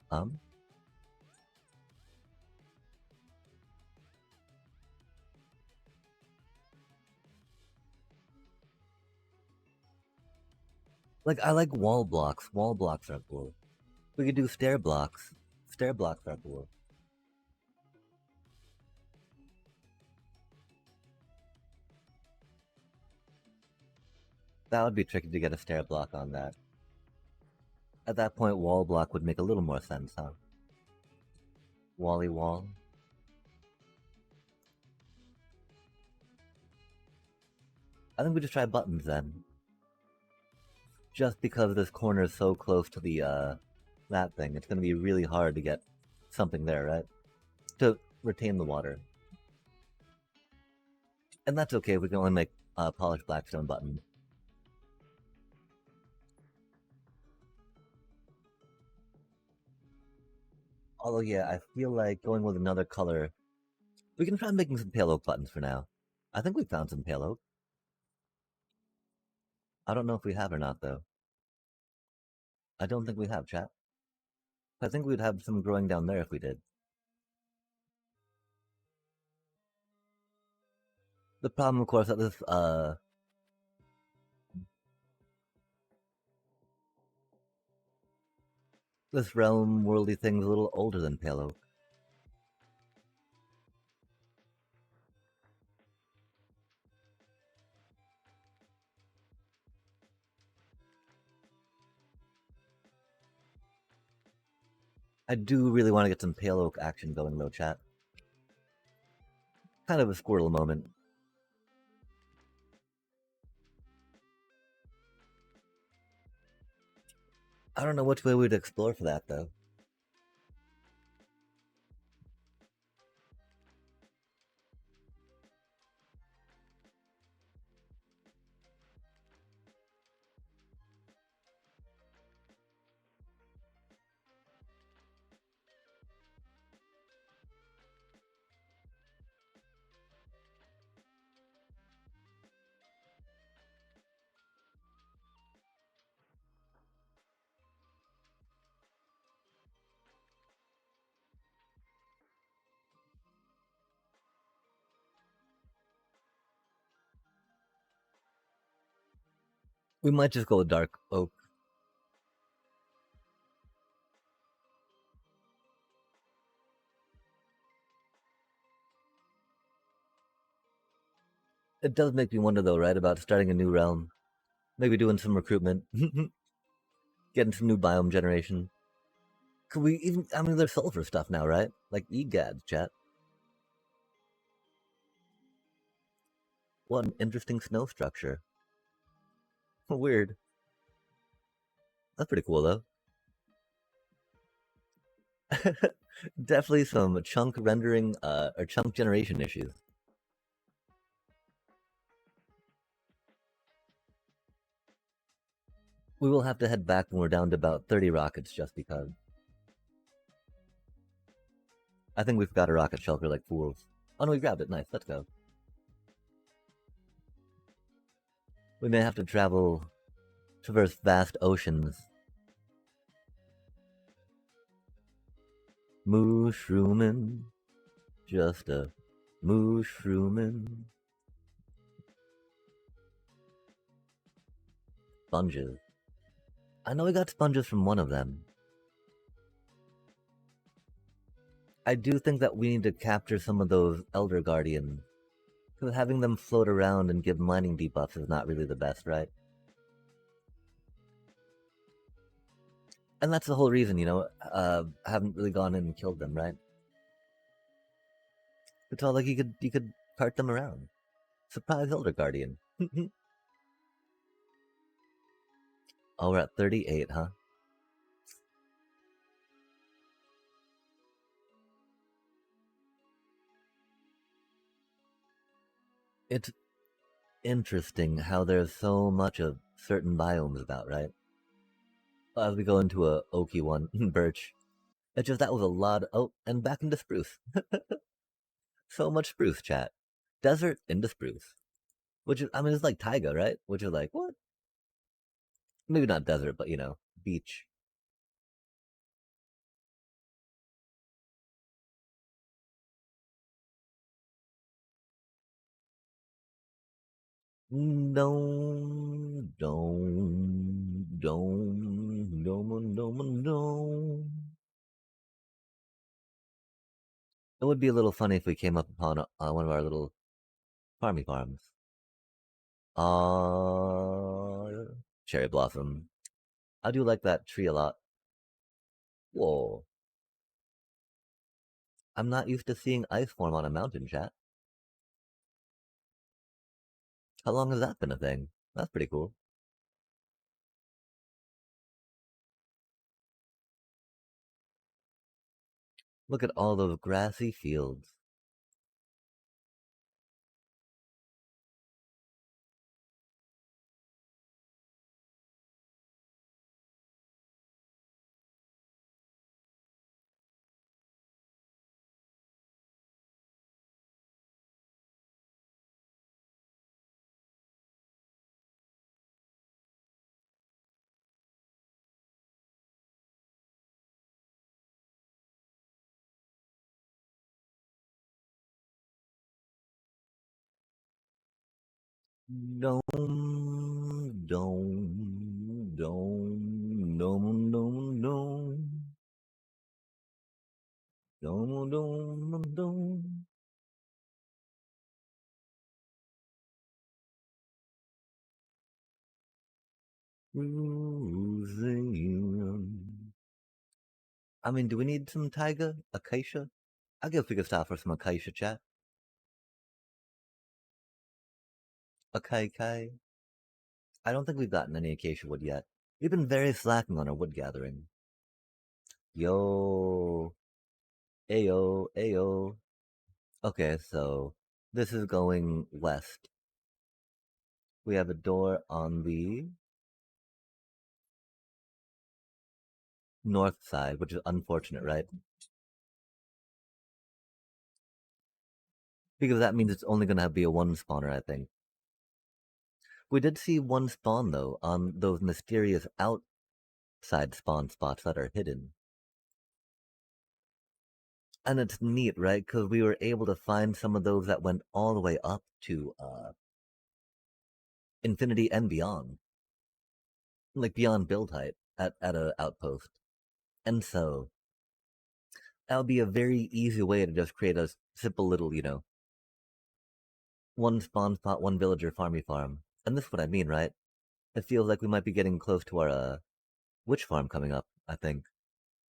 A: Like I like wall blocks. Wall blocks are cool. We could do stair blocks. Stair blocks are cool. That would be tricky to get a stair block on that. At that point, wall block would make a little more sense, huh? Wally wall. I think we just try buttons then. Just because this corner is so close to the, that thing, it's gonna be really hard to get something there, right? To retain the water. And that's okay, we can only make polished blackstone buttons. Although, yeah, I feel like going with another color. We can try making some pale oak buttons for now. I think we found some pale oak. I don't know if we have or not, though. I don't think we have, chat. I think we'd have some growing down there if we did. The problem, of course, that this realm worldy thing's a little older than pale oak. I do really want to get some Pale Oak action going though, chat. Kind of a Squirtle moment. I don't know which way we'd explore for that though. We might just go with Dark Oak. It does make me wonder though, right, about starting a new realm. Maybe doing some recruitment. Getting some new biome generation. Could we even, I mean, there's sulfur stuff now, right? Like EGADs, chat. What an interesting snow structure. Weird. That's pretty cool though. Definitely some chunk rendering or chunk generation issues. We will have to head back when we're down to about 30 rockets just because. I think we've got a rocket shelter like fools. Oh no, we grabbed it. Nice, let's go. We may have to traverse vast oceans. Mushrooming. Just a mushrooming. Sponges. I know we got sponges from one of them. I do think that we need to capture some of those Elder Guardians. Because having them float around and give mining debuffs is not really the best, right? And that's the whole reason, you know, I haven't really gone in and killed them, right? It's all like you could cart them around. Surprise Elder Guardian. Oh, we're at 38, huh? It's interesting how there's so much of certain biomes about, right? As we go into a oaky one, birch. It's just that was a lot. Oh, and back into spruce. So much spruce, chat. Desert into spruce. Which is, I mean, it's like taiga, right? Which is like, what? Maybe not desert, but you know, beach. No. It would be a little funny if we came up upon one of our little farmy farms. Cherry blossom. I do like that tree a lot. Whoa. I'm not used to seeing ice form on a mountain, chat. How long has that been a thing? That's pretty cool. Look at all those grassy fields. Dome, dome, dome, dome, dome, dome, dome, dome, dome. Cruising. I mean, do we need some taiga? Acacia? I guess we could stop for some acacia chat. Akai. I don't think we've gotten any acacia wood yet. We've been very slacking on our wood gathering. Yo. Ayo. Ayo. Okay, so this is going west. We have a door on the north side, which is unfortunate, right? Because that means it's only going to be a one spawner, I think. We did see one spawn, though, on those mysterious outside spawn spots that are hidden. And it's neat, right? Because we were able to find some of those that went all the way up to infinity and beyond. Like beyond build height at a outpost. And so that would be a very easy way to just create a simple little, one spawn spot, one villager farmy farm. And this is what I mean, right? It feels like we might be getting close to our witch farm coming up, I think.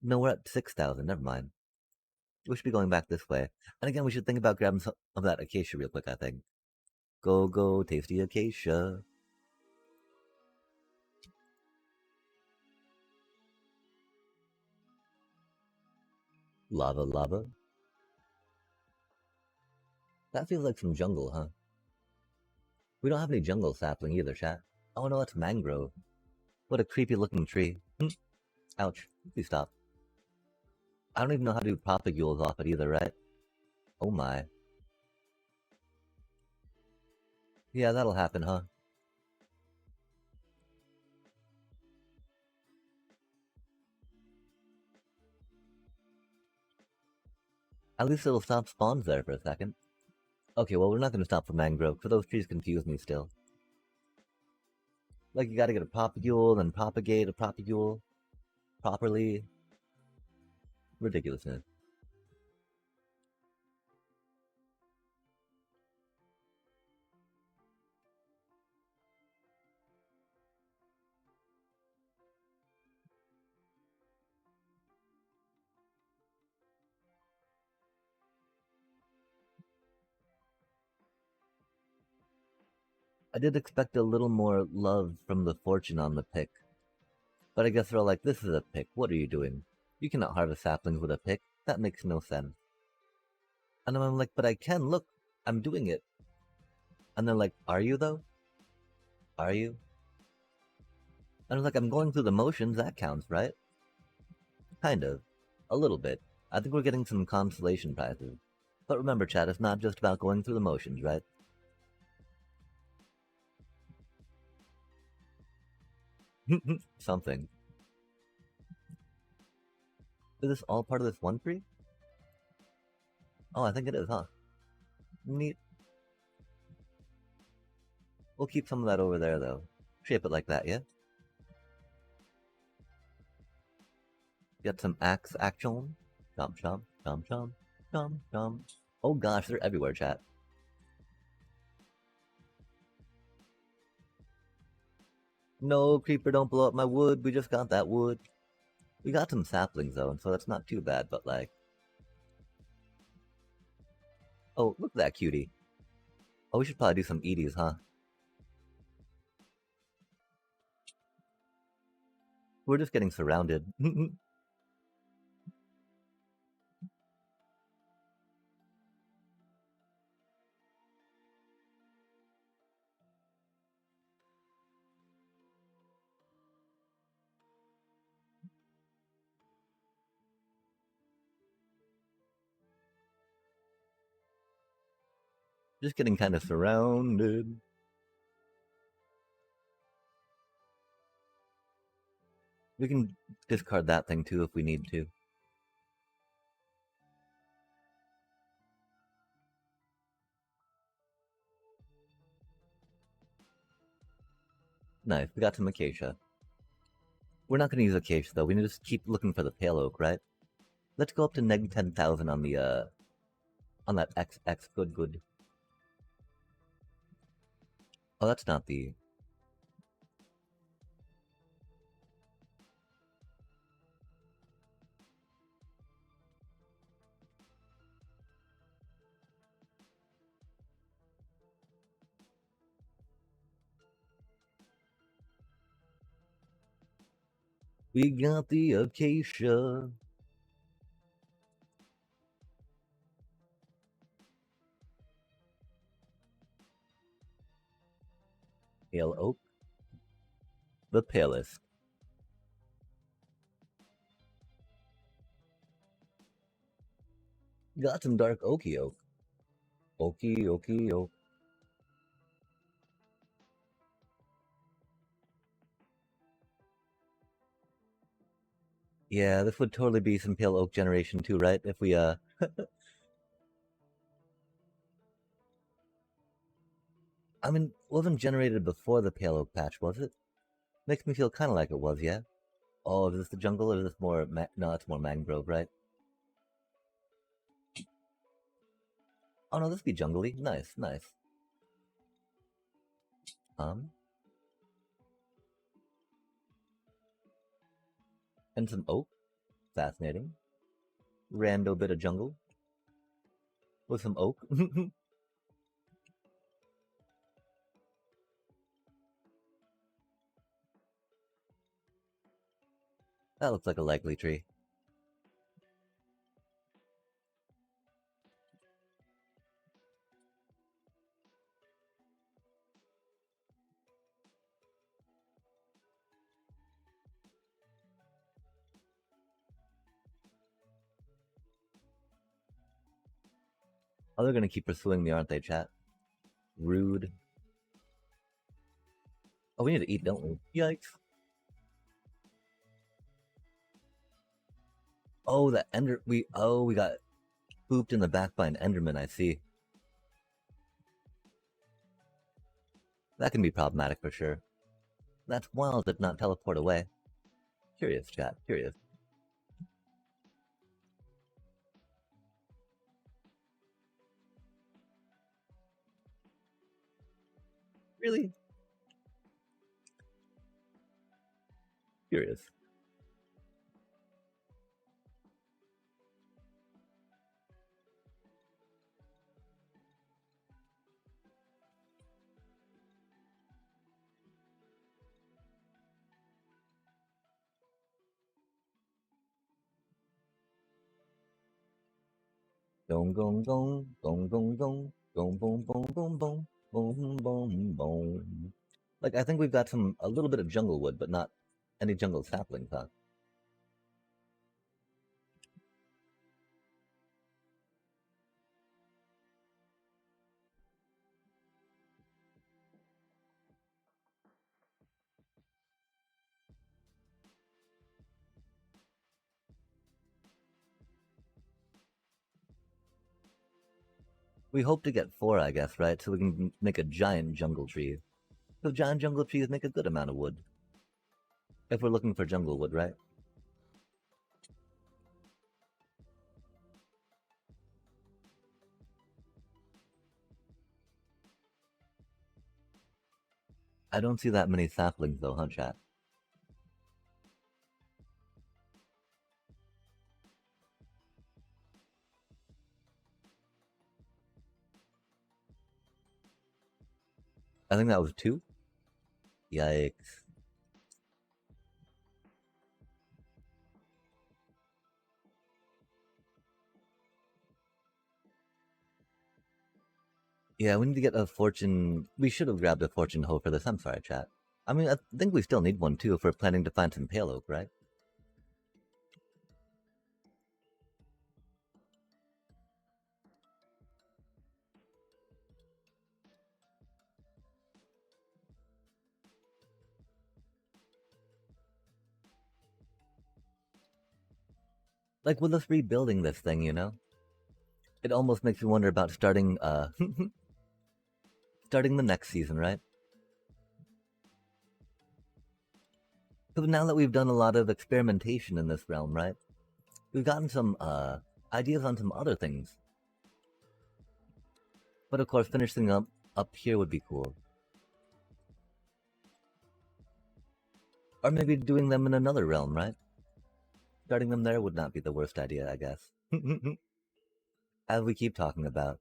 A: No, we're at 6,000, never mind. We should be going back this way. And again, we should think about grabbing some of that acacia real quick, I think. Go, tasty acacia. Lava. That feels like some jungle, huh? We don't have any jungle sapling either, chat. Oh no, that's mangrove. What a creepy looking tree. Ouch. Please stop. I don't even know how to do propagules off it either, right? Oh my. Yeah, that'll happen, huh? At least it'll stop spawns there for a second. Okay, well, we're not gonna stop for mangrove, for those trees confuse me still. Like, you gotta get a propagule, then propagate a propagule properly. Ridiculousness. I did expect a little more love from the fortune on the pick. But I guess they're all like, this is a pick, what are you doing? You cannot harvest saplings with a pick. That makes no sense. And I'm like, but I can, look, I'm doing it. And they're like, are you though? Are you? And I'm like, I'm going through the motions, that counts, right? Kind of. A little bit. I think we're getting some consolation prizes. But remember, chat, it's not just about going through the motions, right? Something. Is this all part of this one tree? Oh, I think it is, huh? Neat. We'll keep some of that over there, though. Shape it like that, yeah? Get some axe action. Chomp. Oh gosh, they're everywhere, chat. No, creeper, don't blow up my wood. We just got that wood. We got some saplings, though, and so that's not too bad, but like... Oh, look at that cutie. Oh, we should probably do some Edie's, huh? We're just getting surrounded. Just getting kind of surrounded. We can discard that thing too if we need to. Nice, we got some acacia. We're not gonna use acacia though, we need to just keep looking for the pale oak, right? Let's go up to neg 10,000 on the on that XX good. Oh, that's not the... We got the acacia. Pale oak, the palest. Got some dark oaky oak. Oaky oak. Yeah, this would totally be some pale oak generation too, right? If we I mean, wasn't generated before the pale oak patch, was it? Makes me feel kind of like it was, yeah. Oh, is this the jungle or is this more? No, it's more mangrove, right? Oh no, this be jungly. Nice, nice. Um, and some oak. Fascinating. Rando bit of jungle with some oak. That looks like a likely tree. Oh, they're gonna keep pursuing me, aren't they, chat? Rude. Oh, we need to eat, don't we? Yikes. Oh, the ender. We got pooped in the back by an enderman. I see. That can be problematic for sure. That's wild. Did not teleport away. Curious, chat. Curious. Really curious. Gong gong gong gong gong gong gong boom boom boom boom boom boom boom. Like I think we've got a little bit of jungle wood, but not any jungle saplings, huh? We hope to get four, I guess, right? So we can make a giant jungle tree. So giant jungle trees make a good amount of wood. If we're looking for jungle wood, right? I don't see that many saplings though, huh, chat? I think that was two. Yikes. Yeah, we need to get a fortune. We should have grabbed a fortune hoe for this. I'm sorry, chat. I mean, I think we still need one too if we're planning to find some pale oak, right? Like with us rebuilding this thing, it almost makes me wonder about starting starting the next season, right? Because now that we've done a lot of experimentation in this realm, right? We've gotten some ideas on some other things. But of course, finishing up here would be cool. Or maybe doing them in another realm, right? Starting them there would not be the worst idea, I guess. As we keep talking about.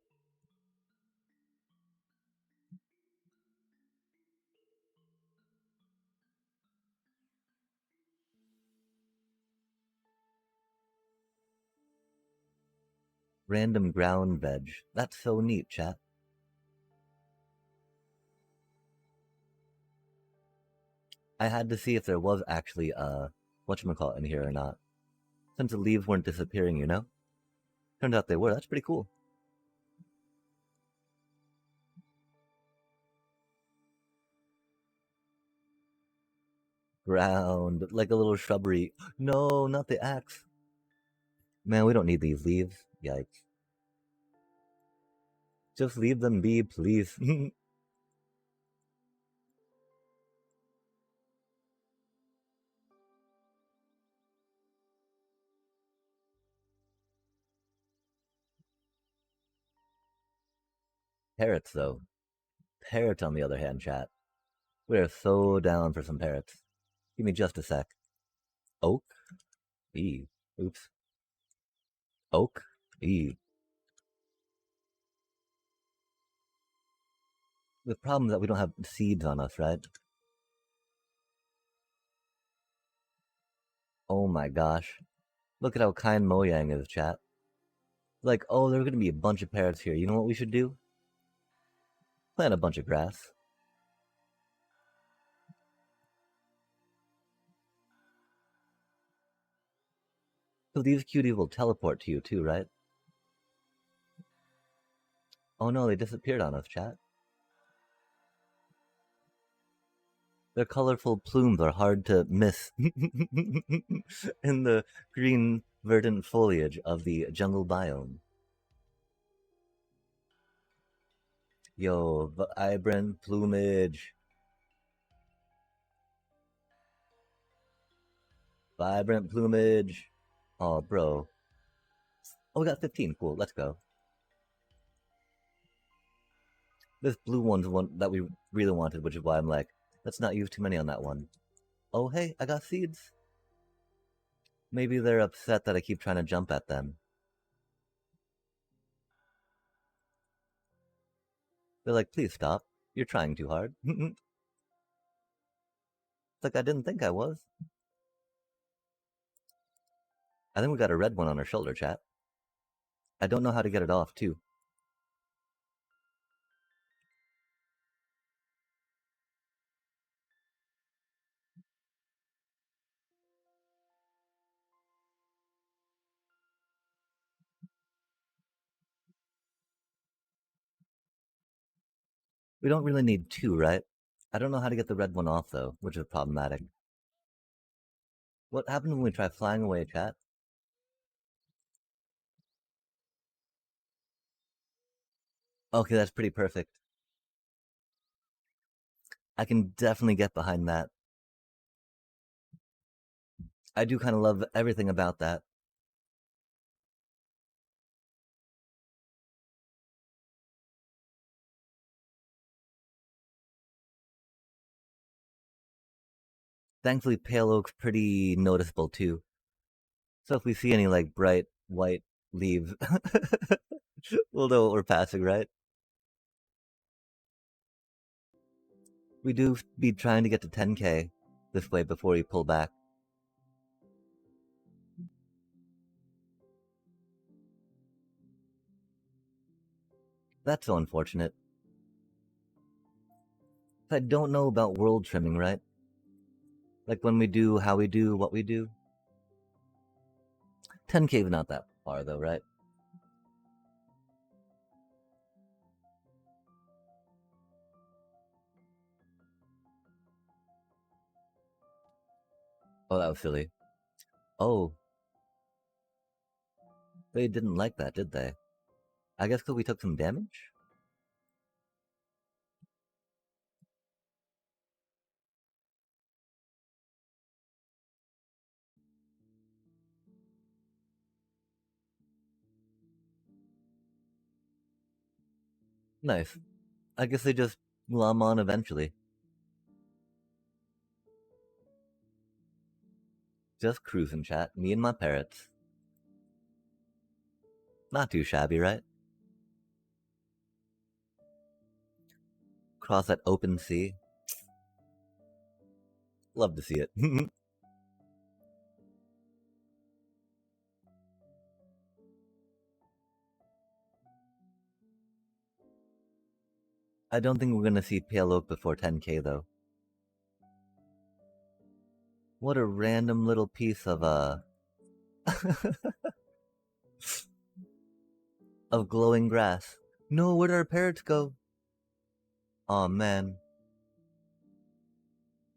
A: Random ground veg. That's so neat, chat. I had to see if there was actually whatchamacallit in here or not. Since the leaves weren't disappearing, you know? Turned out they were. That's pretty cool. Ground, like a little shrubbery. No, not the axe. Man, we don't need these leaves. Yikes. Just leave them be, please. Parrots, though. Parrots, on the other hand, chat. We are so down for some parrots. Give me just a sec. Oak? E. Oops. Oak? E. The problem is that we don't have seeds on us, right? Oh my gosh. Look at how kind Mojang is, chat. Like, oh, there's gonna be a bunch of parrots here. You know what we should do? Plant a bunch of grass. So these cuties will teleport to you too, right? Oh no, they disappeared on us, chat. Their colorful plumes are hard to miss in the green, verdant foliage of the jungle biome. Yo, vibrant plumage. Vibrant plumage. Oh, bro. Oh, we got 15. Cool, let's go. This blue one's one that we really wanted, which is why I'm like, let's not use too many on that one. Oh, hey, I got seeds. Maybe they're upset that I keep trying to jump at them. They're like, please stop. You're trying too hard. It's like I didn't think I was. I think we got a red one on our shoulder, chat. I don't know how to get it off, too. We don't really need two, right? I don't know how to get the red one off, though, which is problematic. What happened when we try flying away, chat? Okay, that's pretty perfect. I can definitely get behind that. I do kind of love everything about that. Thankfully, pale oak's pretty noticeable, too. So if we see any, like, bright white leaves, we'll know what we're passing, right? We do be trying to get to 10k this way before we pull back. That's so unfortunate. I don't know about world trimming, right? Like when we do, how we do, what we do. 10k is not that far though, right? Oh, that was silly. Oh, they didn't like that, did they? I guess because we took some damage? Nice. I guess they just glom on eventually. Just cruising, chat. Me and my parrots. Not too shabby, right? Cross that open sea. Love to see it. I don't think we're gonna see Pale Oak before 10k though. What a random little piece of of glowing grass. No, where'd our parrots go? Aw, man.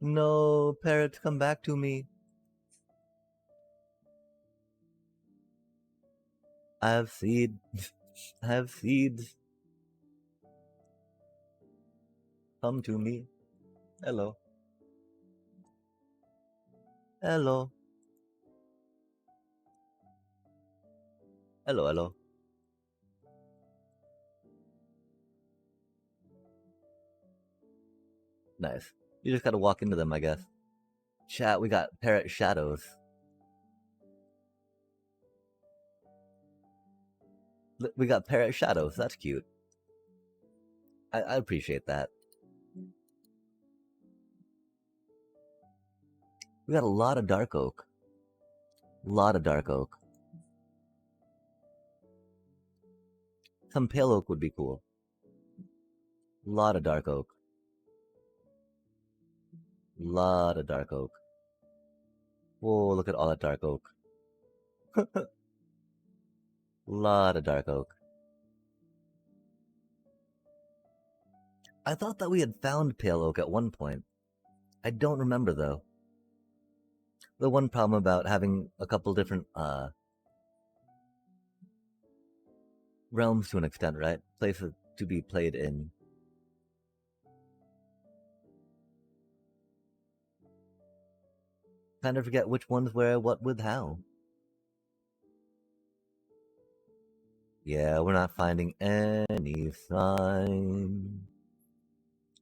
A: No, parrots, come back to me. I have seeds. I have seeds. Come to me. Hello. Hello. Hello, hello. Nice. You just gotta walk into them, I guess. Chat, we got parrot shadows. We got parrot shadows. That's cute. I appreciate that. We got a lot of dark oak. A lot of dark oak. Some pale oak would be cool. A lot of dark oak. Lot of dark oak. Whoa, look at all that dark oak. Lot of dark oak. I thought that we had found pale oak at one point. I don't remember though. The one problem about having a couple different realms to an extent, right? Places to be played in. Kind of forget which one's where, what with how. Yeah, we're not finding any sign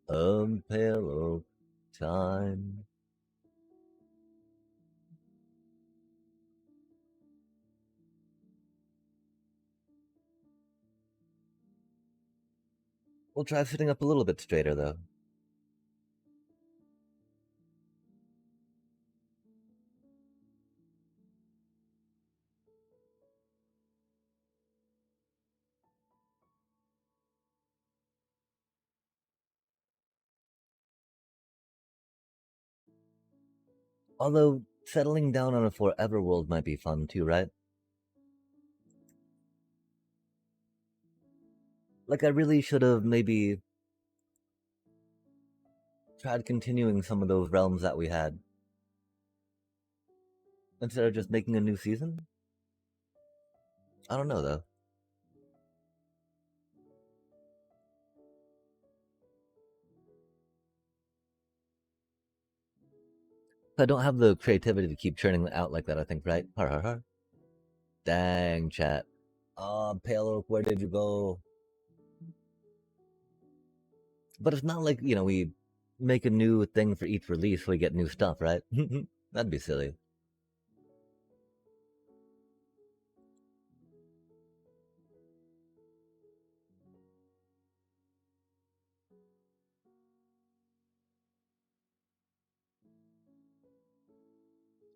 A: of pale oak time. We'll try sitting up a little bit straighter though. Although settling down on a forever world might be fun too, right? Like I really should have maybe tried continuing some of those realms that we had. Instead of just making a new season? I don't know though. I don't have the creativity to keep churning out like that, I think, right? Har har har. Dang, chat. Pale Oak, where did you go? But it's not like, we make a new thing for each release so we get new stuff, right? That'd be silly.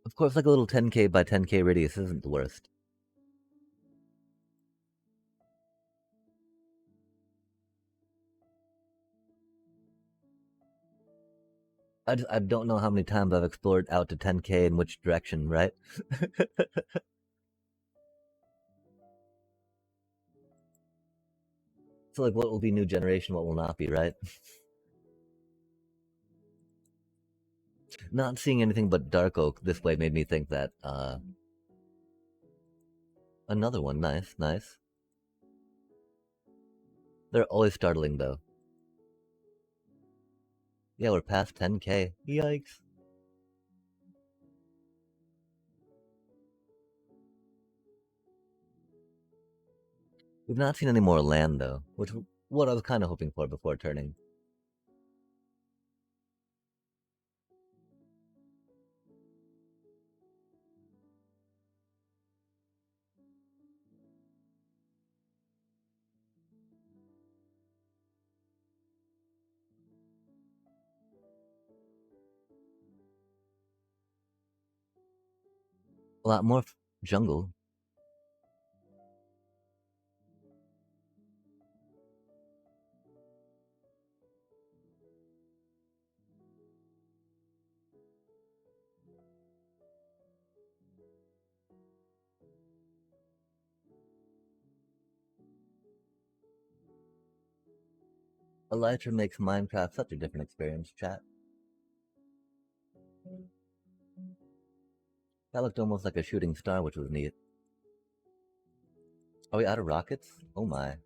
A: Of course, like a little 10k by 10k radius isn't the worst. I don't know how many times I've explored out to 10k in which direction, right? So like what will be new generation, what will not be, right? Not seeing anything but dark oak this way made me think that another one, nice, nice. They're always startling though. Yeah, we're past 10k. Yikes. We've not seen any more land though, which what I was kind of hoping for before turning. A lot more jungle. Elytra makes Minecraft such a different experience, chat. That looked almost like a shooting star, which was neat. Are we out of rockets? Oh my.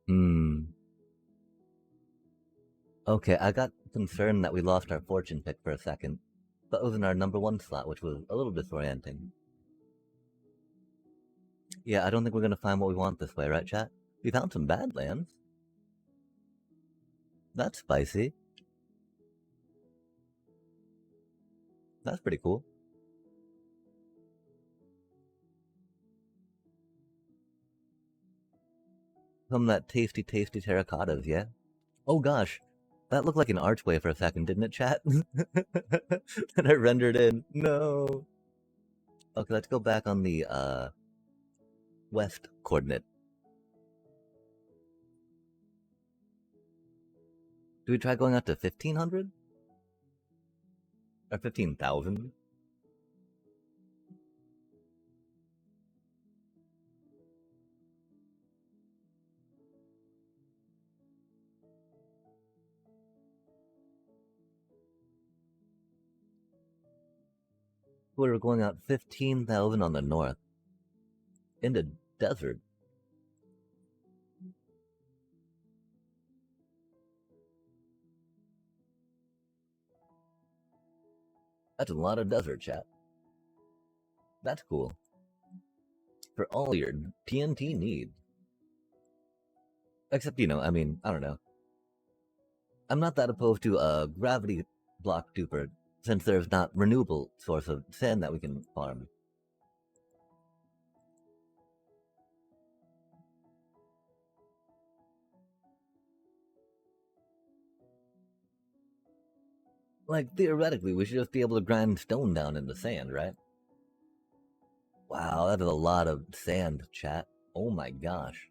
A: Hmm. Okay, I got concerned that we lost our fortune pick for a second. That was in our number one slot, which was a little disorienting. Yeah, I don't think we're gonna find what we want this way, right, chat? We found some Badlands. That's spicy. That's pretty cool. Some of that tasty, tasty terracottas, yeah? Oh gosh, that looked like an archway for a second, didn't it, chat? Then I rendered in. No. Okay, let's go back on the west coordinate. Do we try going up to 1500? Or 15,000? We were going out 15,000 on the north. In the desert. That's a lot of desert, chat. That's cool. For all your TNT needs. Except, I mean, I don't know. I'm not that opposed to a gravity block duper, since there's not renewable source of sand that we can farm. Like, theoretically, we should just be able to grind stone down into sand, right? Wow, that is a lot of sand, chat. Oh my gosh.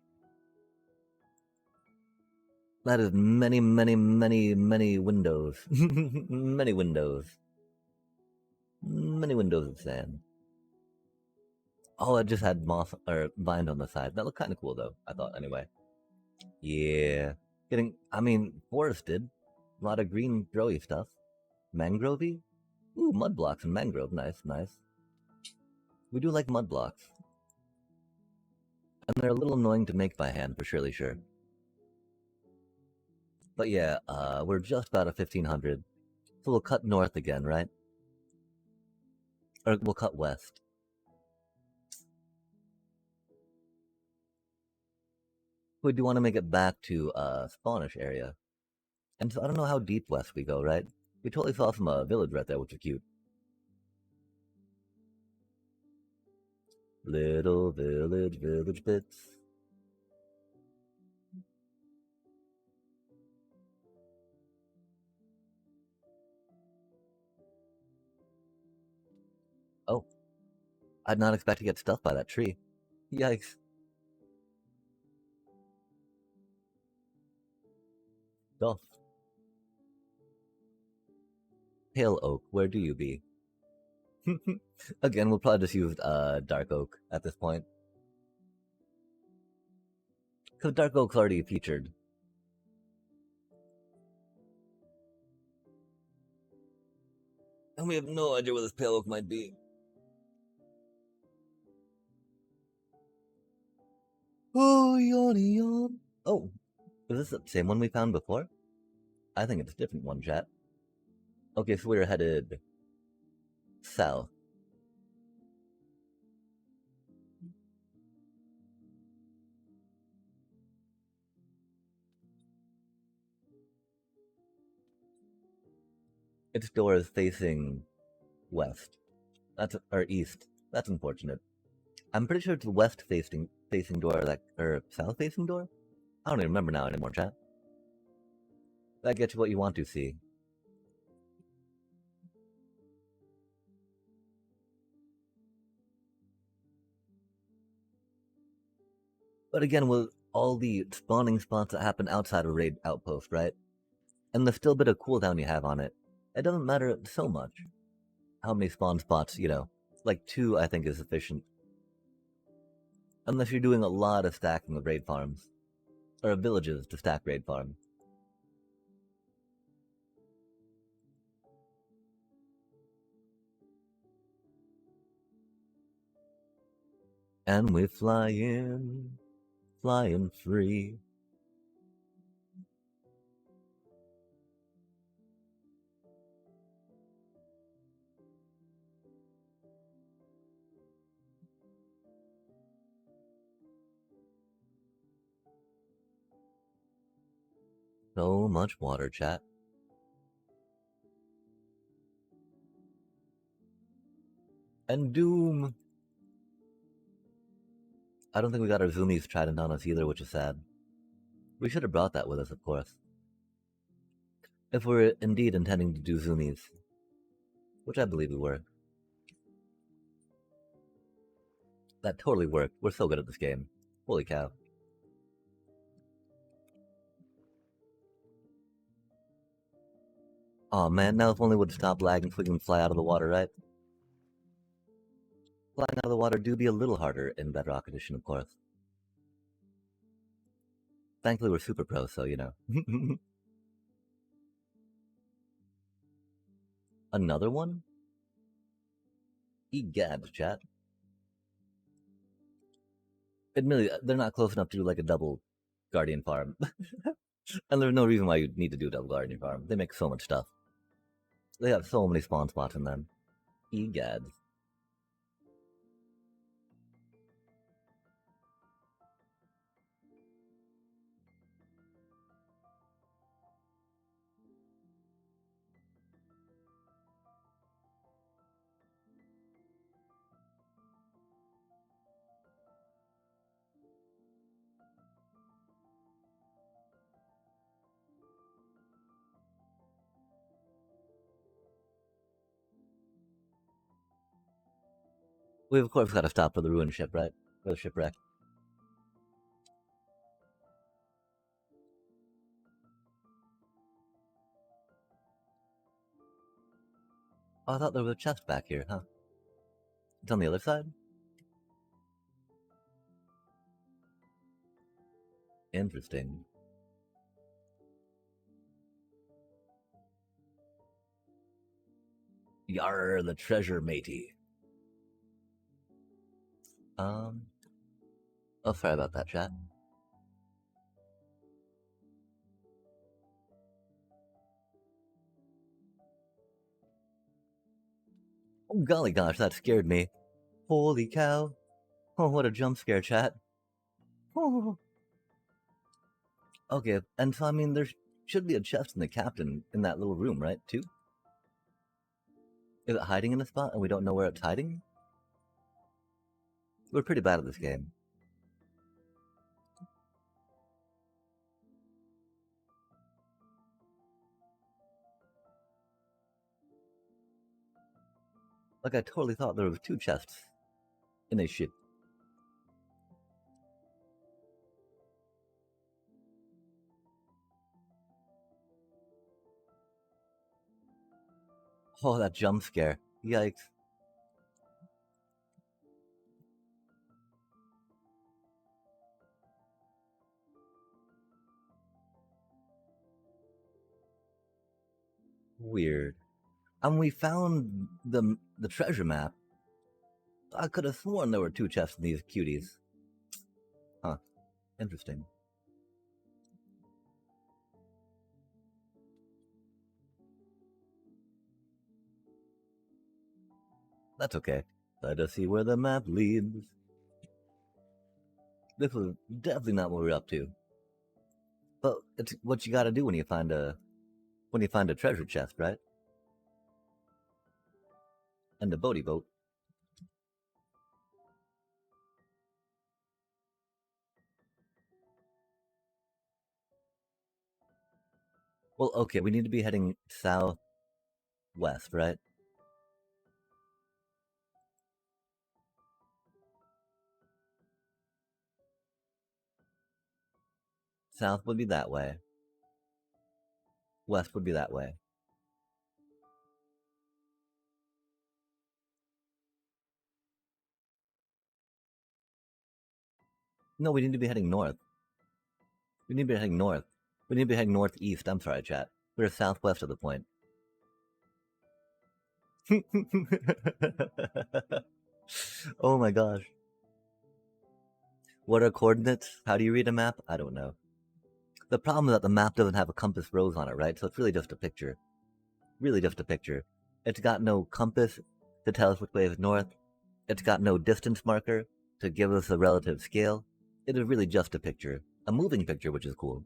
A: That is many, many, many, many windows. Many windows. Many windows of sand. Oh, it just had moss or vines on the side. That looked kind of cool, though, I thought, anyway. Yeah. I mean, forested. A lot of green, growy stuff. Mangrovey? Ooh, mud blocks and mangrove. Nice, nice. We do like mud blocks. And they're a little annoying to make by hand, for surely sure. But yeah, we're just about at 1500. So we'll cut north again, right? Or we'll cut west. We do want to make it back to spawnish area. And so I don't know how deep west we go, right? We totally saw some village right there, which is cute. Little village, village bits. Oh, I'd not expect to get stuffed by that tree. Yikes. Duff. Pale oak, where do you be? Again, we'll probably just use dark oak at this point. Because dark oak's already featured. And we have no idea where this pale oak might be. Oh, yawny yawn. Oh, is this the same one we found before? I think it's a different one, chat. Okay, so we're headed south. Its door is facing west. Or east. That's unfortunate. I'm pretty sure it's the west facing door, or south facing door. I don't even remember now anymore, chat. That gets you what you want to see. But again, with all the spawning spots that happen outside of raid outpost, right? And the still bit of cooldown you have on it, it doesn't matter so much how many spawn spots, like 2 I think is sufficient. Unless you're doing a lot of stacking of raid farms. Or villages to stack raid farm. And we fly in, flying free. So much water, chat. And Doom. I don't think we got our zoomies trident on us either, which is sad. We should have brought that with us, of course. If we're indeed intending to do zoomies. Which I believe we were. That totally worked. We're so good at this game. Holy cow. Oh man, now if only would stop lagging so we can fly out of the water, right? Flying out of the water do be a little harder in Bedrock Edition, of course. Thankfully we're super pros, so Another one? Egad, chat. Admittedly, they're not close enough to do like a double Guardian farm. And there's no reason why you'd need to do a double Guardian farm. They make so much stuff. They have so many spawn spots in them. Egad. We've of course got to stop for the ruined ship, right? For the shipwreck. Oh, I thought there was a chest back here, huh? It's on the other side? Interesting. Yar, the treasure, matey. Oh, sorry about that, chat. Oh, golly gosh, that scared me. Holy cow. Oh, what a jump scare, chat. Oh. Okay, and so, I mean, there should be a chest in the captain in that little room, right, too? Is it hiding in a spot and we don't know where it's hiding? We're pretty bad at this game. Like, I totally thought there was 2 chests in a ship. Oh, that jump scare. Yikes. Weird. And we found the treasure map. I could have sworn there were 2 chests in these cuties. Huh. Interesting. That's okay. Let us see where the map leads. This was definitely not what we were up to. But it's what you gotta do when you find a treasure chest, right? And a boaty boat. Well, okay, we need to be heading southwest, right? South would be that way. West would be that way. No, we need to be heading north. We need to be heading north. We need to be heading northeast. I'm sorry, chat. We're southwest of the point. Oh my gosh. What are coordinates? How do you read a map? I don't know. The problem is that the map doesn't have a compass rose on it, right? So it's really just a picture. Really just a picture. It's got no compass to tell us which way is north. It's got no distance marker to give us a relative scale. It is really just a picture. A moving picture, which is cool.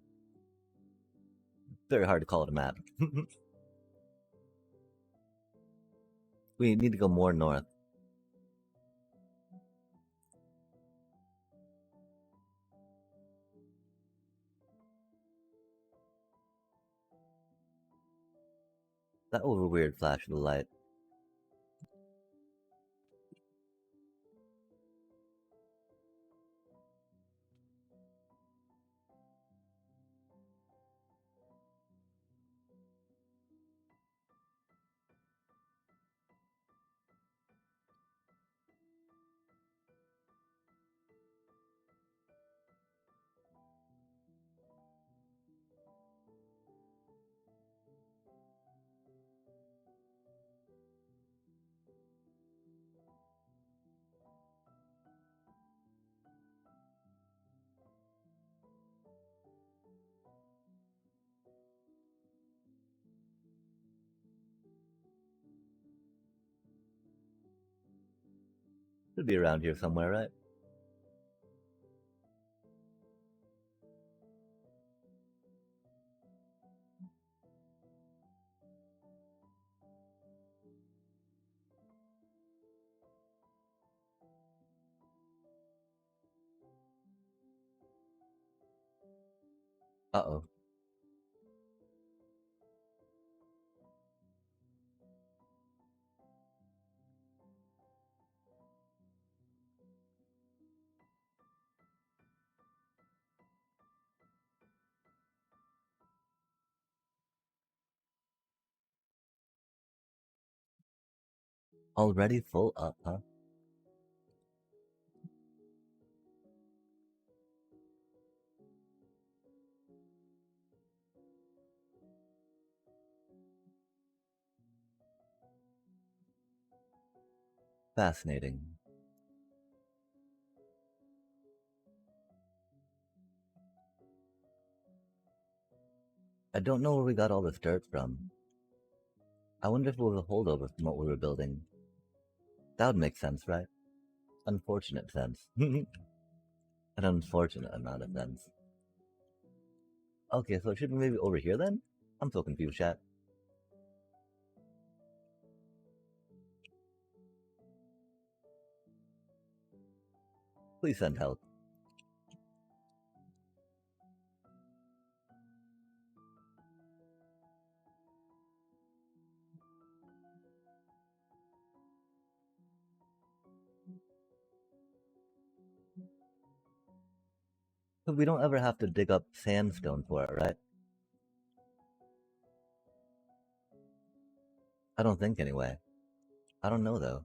A: Very hard to call it a map. We need to go more north. That was a weird flash of the light. Should be around here somewhere, right? Uh-oh. Already full up, huh? Fascinating. I don't know where we got all this dirt from. I wonder if it was a holdover from what we were building. That would make sense, right? Unfortunate sense. An unfortunate amount of sense. Okay, so it should be maybe over here then? I'm so confused, chat. Please send help. But we don't ever have to dig up sandstone for it, right? I don't think anyway. I don't know though.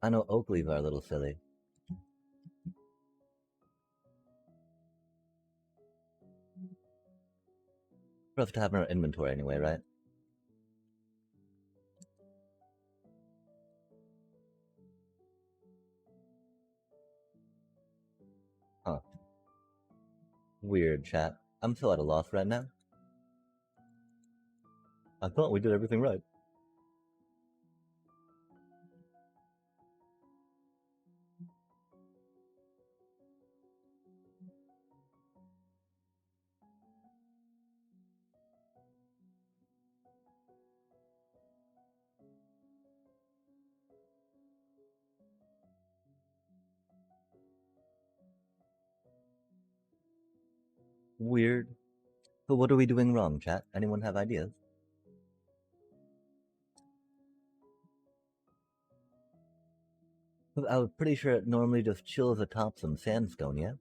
A: I know oak leaves are a little silly. For us to have in our inventory anyway, right? Huh. Weird, chat. I'm still at a loss right now. I thought we did everything right. Weird. So what are we doing wrong, chat? Anyone have ideas? I was pretty sure it normally just chills atop some sandstone, yeah?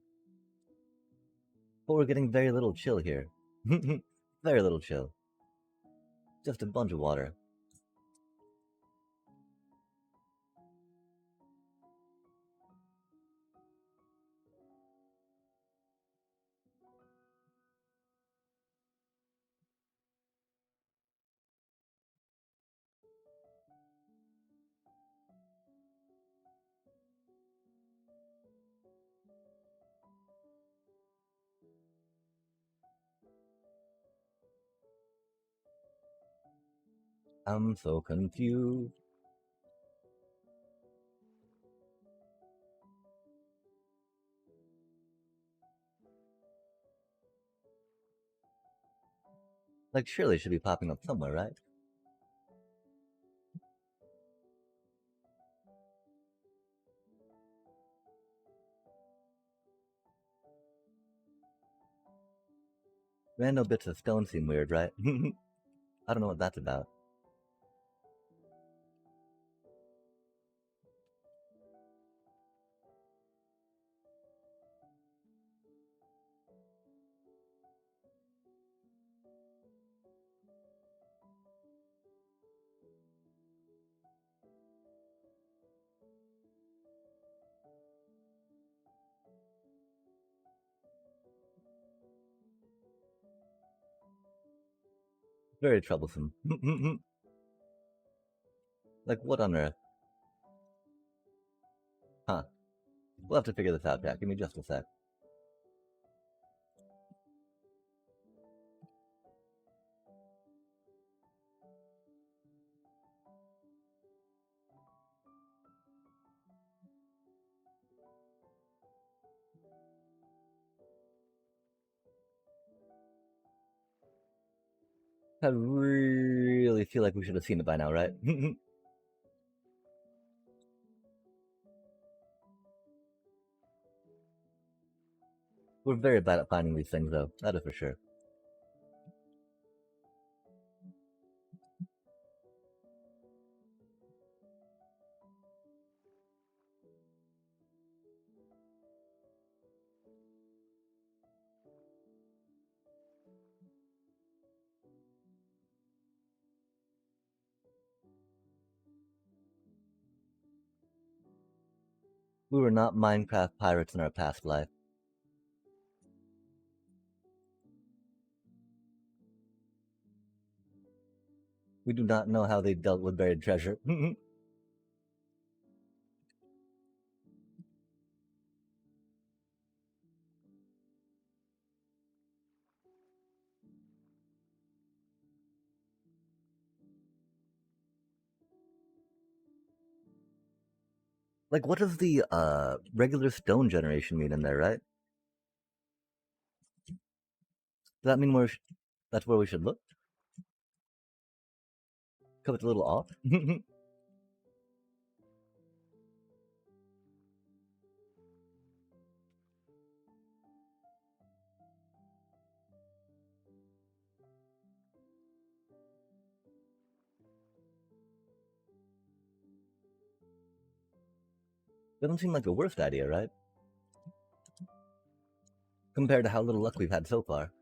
A: But we're getting very little chill here. Very little chill. Just a bunch of water. I'm so confused. Like, surely it should be popping up somewhere, right? Random bits of stone seem weird, right? I don't know what that's about. Very troublesome. Like, what on earth? Huh. We'll have to figure this out, Jack. Give me just a sec. I really feel like we should have seen it by now, right? We're very bad at finding these things, though. That is for sure. We were not Minecraft pirates in our past life. We do not know how they dealt with buried treasure. Like, what does the regular stone generation mean in there, right? Does that mean that's where we should look? Because it's a little off. Doesn't seem like the worst idea, right? Compared to how little luck we've had so far.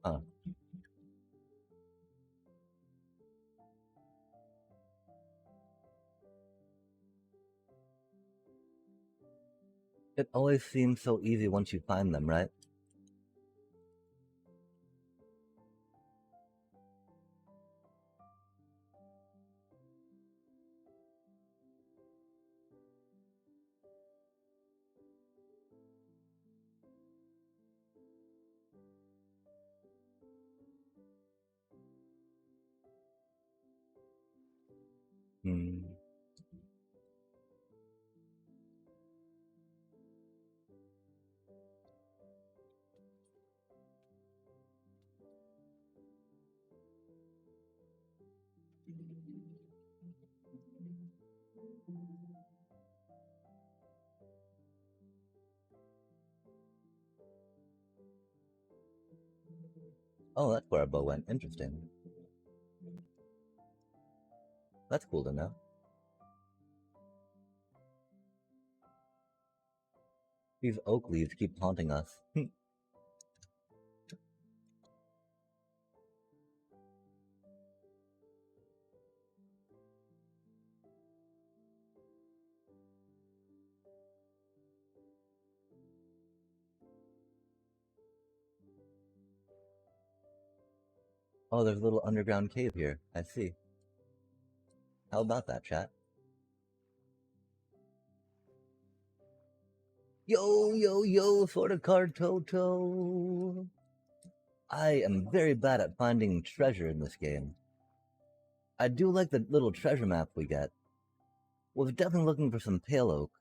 A: Huh. It always seems so easy once you find them, right? Hmm. Oh, that's where our bow went. Interesting. That's cool to know. These oak leaves keep haunting us. Oh, there's a little underground cave here. I see. How about that, chat? Yo, yo, yo, sort of card Toto. I am very bad at finding treasure in this game. I do like the little treasure map we get. Was definitely looking for some pale oak.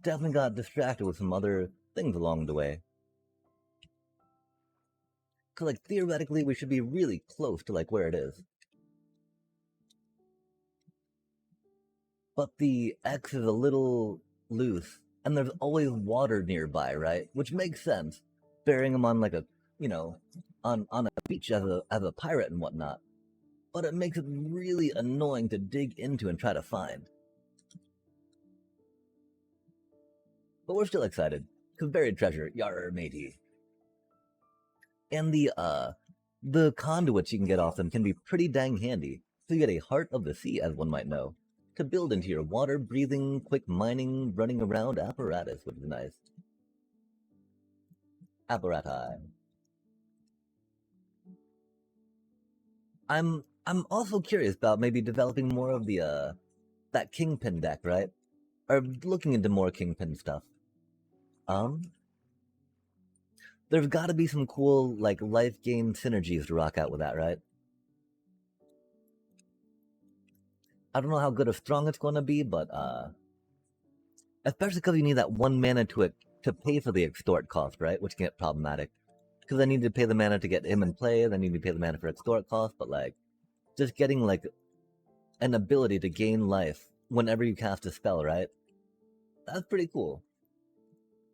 A: Definitely got distracted with some other things along the way. Cause like theoretically we should be really close to like where it is. But the X is a little loose, and there's always water nearby, right? Which makes sense, burying him on like a, you know, on a beach as a pirate and whatnot. But it makes it really annoying to dig into and try to find. But we're still excited, cause buried treasure, yar matey. And the conduits you can get off them can be pretty dang handy. So you get a heart of the sea, as one might know, to build into your water-breathing, quick mining, running around apparatus, which is nice. Apparati. I'm also curious about maybe developing more of the that kingpin deck, right? Or looking into more kingpin stuff. Um, there's got to be some cool like life gain synergies to rock out with that, right? I don't know how good or strong it's going to be, but especially because you need that one mana to pay for the extort cost, right? Which can get problematic. Because I need to pay the mana to get him in play, then you need to pay the mana for extort cost, but like just getting like an ability to gain life whenever you cast a spell, right? That's pretty cool.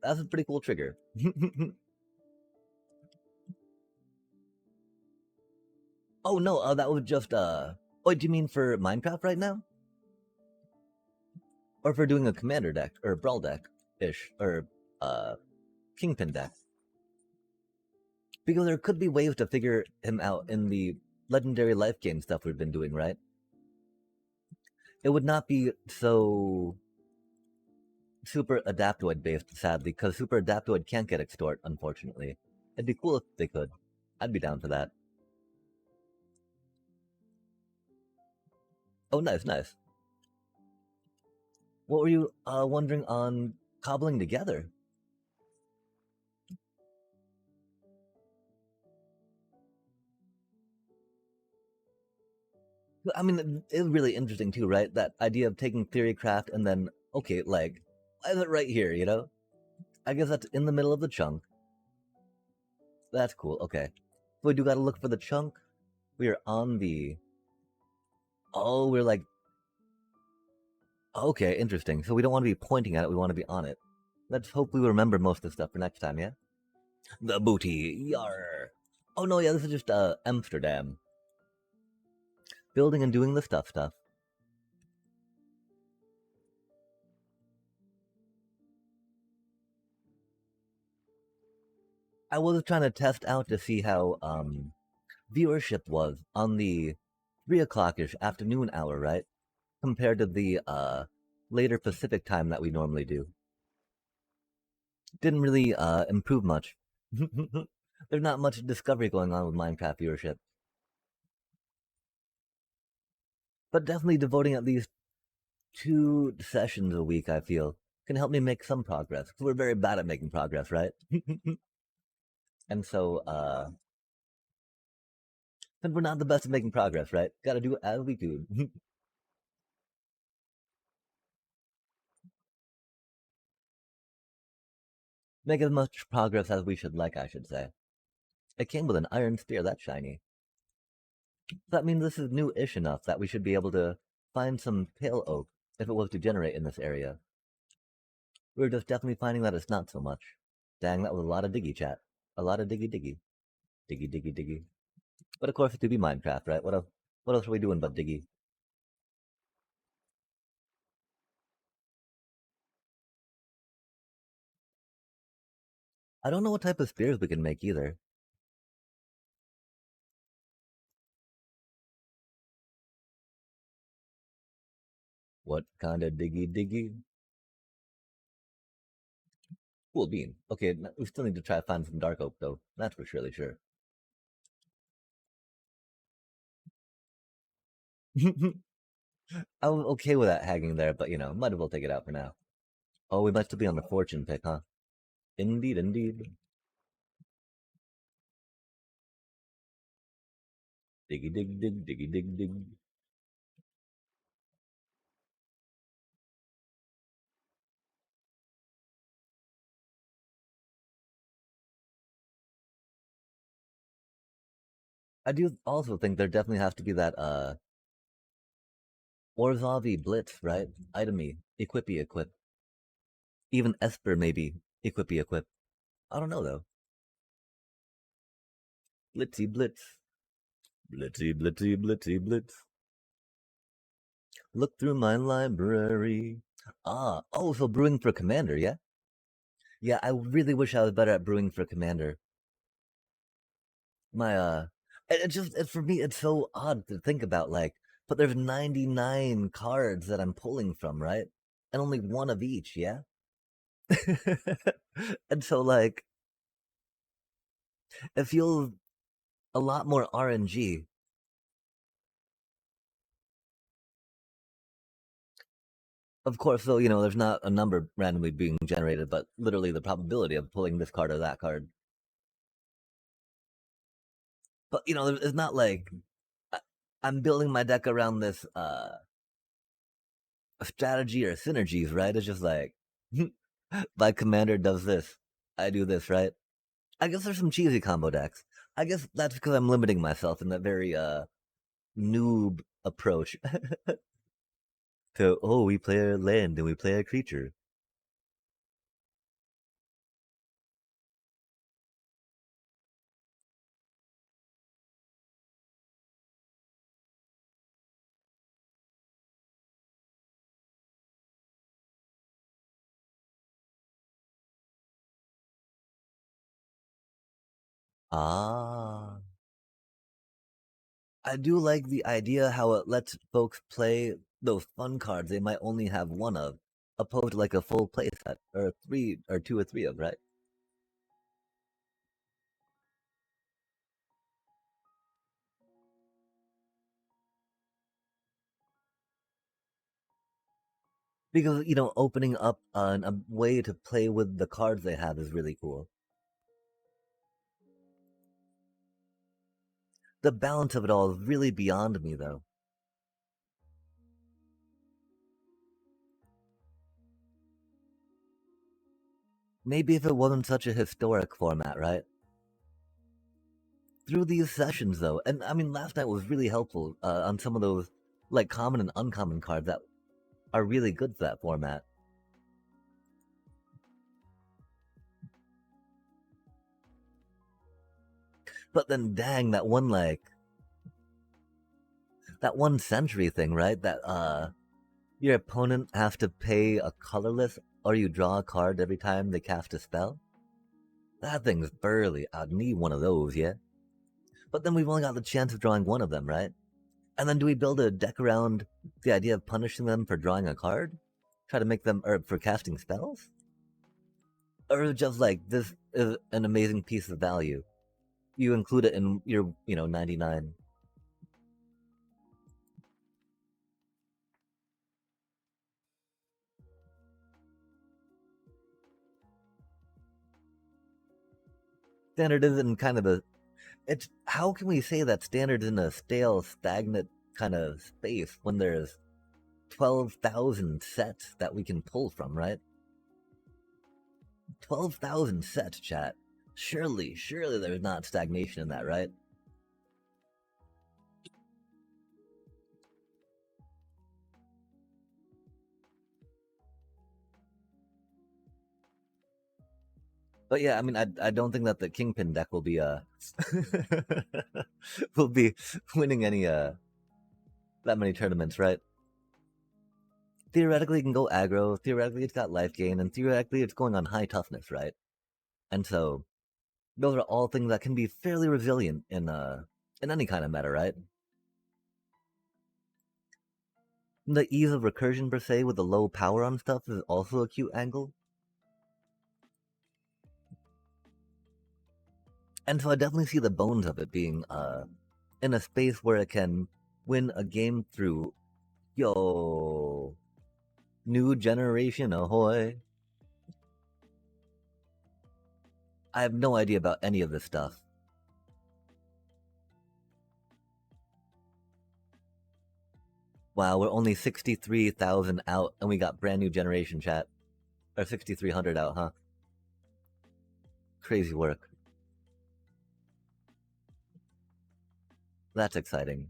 A: That's a pretty cool trigger. Oh no, that was just oh, do you mean for Minecraft right now? Or for doing a commander deck or a brawl deck ish or kingpin deck? Because there could be ways to figure him out in the legendary life game stuff we've been doing, right? It would not be so super adaptoid based, sadly, because super adaptoid can't get extort, unfortunately. It'd be cool if they could. I'd be down for that. Oh, nice, nice. What were you wondering on cobbling together? I mean, it's really interesting too, right? That idea of taking Theorycraft and then, okay, like, why is it right here, you know? I guess that's in the middle of the chunk. That's cool, okay. So we do gotta look for the chunk. We are on the... Oh, we're like... Okay, interesting. So we don't want to be pointing at it, we want to be on it. Let's hope we remember most of the stuff for next time, yeah? The booty, yar! Oh no, yeah, this is just, Amsterdam. Building and doing the stuff. I was trying to test out to see how, viewership was on the 3 o'clock-ish afternoon hour, right? Compared to the later Pacific time that we normally do. Didn't really improve much. There's not much discovery going on with Minecraft viewership. But definitely devoting at least 2 sessions a week, I feel, can help me make some progress. Because we're very bad at making progress, right? And so, since we're not the best at making progress, right? Gotta do it as we do. Make as much progress as we should like, I should say. It came with an iron spear, that's shiny. That means this is new-ish enough that we should be able to find some pale oak if it was to generate in this area. We're just definitely finding that it's not so much. Dang, that was a lot of diggy chat. A lot of diggy diggy. Diggy, diggy, diggy. But of course, it could be Minecraft, right? What else? What else are we doing but diggy? I don't know what type of spears we can make either. What kind of diggy diggy? Cool bean. Okay, we still need to try to find some dark oak though. That's for surely sure. I'm okay with that hanging there, but might as well take it out for now. Oh, we might still be on the fortune pick, huh? Indeed, indeed. Diggy dig dig diggy dig dig. I do also think there definitely has to be that Orzavi Blitz, right? Itemy, equippy equip. Even Esper maybe equippy equip. I don't know though. Blitzy blitz. Blitzy blitzy blitzy blitz. Look through my library. Oh, so brewing for Commander, yeah? Yeah, I really wish I was better at brewing for Commander. My for me it's so odd to think about, like, but there's 99 cards that I'm pulling from, right? And only one of each, yeah? And so, like, it feels a lot more RNG. Of course, so there's not a number randomly being generated, but literally the probability of pulling this card or that card. But it's not like I, I'm building my deck around this strategy or synergies, right? It's just like my commander does this, I do this, right? I guess there's some cheesy combo decks. I guess that's because I'm limiting myself in that very noob approach to, oh, we play a land and we play a creature. Ah, I do like the idea how it lets folks play those fun cards they might only have one of, opposed to like a full play set or three or two or three of, right? Because opening up a way to play with the cards they have is really cool. The balance of it all is really beyond me, though. Maybe if it wasn't such a historic format, right? Through these sessions, though, and I mean, last night was really helpful on some of those like common and uncommon cards that are really good for that format. But then, dang, that one century thing, right? That your opponent has to pay a colorless, or you draw a card every time they cast a spell. That thing's burly. I'd need one of those, yeah. But then we've only got the chance of drawing one of them, right? And then do we build a deck around the idea of punishing them for drawing a card? Try to make them, or for casting spells? Or just like, this is an amazing piece of value. You include it in your, 99. Standard isn't kind of a. It's how can we say that standard in a stale, stagnant kind of space when there's 12,000 sets that we can pull from, right? 12,000 sets, chat. Surely there's not stagnation in that, right? But yeah, I mean, I don't think that the Kingpin deck will be will be winning any that many tournaments, right? Theoretically, it can go aggro. Theoretically, it's got life gain, and theoretically, it's going on high toughness, right? And so, those are all things that can be fairly resilient in any kind of meta, right? The ease of recursion per se with the low power on stuff is also a cute angle. And so I definitely see the bones of it being in a space where it can win a game through yo new generation ahoy. I have no idea about any of this stuff. Wow, we're only 63,000 out and we got brand new generation chat. Or 6,300 out, huh? Crazy work. That's exciting.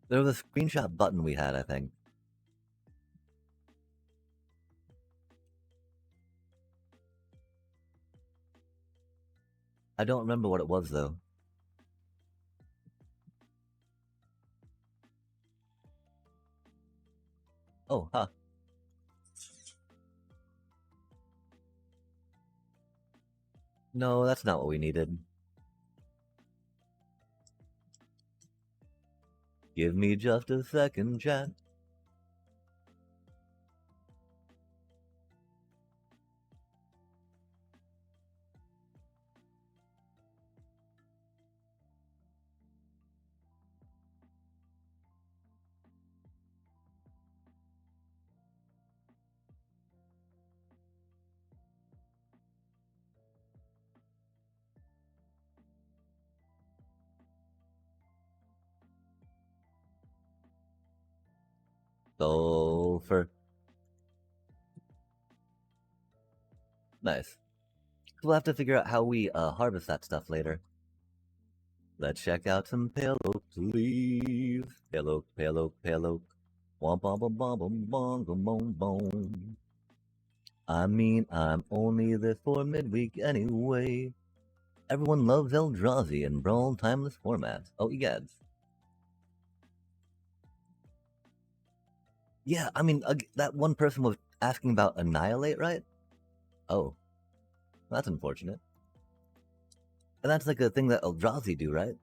A: There was a screenshot button we had, I think. I don't remember what it was, though. Oh, huh. No, that's not what we needed. Give me just a second, chat. Sulfur. Nice. We'll have to figure out how we harvest that stuff later. Let's check out some pale oak leaves. Pale oak, pale oak, pale oak. Womp bom bom bom bom bom bom bom bom. I mean, I'm only there for midweek anyway. Everyone loves Eldrazi and Brawl timeless formats. Oh, egads. Yeah, I mean, that one person was asking about Annihilate, right? Oh, that's unfortunate. And that's like a thing that Eldrazi do, right?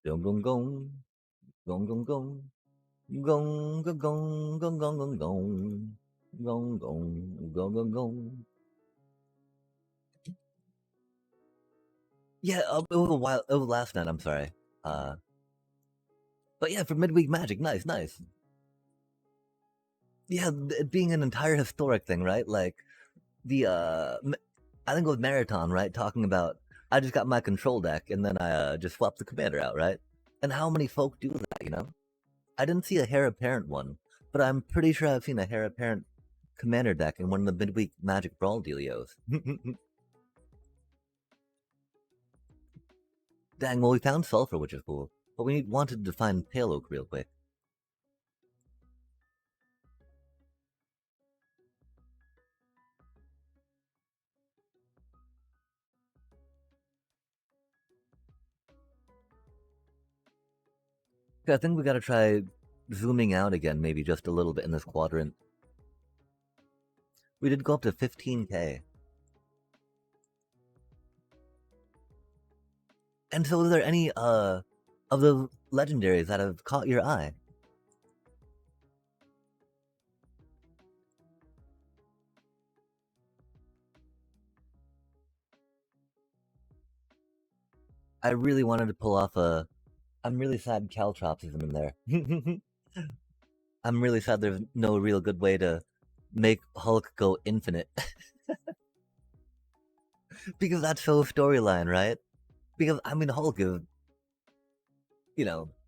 A: Gong gong gong. Gong gong gong. Gong gong gong gong gong gong gong. Gong gong gong gong gong. Yeah, it was a while. It was last night. I'm sorry. Uh, but yeah, for midweek magic, nice, nice. Yeah, it being an entire historic thing, right? Like the I think it was Marathon, right? Talking about I just got my control deck and then I just swapped the commander out, right? And how many folk do that, you know? I didn't see a heir apparent one, but I'm pretty sure I've seen a heir apparent commander deck in one of the midweek Magic Brawl dealios. Dang, well we found sulfur, which is cool, but we wanted to find pale oak real quick. I think we gotta try zooming out again, maybe just a little bit in this quadrant. We did go up to 15k. And so, are there any of the legendaries that have caught your eye? I really wanted to pull off a. I'm really sad Caltrops isn't in there. I'm really sad there's no real good way to make Hulk go infinite. Because that's so storyline, right? Because I mean, Hulk is,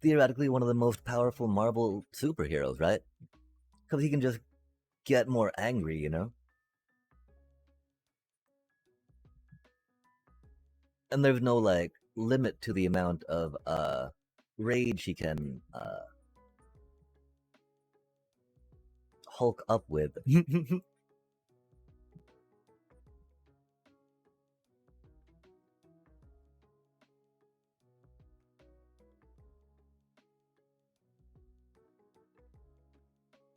A: theoretically one of the most powerful Marvel superheroes, right? Because he can just get more angry. And there's no like limit to the amount of rage he can Hulk up with.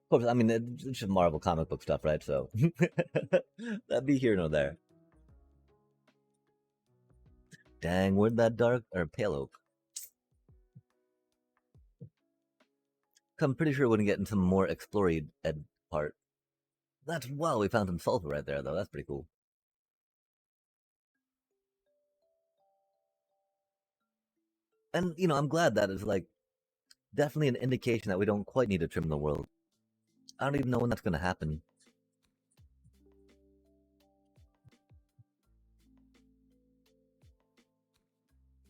A: Of course, I mean it's just Marvel comic book stuff, right? So that'd be here nor there. Dang, where'd that dark or pale oak? I'm pretty sure we're gonna get into some more explory ed part. That's wow, we found some sulfur right there though. That's pretty cool. And I'm glad that is like definitely an indication that we don't quite need to trim the world. I don't even know when that's gonna happen.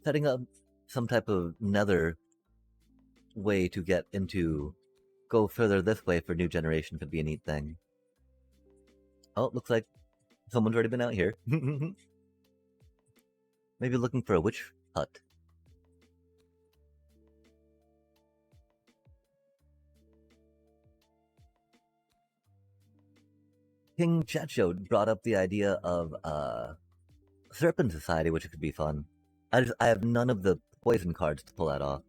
A: Setting up some type of nether way to get into go further this way for new generation could be a neat thing. Oh, looks like someone's already been out here. Maybe looking for a witch hut. King Chacho brought up the idea of Serpent Society, which could be fun. I have none of the poison cards to pull that off.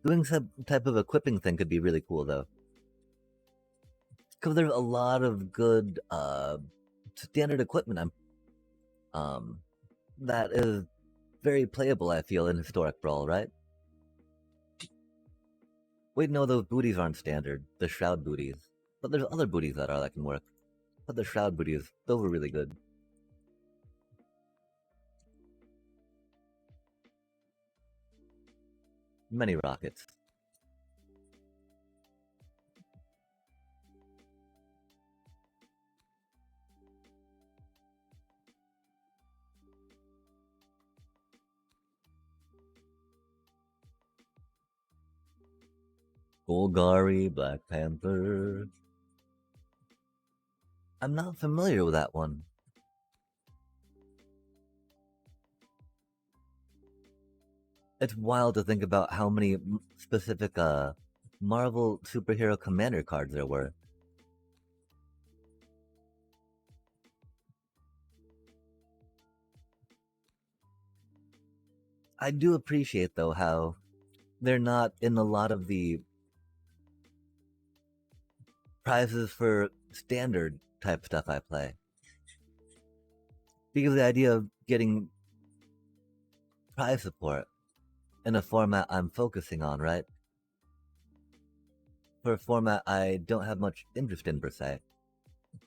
A: Doing some type of equipping thing could be really cool though. Because there's a lot of good standard equipment that is very playable, I feel, in Historic Brawl, right? Wait, no, those booties aren't standard. The Shroud booties. But there's other booties that can work. But the Shroud booties, those were really good. Many rockets. Golgari, Black Panther. I'm not familiar with that one. It's wild to think about how many specific Marvel superhero commander cards there were. I do appreciate though how they're not in a lot of the prizes for standard type stuff I play. Because the idea of getting prize support in a format I'm focusing on, right? For a format I don't have much interest in per se.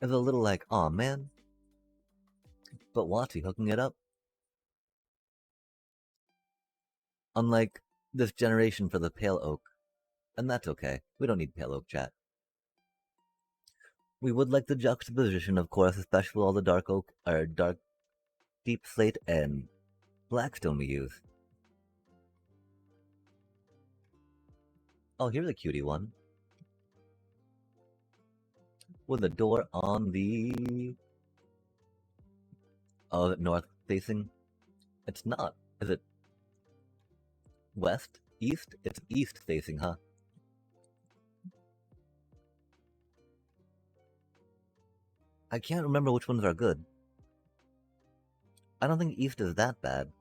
A: Is a little like, aw man. But Watsy hooking it up. Unlike this generation for the Pale Oak. And that's okay. We don't need Pale Oak chat. We would like the juxtaposition, of course, especially with all the dark oak or dark deep slate and blackstone we use. Oh, here's a cutie one. With a door on the north facing. It's not. Is it west? East? It's east facing, huh? I can't remember which ones are good. I don't think east is that bad.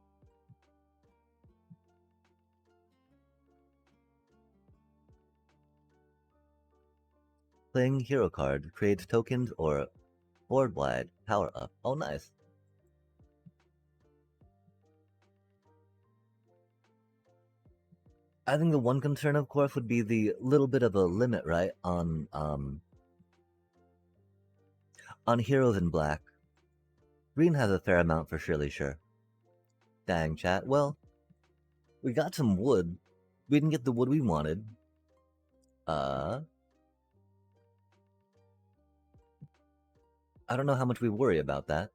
A: Playing hero card creates tokens or board-wide power up. Oh, nice. I think the one concern, of course, would be the little bit of a limit, right, on heroes in black. Green has a fair amount for surely sure. Dang, chat. Well, We got some wood. We didn't get the wood we wanted. I don't know how much we worry about that.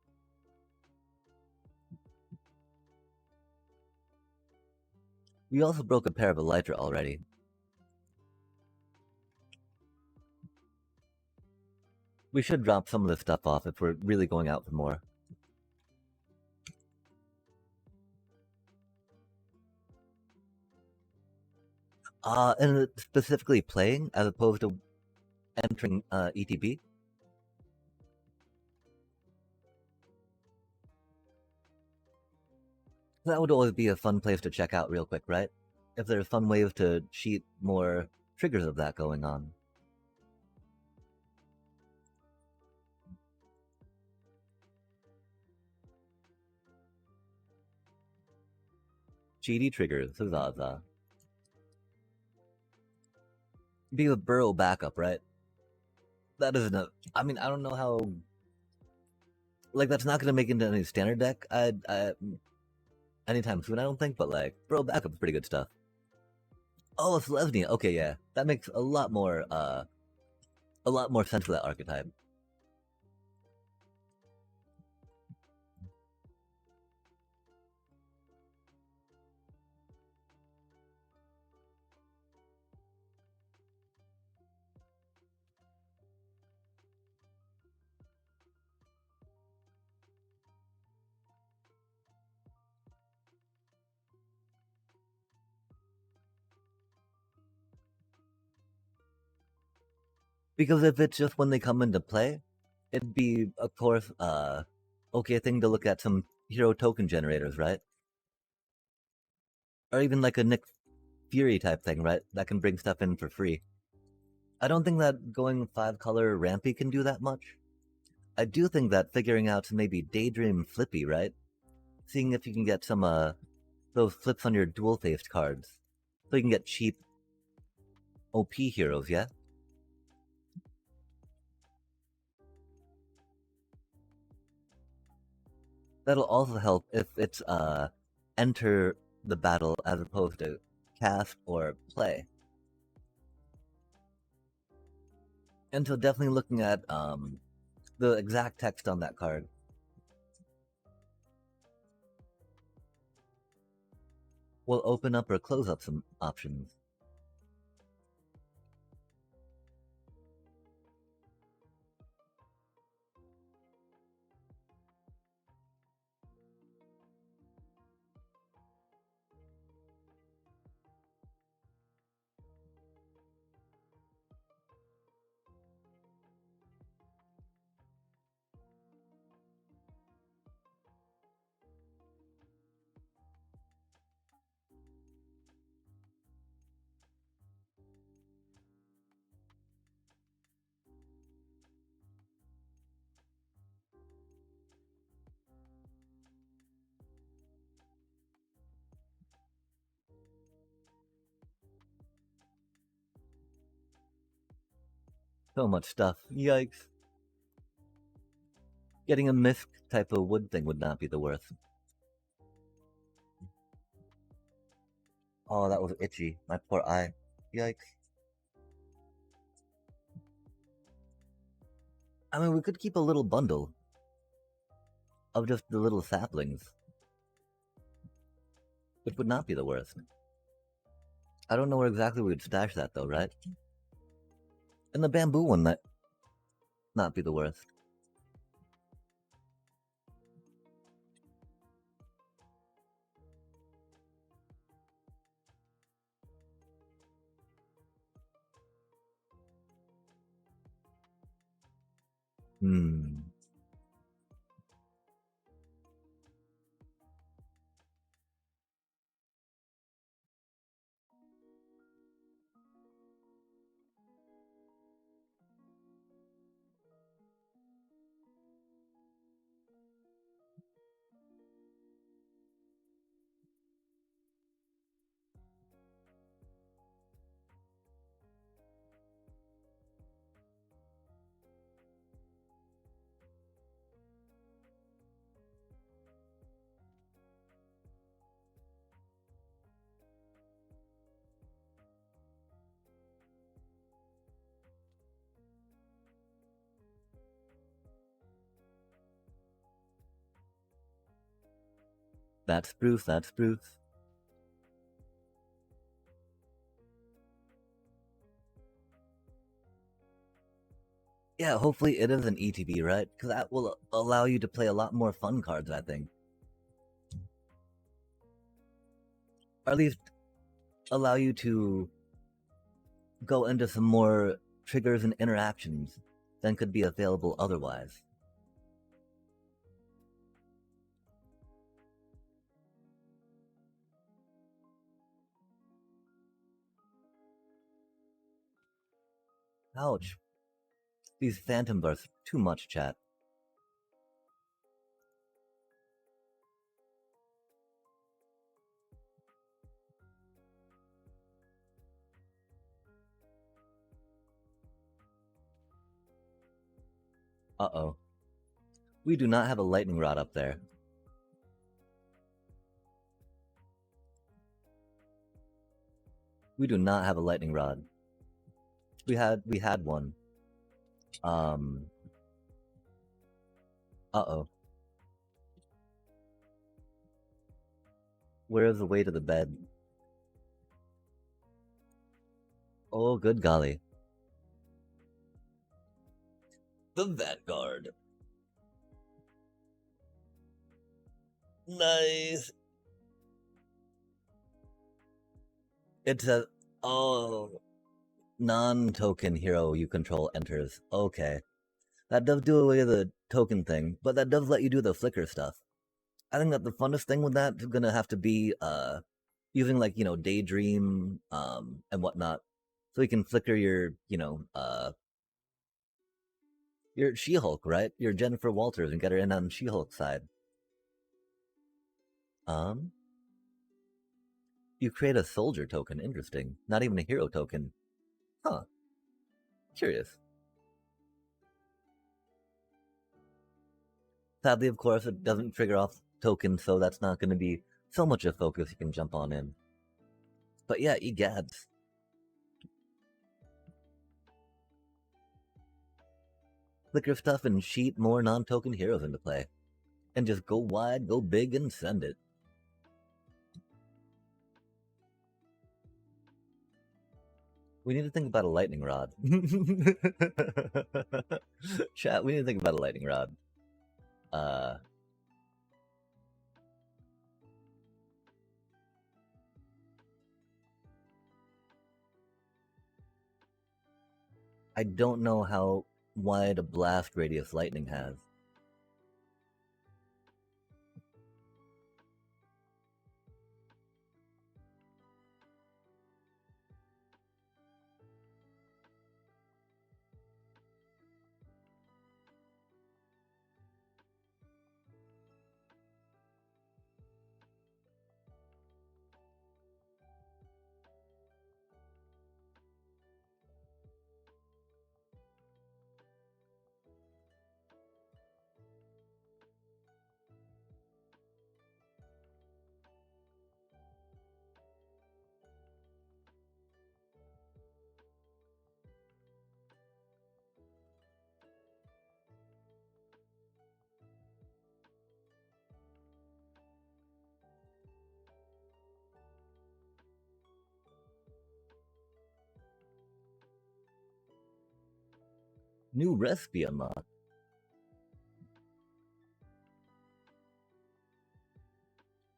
A: We also broke a pair of elytra already. We should drop some of this stuff off if we're really going out for more. And specifically playing as opposed to entering ETB. That would always be a fun place to check out real quick, right? If there's fun ways to cheat more triggers of that going on. GD triggers, Zaza. Be a Burrow backup, right? That isn't a. I mean, I don't know how. Like, that's not going to make into any standard deck anytime soon, I don't think, but like, Burrow backup's pretty good stuff. Oh, it's Lesnia. Okay, yeah. That makes a lot more sense for that archetype. Because if it's just when they come into play, it'd be, of course, okay thing to look at some hero token generators, right? Or even like a Nick Fury type thing, right? That can bring stuff in for free. I don't think that going 5-color Rampy can do that much. I do think that figuring out maybe Daydream Flippy, right? Seeing if you can get some those flips on your dual-faced cards. So you can get cheap OP heroes, yeah? That'll also help if it's enter the battle as opposed to cast or play. And so definitely looking at the exact text on that card. Will open up or close up some options. So much stuff. Yikes. Getting a Misk type of wood thing would not be the worst. Oh, that was itchy. My poor eye. Yikes. I mean, we could keep a little bundle of just the little saplings. Which would not be the worst. I don't know where exactly we would stash that though, right? And the bamboo one might not be the worst. Hmm. That's spruce, that's spruce. Yeah, hopefully it is an ETB, right? Because that will allow you to play a lot more fun cards, I think. Or at least allow you to go into some more triggers and interactions than could be available otherwise. Ouch. These phantom bursts, too much, chat. Uh-oh. We do not have a lightning rod up there. We do not have a lightning rod. We had one. Uh-oh. Where is the way to the bed? Oh, good golly. The Vanguard. Nice. It's a... Oh. Non-token hero you control enters. Okay. That does do away with the token thing, but that does let you do the flicker stuff. I think that the funnest thing with that is gonna have to be using like, you know, daydream and whatnot. So you can flicker your She-Hulk, right? Your Jennifer Walters and get her in on She-Hulk's side. You create a soldier token, interesting. Not even a hero token. Huh. Curious. Sadly, of course, it doesn't trigger off tokens, so that's not going to be so much a focus you can jump on in. But yeah, egads. Flicker stuff and sheet more non-token heroes into play. And just go wide, go big, and send it. We need to think about a lightning rod. Chat, we need to think about a lightning rod. I don't know how wide a blast radius lightning has. New recipe unlocked.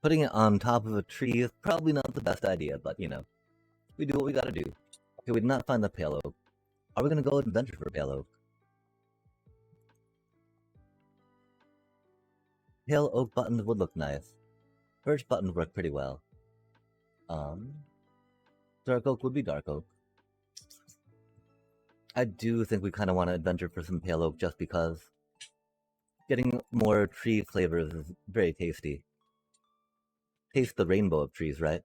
A: Putting it on top of a tree is probably not the best idea, but you know, we do what we gotta do. Okay, we did not find the pale oak. Are we gonna go adventure for pale oak? Pale oak buttons would look nice. Birch buttons work pretty well. Dark oak would be dark oak. I do think we kind of want to adventure for some pale oak just because getting more tree flavors is very tasty. Taste the rainbow of trees, right?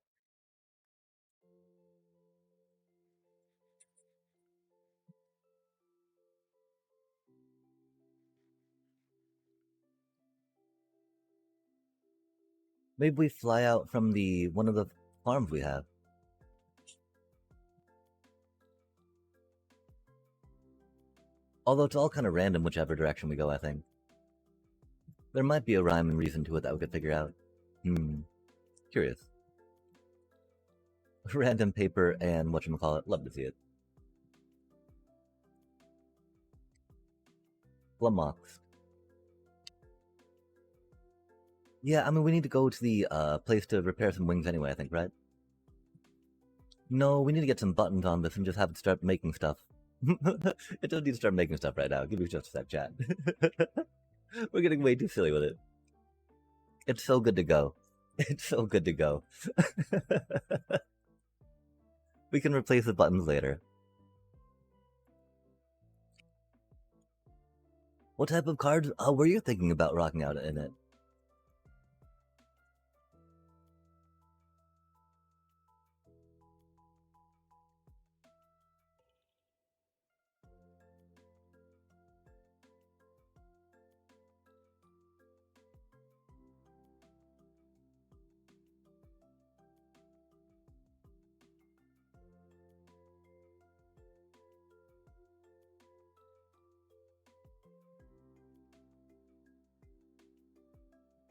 A: Maybe we fly out from the one of the farms we have. Although it's all kind of random whichever direction we go, I think. There might be a rhyme and reason to it that we could figure out. Hmm. Curious. Random paper and whatchamacallit. Love to see it. Flummox. Yeah, I mean, we need to go to the place to repair some wings anyway, I think, right? No, we need to get some buttons on this and just have it start making stuff. It doesn't need to start making stuff right now. Give me just a sec, chat. We're getting way too silly with it. It's so good to go. It's so good to go. We can replace the buttons later. What type of cards were you thinking about rocking out in it?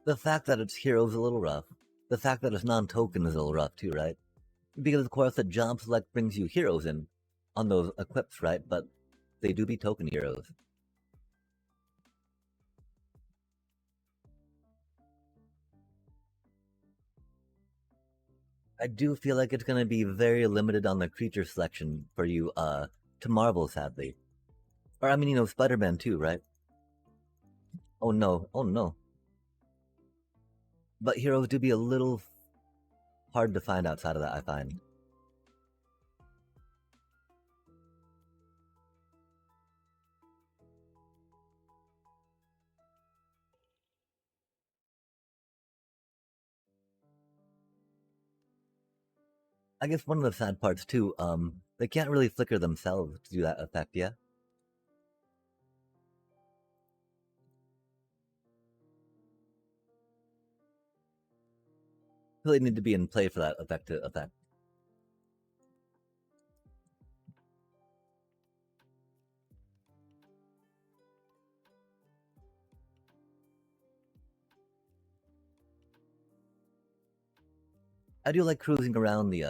A: The fact that it's heroes is a little rough. The fact that it's non-token is a little rough too, right? Because of course the job select brings you heroes in on those equips, right? But they do be token heroes. I do feel like it's gonna be very limited on the creature selection for you to Marvel, sadly. Or I mean, you know, Spider-Man too, right? Oh no, oh no. But heroes do be a little hard to find outside of that, I find. I guess one of the sad parts too, they can't really flicker themselves to do that effect, yeah? So they need to be in play for that effect to affect. I do like cruising around the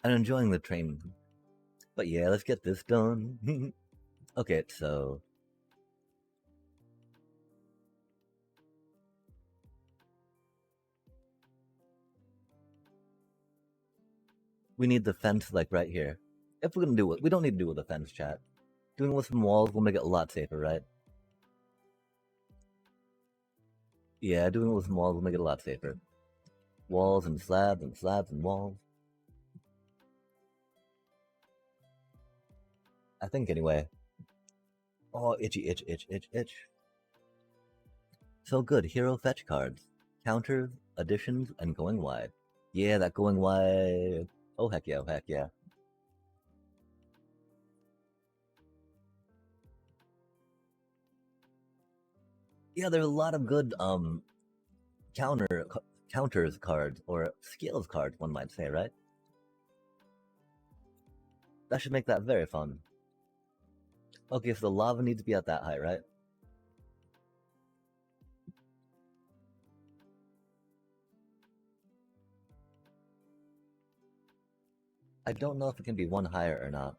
A: and enjoying the train. But yeah, let's get this done. Okay, so we need the fence like right here. If we're gonna do it, we don't need to do it with a fence, chat. Doing it with some walls will make it a lot safer, right? Yeah, doing it with some walls will make it a lot safer. Walls and slabs and slabs and walls. I think anyway. Oh, itchy, itch, itch, itch, itch. So good. Hero fetch cards, counters, additions, and going wide. Yeah, that going wide. Oh heck yeah! Oh heck yeah! Yeah, there's a lot of good counters cards or skills cards, one might say, right? That should make that very fun. Okay, so the lava needs to be at that height, right? I don't know if it can be one higher or not.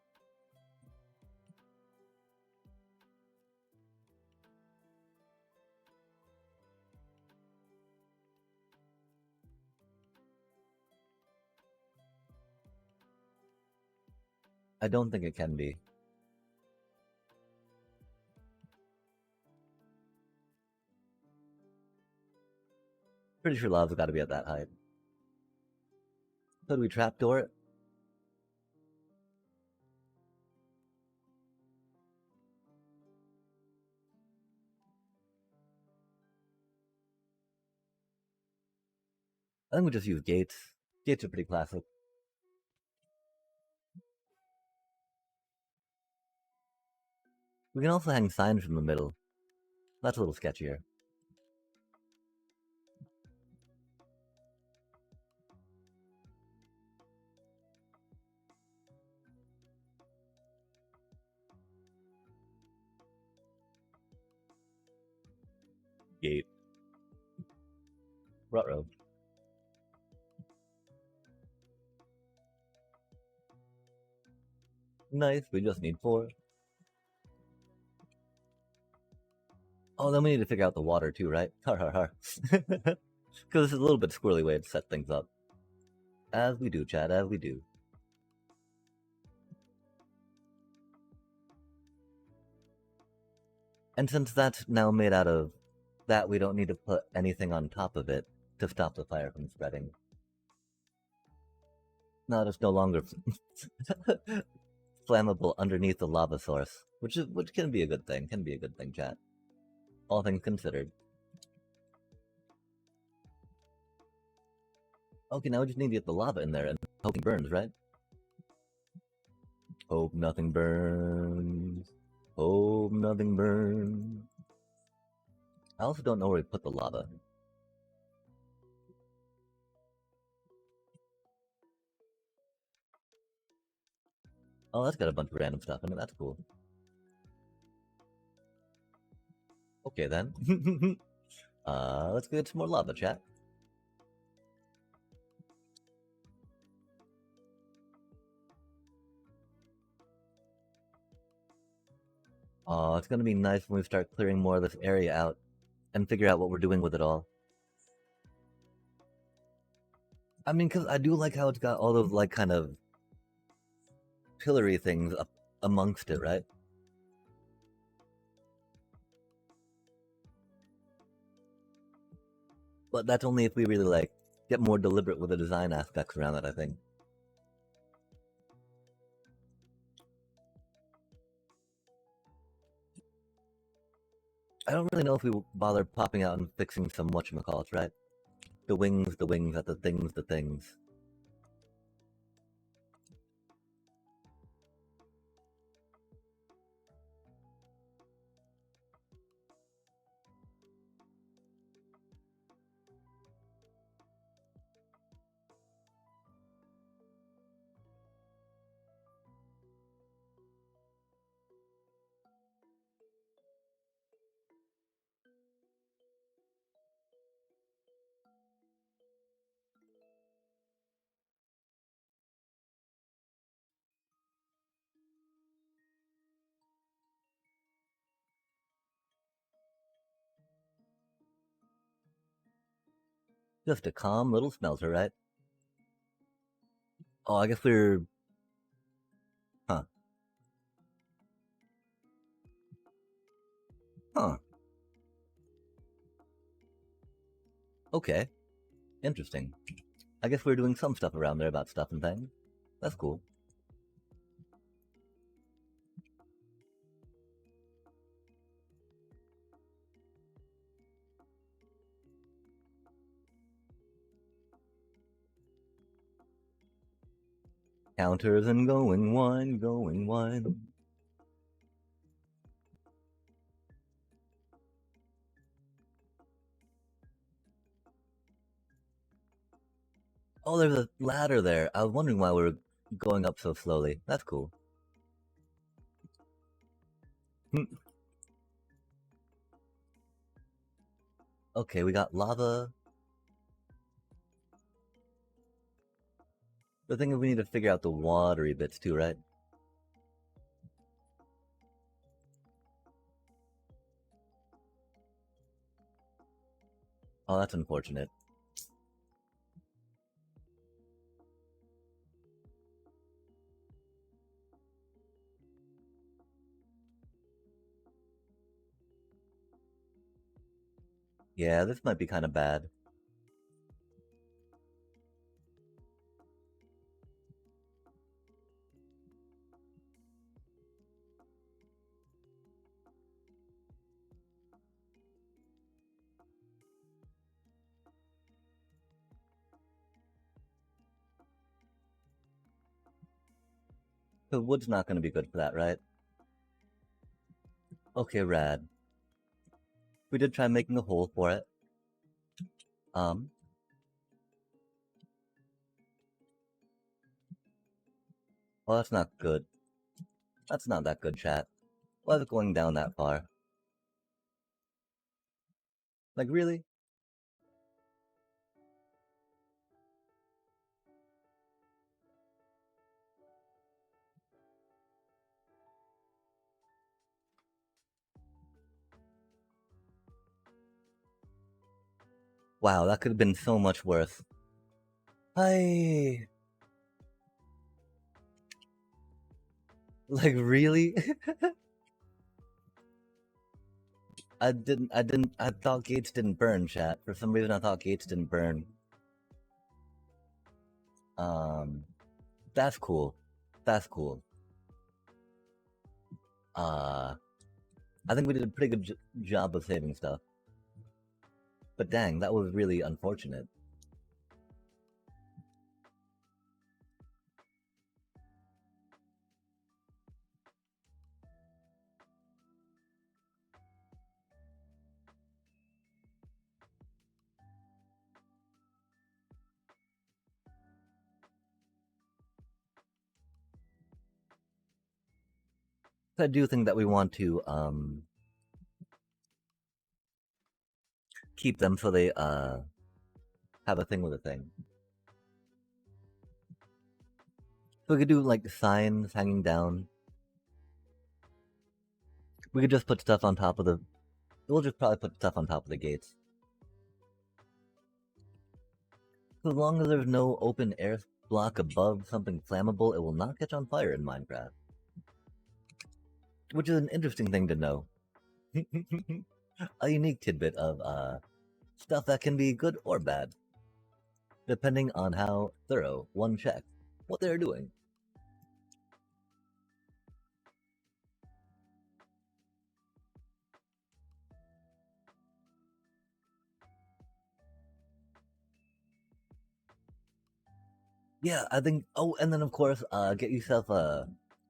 A: I don't think it can be. Pretty sure lava's got to be at that height. Could we trapdoor it? I think we just use gates. Gates are pretty classic. We can also hang signs from the middle. That's a little sketchier. Gate. Ruh-roh. Nice, we just need 4. Oh, then we need to figure out the water too, right? Har har har. Because this is a little bit squirrely way to set things up. As we do, Chad, as we do. And since that's now made out of that, we don't need to put anything on top of it to stop the fire from spreading. Now it's no longer flammable underneath the lava source, which can be a good thing. Can be a good thing, chat. All things considered. Okay, now we just need to get the lava in there and hope it burns, right? Hope nothing burns. Hope nothing burns. I also don't know where we put the lava. Oh, that's got a bunch of random stuff in it. That's cool. Okay, then. Let's get some more lava, chat. Oh, it's gonna be nice when we start clearing more of this area out and figure out what we're doing with it all. I mean, because I do like how it's got all those, like, kind of pillory things up amongst it, right? But that's only if we really, like, get more deliberate with the design aspects around it, I think. I don't really know if we will bother popping out and fixing some whatchamacallits, right? The wings, at the things. Just a calm little smelter, right? Oh, I guess we're... Huh. Huh. Okay. Interesting. I guess we're doing some stuff around there about stuff and things. That's cool. Counters and going one, going one. Oh, there's a ladder there. I was wondering why we were going up so slowly. That's cool. Okay, we got lava. The thing is we need to figure out the watery bits too, right? Oh, that's unfortunate. Yeah, this might be kind of bad. The wood's not going to be good for that, right? Okay, rad. We did try making a hole for it. Well, that's not good. That's not that good, chat. Why is it going down that far? Like, really? Wow, that could have been so much worse. I like really? I thought Gates didn't burn, chat. For some reason I thought Gates didn't burn. Um that's cool. That's cool. Uh I think we did a pretty good job of saving stuff. But dang, that was really unfortunate. I do think that we want to keep them so they have a thing with a thing. So we could do like signs hanging down. We could just put stuff on top of the. We'll just probably put stuff on top of the gates. So as long as there's no open air block above something flammable, it will not catch on fire in Minecraft. Which is an interesting thing to know. A unique tidbit of stuff that can be good or bad, depending on how thorough one checks what they're doing. Yeah, I think. Oh, and then of course, get yourself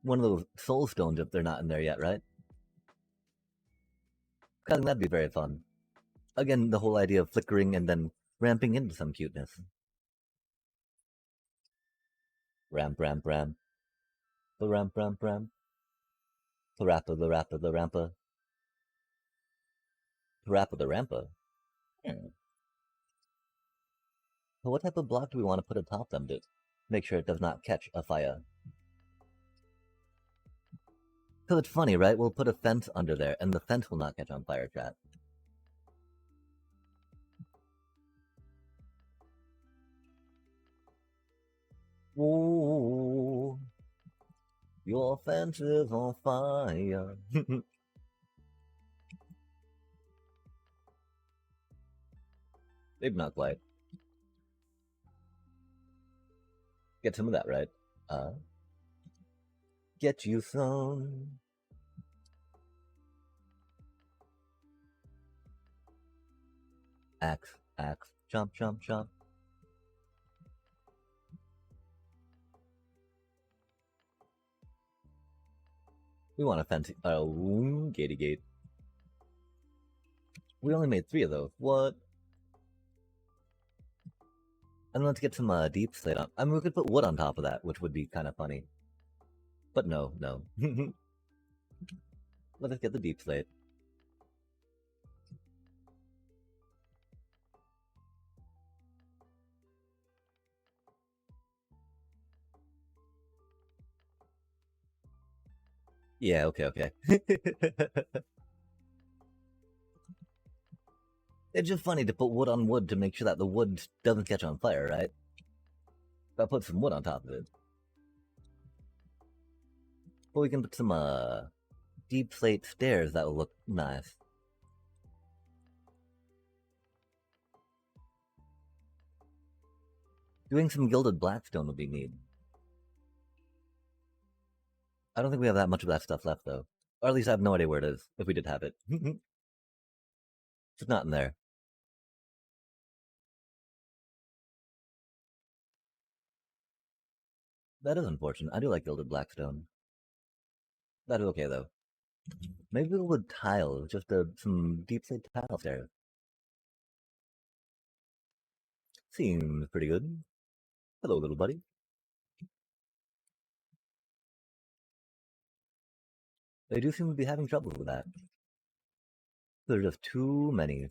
A: one of those soul stones if they're not in there yet, right? I think that'd be very fun. Again, the whole idea of flickering and then ramping into some cuteness. Ramp, ramp, ramp. The ramp, ramp, ramp. The rapper, the rapper, the ramper. The rapper, the ramper. Hmm. So what type of block do we want to put atop them to make sure it does not catch a fire? Because it's funny, right? We'll put a fence under there, and the fence will not catch on fire, chat. Ooh, your fence is on fire. Maybe not quite. Get some of that, right? Uh, get you some. Axe, axe, chomp, chomp, chomp. We want a fence. Oh, gatey gate. We only made 3 of those. What? And let's get some deep slate on. I mean, we could put wood on top of that, which would be kind of funny. But no, no. Let us get the deep slate. Yeah, okay, okay. It's just funny to put wood on wood to make sure that the wood doesn't catch on fire, right? I'll put some wood on top of it. But we can put some deep slate stairs that will look nice. Doing some gilded blackstone would be neat. I don't think we have that much of that stuff left, though. Or at least I have no idea where it is, if we did have it. It's not in there. That is unfortunate. I do like gilded blackstone. That is okay, though. Maybe we'll would tile, just some deep slate tile stairs. Seems pretty good. Hello, little buddy. They do seem to be having trouble with that. There are just too many.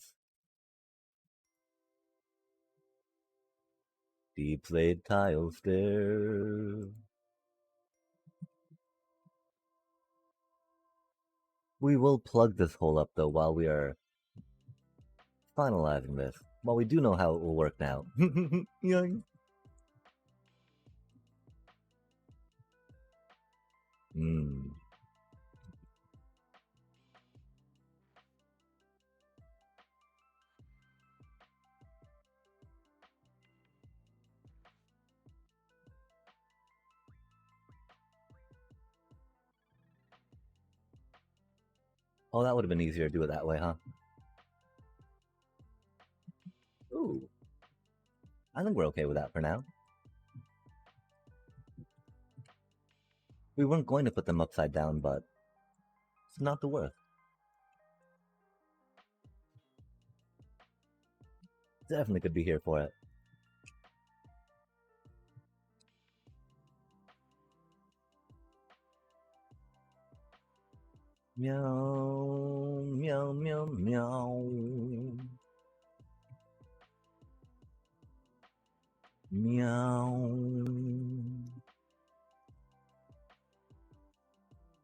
A: Deep laid tile stairs. We will plug this hole up though while we are finalizing this. While we do know how it will work now. Yoink. Oh, that would have been easier to do it that way, huh? Ooh. I think we're okay with that for now. We weren't going to put them upside down, but it's not the worst. Definitely could be here for it. Meow, meow, meow, meow. Meow.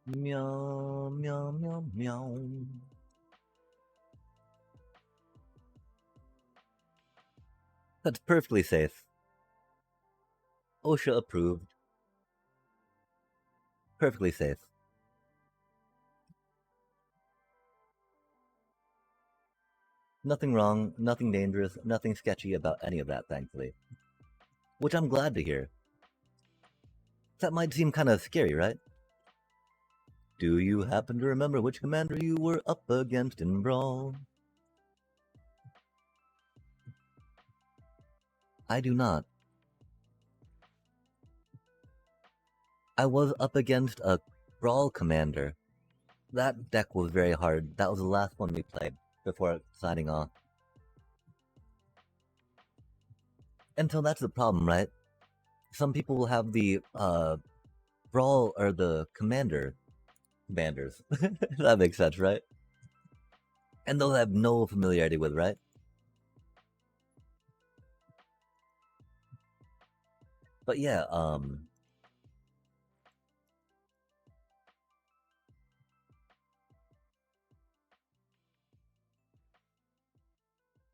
A: Meow, meow, meow, meow. That's perfectly safe. OSHA approved. Perfectly safe. Nothing wrong, nothing dangerous, nothing sketchy about any of that, thankfully. Which I'm glad to hear. That might seem kind of scary, right? Do you happen to remember which commander you were up against in Brawl? I do not. I was up against a Brawl commander. That deck was very hard. That was the last one we played before signing off. And so that's the problem, right? Some people will have the Brawl or the commanders. That makes sense, right? And they'll have no familiarity with, right? But yeah,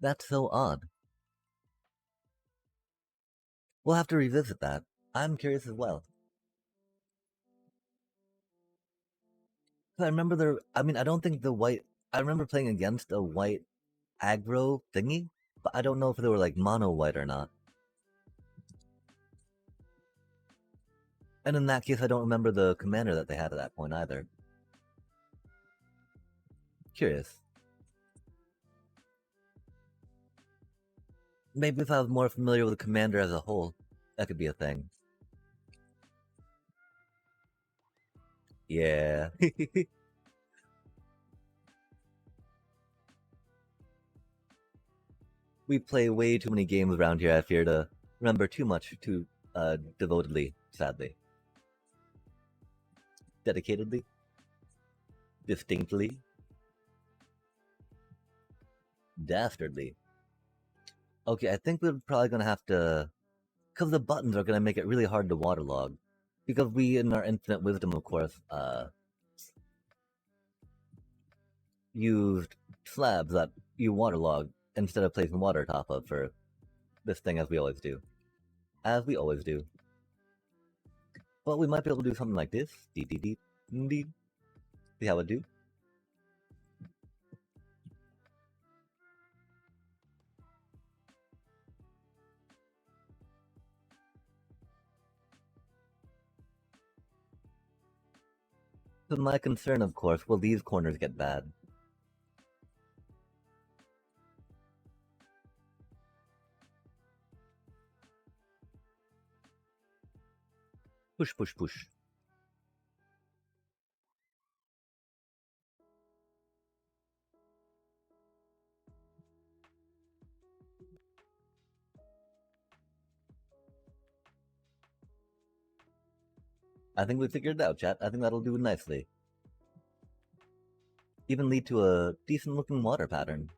A: that's so odd. We'll have to revisit that. I'm curious as well. I remember I don't think the white. I remember playing against a white aggro thingy, but I don't know if they were like mono white or not. And in that case, I don't remember the commander that they had at that point either. Curious. Maybe if I was more familiar with the commander as a whole, that could be a thing. Yeah. We play way too many games around here, I fear, to remember too much too devotedly, sadly. Dedicatedly? Distinctly? Dastardly. Okay, I think we're probably gonna have to, because the buttons are gonna make it really hard to waterlog. Because we, in our infinite wisdom, of course, used slabs that you waterlog instead of placing water top of for this thing, as we always do. As we always do. But we might be able to do something like this. Dee dee dee dee. See how it do? But my concern, of course, will these corners get bad? Push, push, push. I think we figured it out, chat. I think that'll do nicely. Even lead to a decent looking water pattern.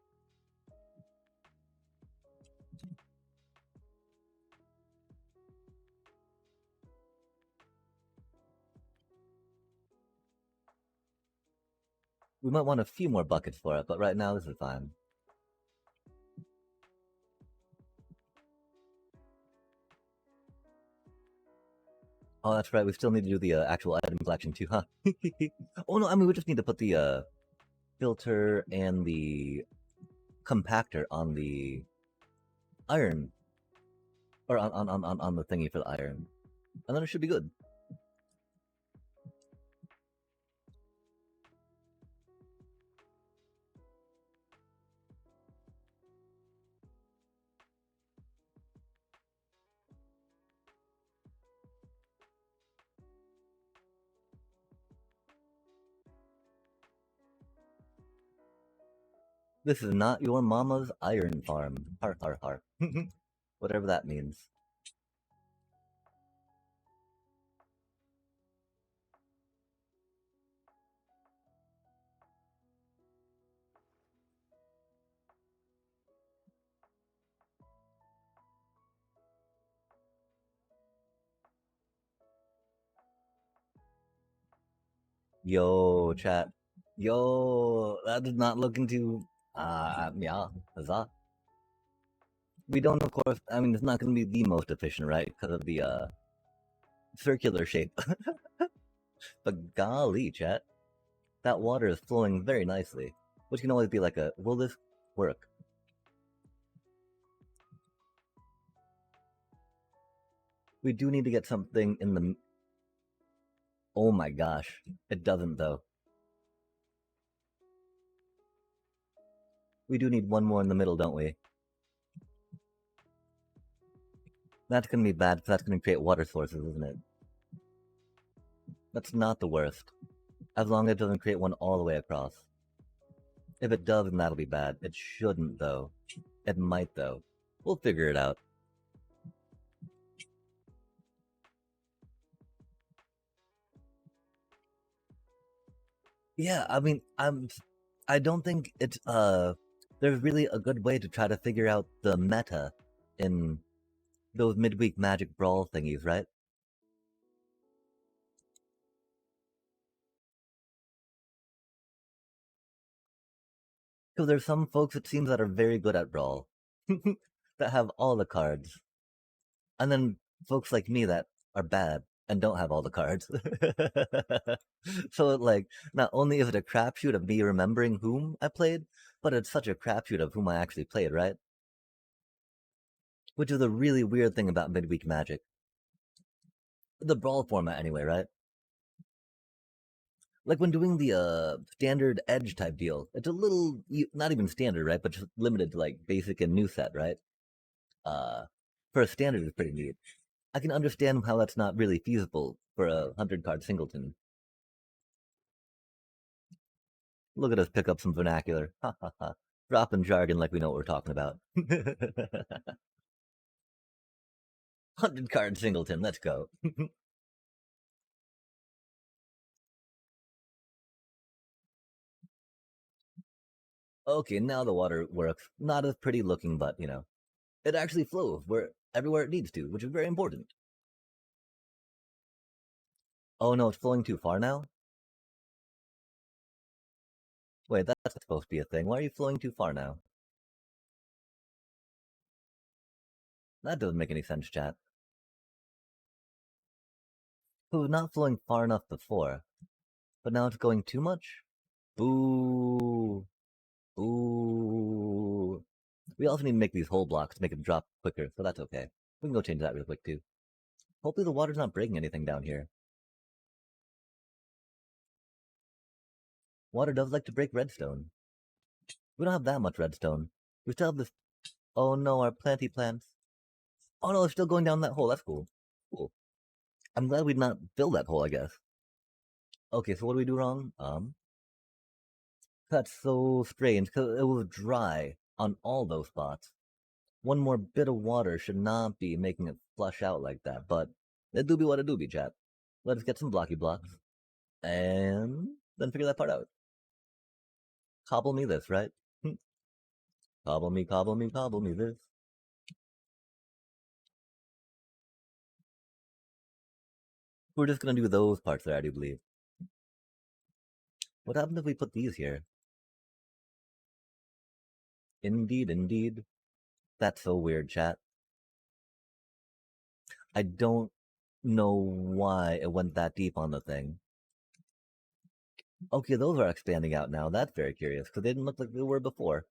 A: We might want a few more buckets for it, but right now this is fine. Oh, that's right. We still need to do the actual item collection too, huh? Oh no, I mean we just need to put the filter and the compactor on the iron, or on the thingy for the iron, and then it should be good. This is not your mama's iron farm. Har har har. Whatever that means. Yo, chat. Yo, that is not looking too. Yeah, huzzah. We don't, of course. I mean, it's not going to be the most efficient, right? Because of the circular shape. But golly, chat, that water is flowing very nicely. Which can always be like a, will this work? We do need to get something in the. Oh my gosh, it doesn't though. We do need one more in the middle, don't we? That's gonna be bad because that's gonna create water sources, isn't it? That's not the worst. As long as it doesn't create one all the way across. If it does, then that'll be bad. It shouldn't, though. It might, though. We'll figure it out. Yeah, I mean, I don't think it's there's really a good way to try to figure out the meta in those midweek Magic Brawl thingies, right? Because there's some folks it seems that are very good at Brawl, that have all the cards, and then folks like me that are bad and don't have all the cards. So like, not only is it a crapshoot of me remembering whom I played, but it's such a crapshoot of whom I actually played, right? Which is a really weird thing about midweek Magic. The Brawl format, anyway, right? Like when doing the standard edge type deal, it's a little not even standard, right? But just limited to like basic and new set, right? Uh, for a standard is pretty neat. I can understand how that's not really feasible for a 100 card singleton. Look at us pick up some vernacular. Ha ha ha. Dropping jargon like we know what we're talking about. 100 card singleton, let's go. Okay, now the water works. Not as pretty looking, but you know, it actually flows where everywhere it needs to, which is very important. Oh no, it's flowing too far now? Wait, that's supposed to be a thing. Why are you flowing too far now? That doesn't make any sense, chat. It was not flowing far enough before, but now it's going too much? Boo. Boo. We also need to make these hole blocks to make them drop quicker, so that's okay. We can go change that real quick too. Hopefully the water's not breaking anything down here. Water does like to break redstone. We don't have that much redstone. We still have this. Oh no, our planty plants. Oh no, it's still going down that hole. That's cool. Cool. I'm glad we did not fill that hole, I guess. Okay, so what do we do wrong? That's so strange because it was dry on all those spots. One more bit of water should not be making it flush out like that, but it do be what it do be, chat. Let us get some blocky blocks and then figure that part out. Cobble me this, right? Cobble me, cobble me, cobble me this. We're just gonna do those parts there, I do believe. What happened if we put these here? Indeed, indeed. That's so weird, chat. I don't know why it went that deep on the thing. Okay, those are expanding out now. That's very curious, because they didn't look like they were before.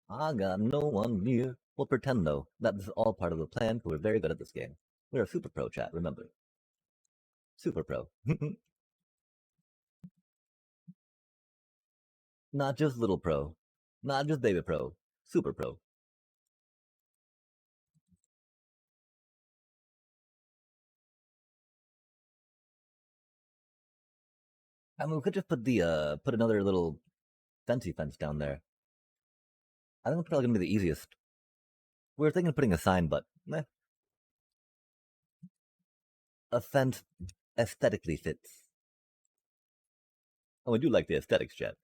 A: I got no one near. We'll pretend, though, that this is all part of the plan, because we're very good at this game. We're a super pro, chat, remember. Super pro. Not just little pro. Not just baby pro. Super pro. I mean, we could just put another little fancy fence down there. I think it's probably gonna be the easiest. We were thinking of putting a sign, but meh. A fence aesthetically fits. Oh, we do like the aesthetics, chat.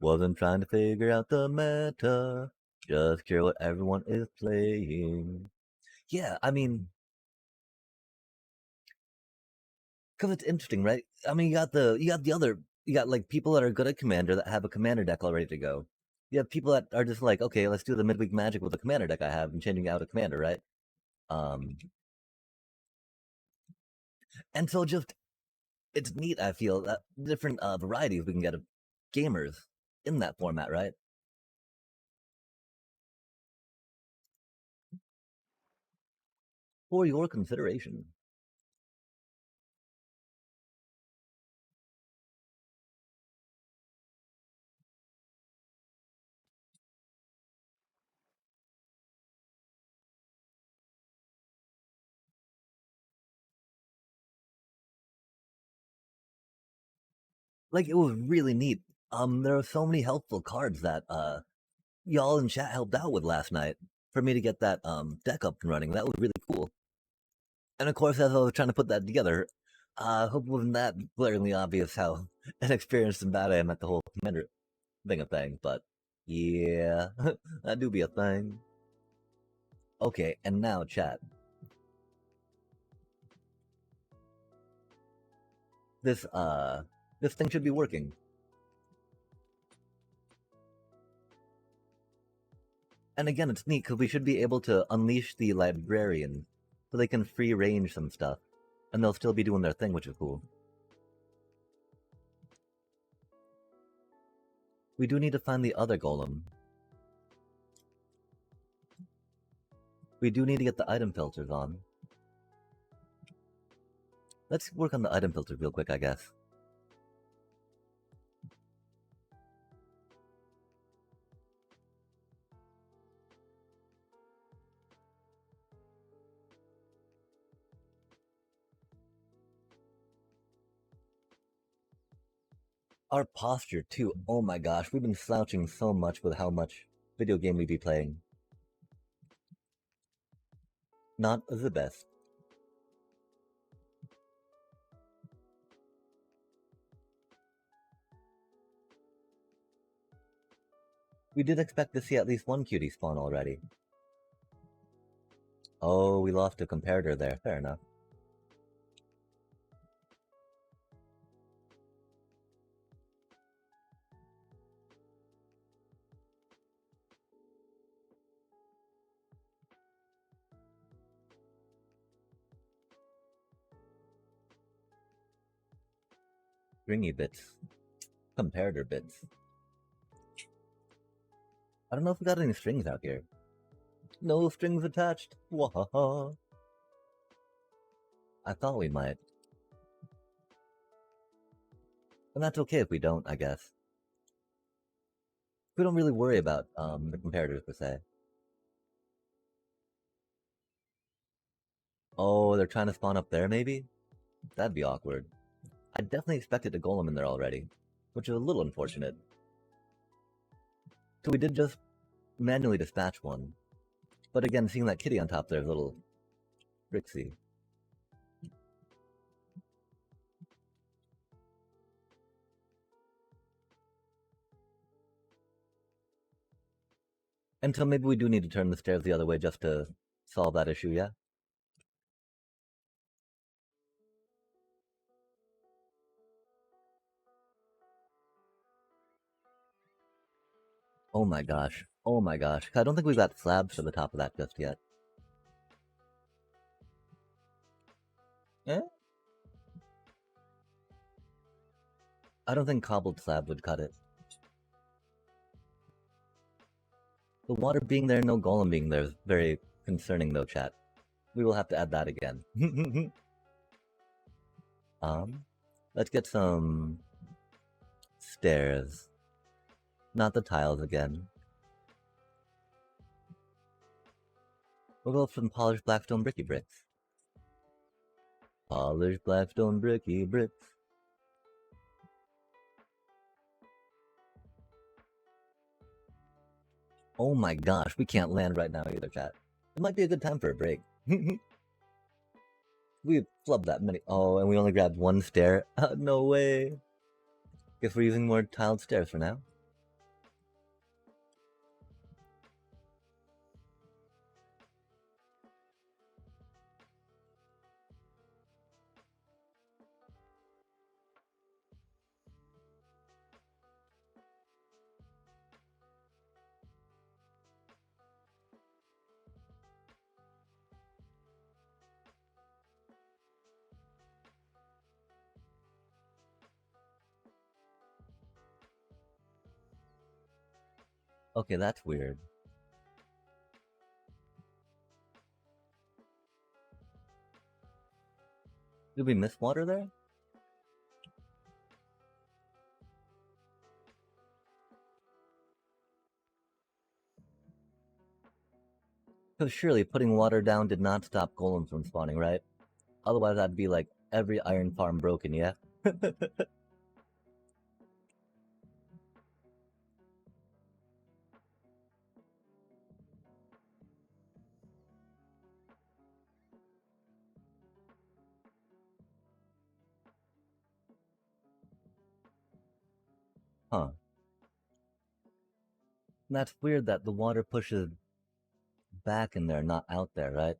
A: Wasn't trying to figure out the meta, just care what everyone is playing. Yeah, I mean, because it's interesting, right? I mean, you got like people that are good at Commander that have a Commander deck all ready to go. You have people that are just like, okay, let's do the midweek Magic with the Commander deck I have and changing out a Commander, right? And so just it's neat. I feel that different varieties we can get of gamers in that format, right? For your consideration. Like it was really neat. There are so many helpful cards that y'all in chat helped out with last night for me to get that deck up and running. That was really cool. And of course, as I was trying to put that together, I hope it wasn't that glaringly obvious how inexperienced and bad I am at the whole commander thing of thing. But yeah, that do be a thing. Okay, and now chat. This this thing should be working. And again, it's neat because we should be able to unleash the librarians so they can free range some stuff, and they'll still be doing their thing, which is cool. We do need to find the other golem. We do need to get the item filters on. Let's work on the item filter real quick, I guess. Our posture, too. Oh my gosh, we've been slouching so much with how much video game we be playing. Not the best. We did expect to see at least one cutie spawn already. Oh, we lost a comparator there. Fair enough. Stringy bits. Comparator bits. I don't know if we got any strings out here. No strings attached. Wahaha. I thought we might. And that's okay if we don't, I guess. We don't really worry about the comparators per se. Oh, they're trying to spawn up there, maybe? That'd be awkward. I definitely expected a golem in there already, which is a little unfortunate. So we did just manually dispatch one. But again, seeing that kitty on top there is a little tricksy. And so maybe we do need to turn the stairs the other way just to solve that issue, yeah? Oh my gosh. Oh my gosh. I don't think we've got slabs to the top of that just yet. Eh? I don't think cobbled slab would cut it. The water being there, no golem being there is very concerning though, chat. We will have to add that again. Let's get some stairs. Not the tiles again. We'll go for some polished blackstone bricky bricks. Polished blackstone bricky bricks. Oh my gosh, we can't land right now either, chat. It might be a good time for a break. We flubbed that many. Oh, and we only grabbed one stair. No way. Guess we're using more tiled stairs for now. Okay, that's weird. Did we miss water there? Because surely putting water down did not stop golems from spawning, right? Otherwise that'd be like every iron farm broken, yeah? Huh. That's weird that the water pushes back in there, not out there, right?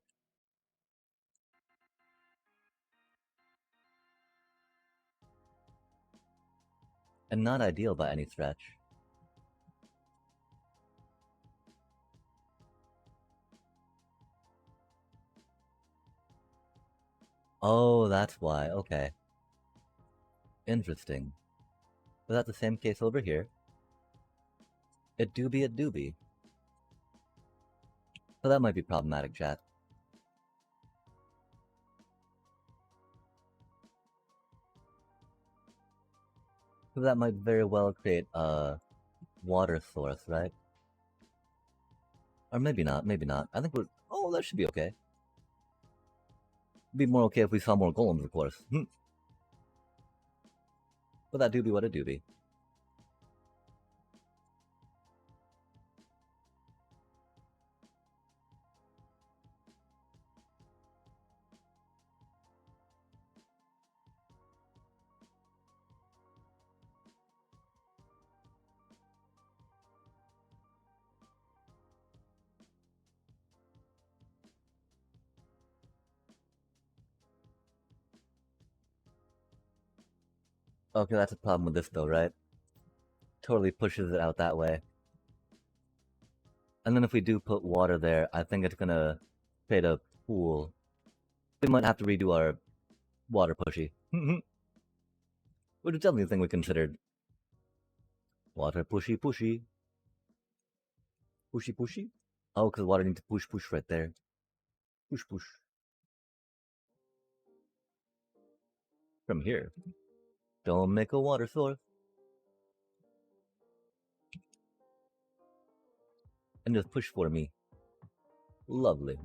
A: And not ideal by any stretch. Oh, that's why. Okay. Interesting. Was that the same case over here? It do be, it do be. So that might be problematic, chat. So that might very well create a water source, right? Or maybe not, maybe not. I think we're... Oh, that should be okay. It'd be more okay if we saw more golems, of course. But that do be what it do be. Okay, that's a problem with this though, right? Totally pushes it out that way. And then if we do put water there, I think it's gonna create a pool. We might have to redo our water pushy. Which is definitely a thing we considered. Water pushy pushy. Pushy pushy? Oh, because water needs to push push right there. Push push. From here. Don't make a water source. And just push for me. Lovely.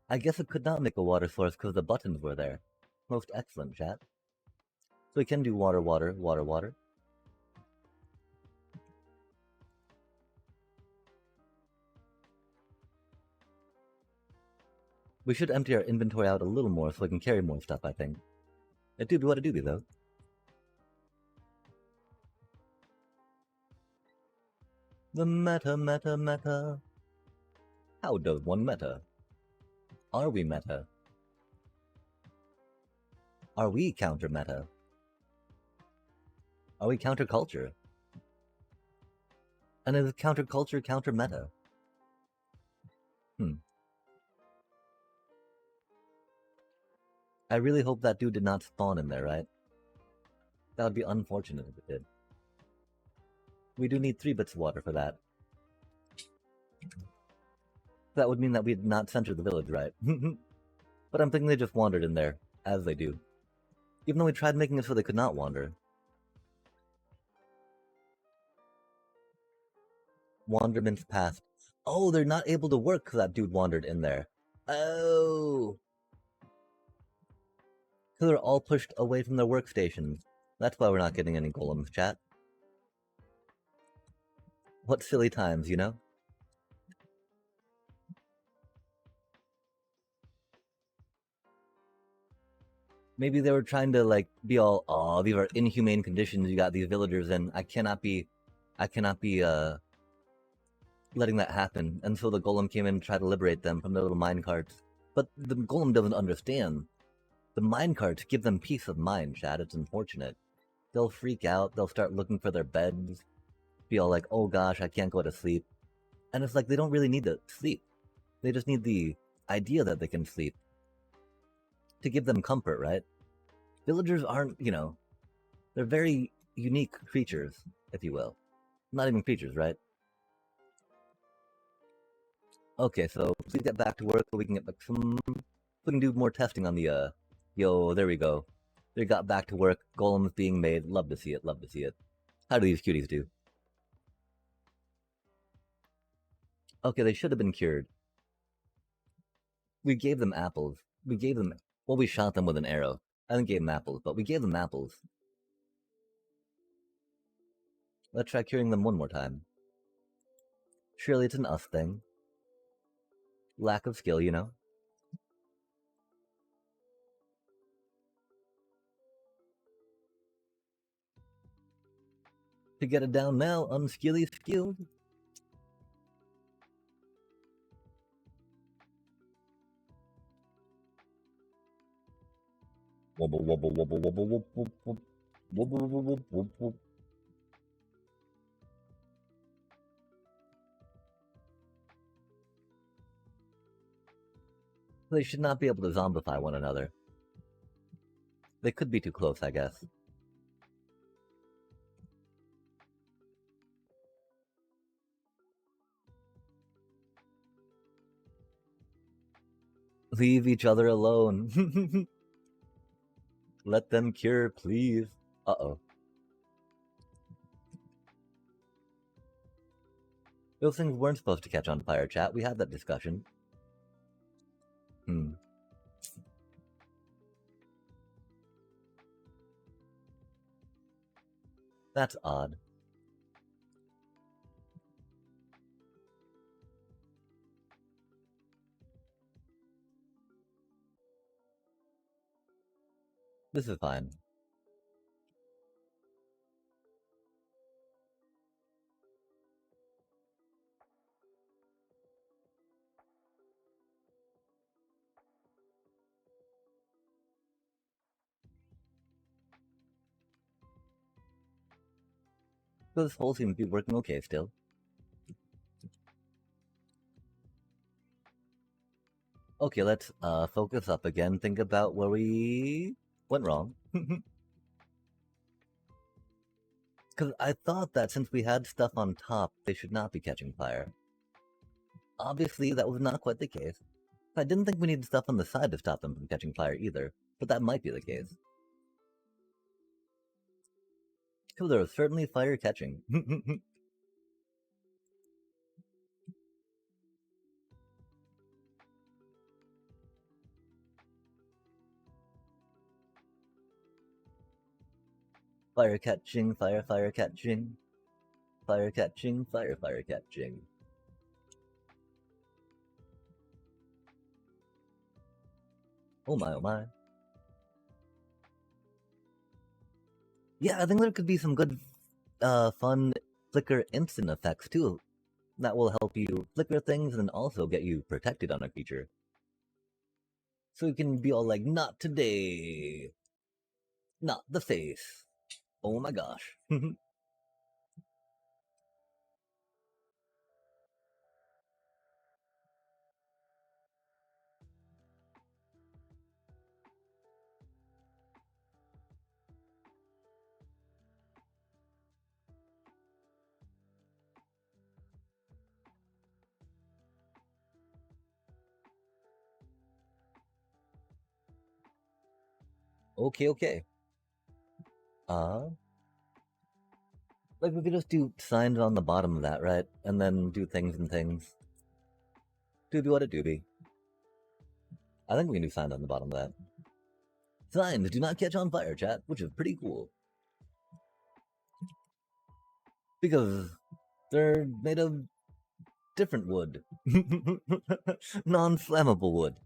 A: I guess it could not make a water source because the buttons were there. Most excellent, chat. So we can do water, water, water, water. We should empty our inventory out a little more so we can carry more stuff, I think. It do be what it do be, though. The meta, meta, meta. How does one meta? Are we meta? Are we counter-meta? Are we counter-culture? And it's counterculture, counter meta. I really hope that dude did not spawn in there, right? That would be unfortunate if it did. We do need 3 bits of water for that. That would mean that we did not center the village, right? But I'm thinking they just wandered in there, as they do. Even though we tried making it so they could not wander. Wanderman's Path. Oh, they're not able to work because that dude wandered in there. Oh! So they're all pushed away from their workstations. That's why we're not getting any golems, chat. What silly times, you know? Maybe they were trying to, like, be all, oh, these are inhumane conditions you got these villagers in. I cannot be, letting that happen. And so the golem came in and tried to liberate them from their little minecarts. But the golem doesn't understand. The minecarts give them peace of mind, Chad. It's unfortunate. They'll freak out. They'll start looking for their beds. Be all like, oh gosh, I can't go to sleep. And it's like they don't really need to sleep. They just need the idea that they can sleep to give them comfort, right? Villagers aren't, you know, they're very unique creatures, if you will. Not even creatures, right? Okay, so please get back to work so we can get back some... We can do more testing on the, Yo, there we go. They got back to work, golems being made. Love to see it, love to see it. How do these cuties do? Okay, they should have been cured. We gave them apples. We gave them... Well, we shot them with an arrow. I didn't give them apples, but we gave them apples. Let's try curing them one more time. Surely it's an us thing. Lack of skill, you know? To get it down now, unskilly skilled. Wobble, wobble, wobble, wobble, wobble, wobble, wobble, wobble, wobble, wobble. They should not be able to zombify one another. They could be too close, I guess. Leave each other alone. Let them cure, please. Uh-oh. Those things weren't supposed to catch on fire, chat. We had that discussion. That's odd. This is fine. This whole seems to be working okay still. Okay, let's focus up again. Think about where we went wrong. Because I thought that since we had stuff on top, they should not be catching fire. Obviously, that was not quite the case. I didn't think we needed stuff on the side to stop them from catching fire either, but that might be the case. So there was certainly fire catching. Fire catching, fire catching. Fire catching, fire catching. Oh my, oh my. Yeah, I think there could be some good, fun flicker instant effects too. That will help you flicker things and also get you protected on a creature. So you can be all like, not today. Not the face. Oh my gosh. Okay, okay. Uh, like we could just do signs on the bottom of that, right? And then do things and things. Doobie what a doobie. I think we can do signs on the bottom of that. Signs do not catch on fire, chat, which is pretty cool. Because they're made of different wood. Non-flammable wood.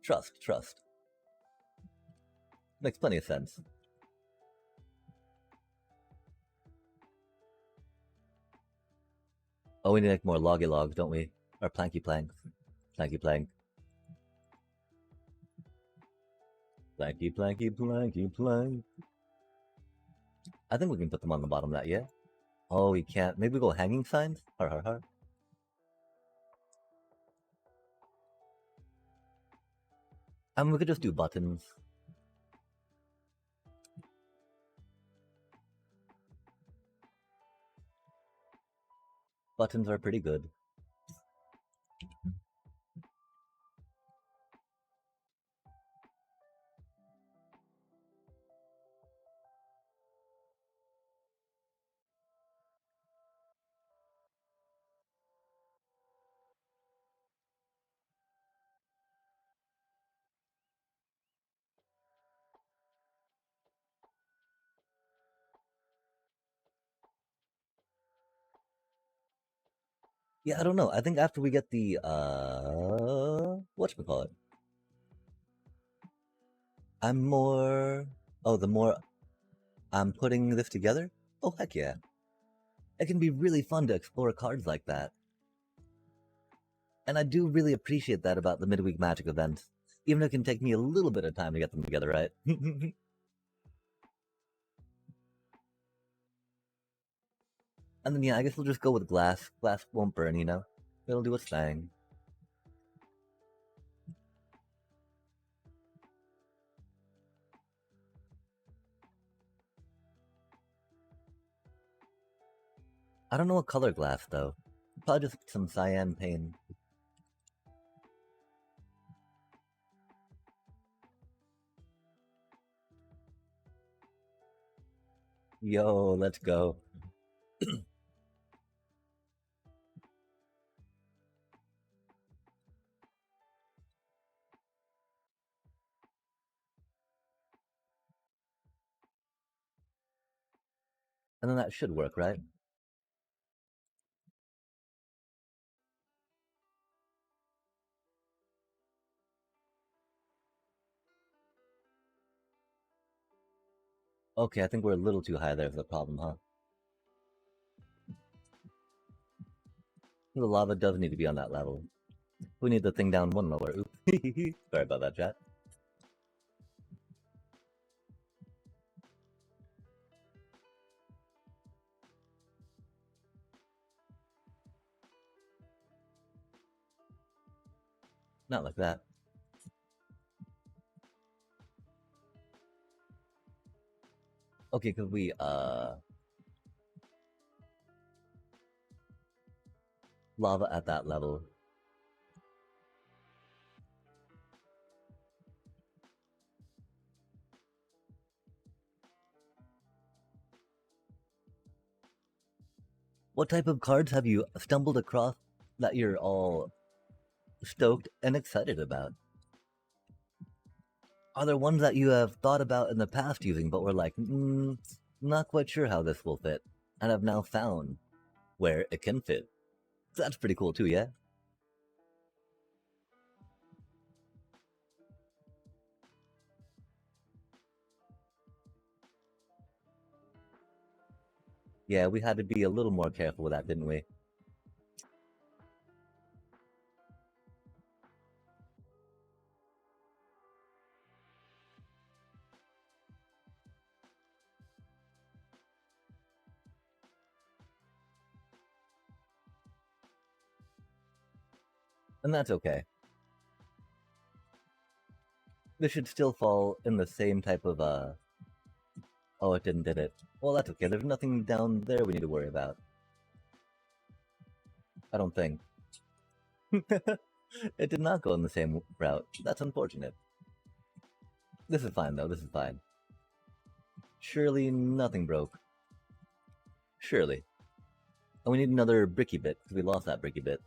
A: Trust. Makes plenty of sense. Oh, we need to make more loggy logs, don't we? Or planky planks. Planky plank. Planky planky planky plank. I think we can put them on the bottom of that, yeah? Oh, we can't. Maybe we go hanging signs? Har har har. I mean, we could just do buttons. Buttons are pretty good. Yeah, I don't know. I think after we get the whatchamacallit? I'm more the more I'm putting this together? Oh heck yeah. It can be really fun to explore cards like that. And I do really appreciate that about the midweek magic events. Even if it can take me a little bit of time to get them together, right? And then yeah, I guess we'll just go with glass. Glass won't burn, you know? It'll do its thing. I don't know what color glass though. Probably just some cyan paint. Yo, let's go. And then that should work, right? Okay, I think we're a little too high there for the problem, huh? The lava does need to be on that level. We need the thing down one lower. Oops. Sorry about that, chat. Not like that. Okay, could we, lava at that level? What type of cards have you stumbled across that you're all stoked and excited about? Are there ones that you have thought about in the past using, but were like, not quite sure how this will fit, and have now found where it can fit? That's pretty cool too, yeah? Yeah, we had to be a little more careful with that, didn't we? And that's okay. This should still fall in the same type of, oh, it did it. Well, that's okay. There's nothing down there we need to worry about. I don't think. It did not go in the same route. That's unfortunate. This is fine, though. This is fine. Surely nothing broke. Surely. And we need another bricky bit, because we lost that bricky bit.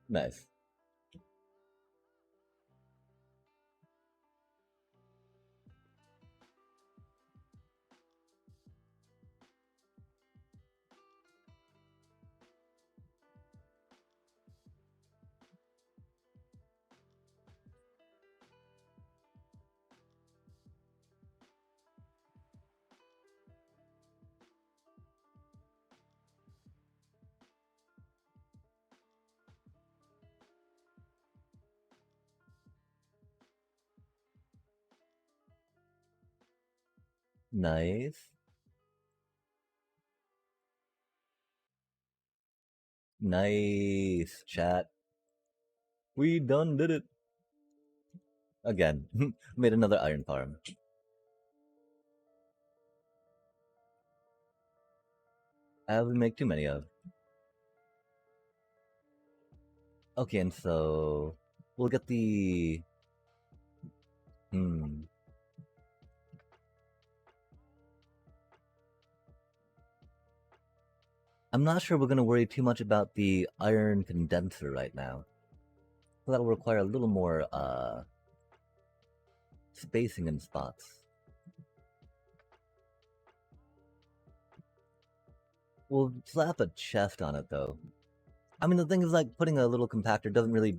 A: Nice. Nice. Nice, chat. We done did it. Again, made another iron farm. As we make too many of. Okay, and so we'll get the I'm not sure we're gonna worry too much about the iron condenser right now. So that'll require a little more spacing in spots. We'll slap a chest on it though. I mean, the thing is, like, putting a little compactor doesn't really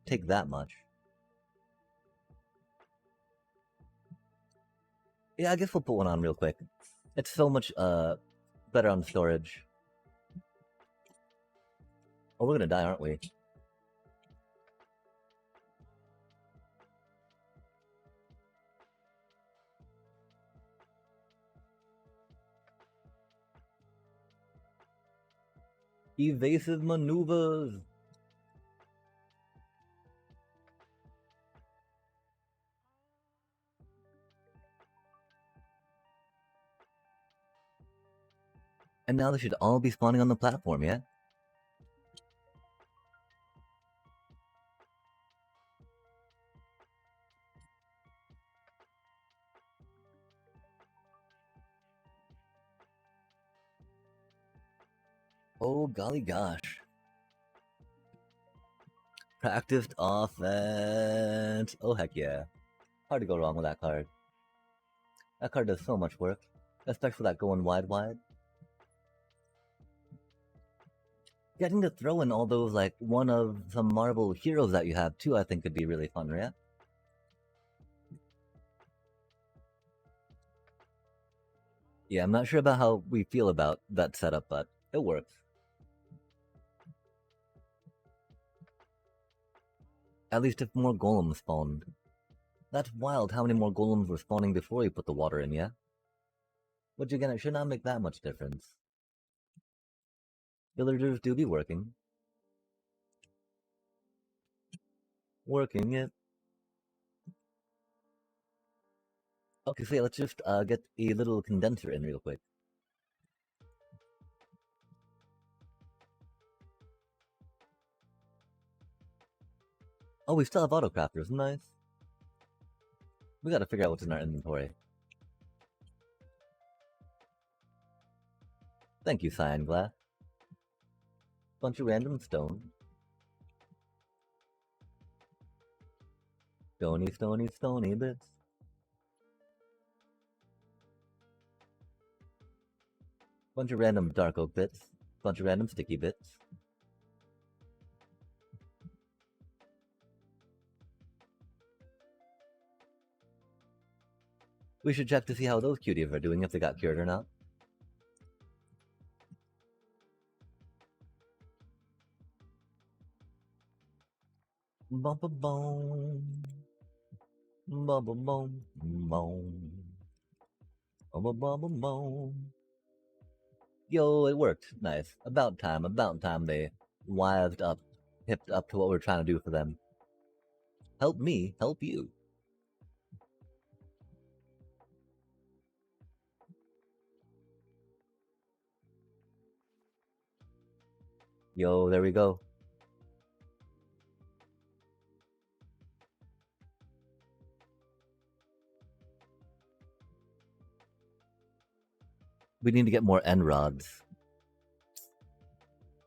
A: take that much. Yeah, I guess we'll put one on real quick. It's so much better on storage. Oh, we're gonna die, aren't we? Evasive maneuvers. And now they should all be spawning on the platform, yeah? Oh, golly gosh. Practiced offense. Oh, heck yeah. Hard to go wrong with that card. That card does so much work. Especially that going wide. Getting to throw in all those, like, one of some Marvel heroes that you have, too, I think could be really fun, yeah? Yeah, I'm not sure about how we feel about that setup, but it works. At least if more golems spawned. That's wild how many more golems were spawning before you put the water in, yeah? Which again, it should not make that much difference. Villagers do be working. Working it. Okay, so yeah, let's just get a little condenser in real quick. Oh, we still have autocrafters, nice. We gotta figure out what's in our inventory. Thank you, Cyan Glass. Bunch of random stone. Stony bits. Bunch of random dark oak bits. Bunch of random sticky bits. We should check to see how those cuties are doing, if they got cured or not. Bum-ba-boom. Bum-ba-boom. Boom. Bum-ba-bum-boom. Yo, it worked. Nice. About time they wised up, hipped up to what we're trying to do for them. Help me, help you. Yo, there we go. We need to get more end rods.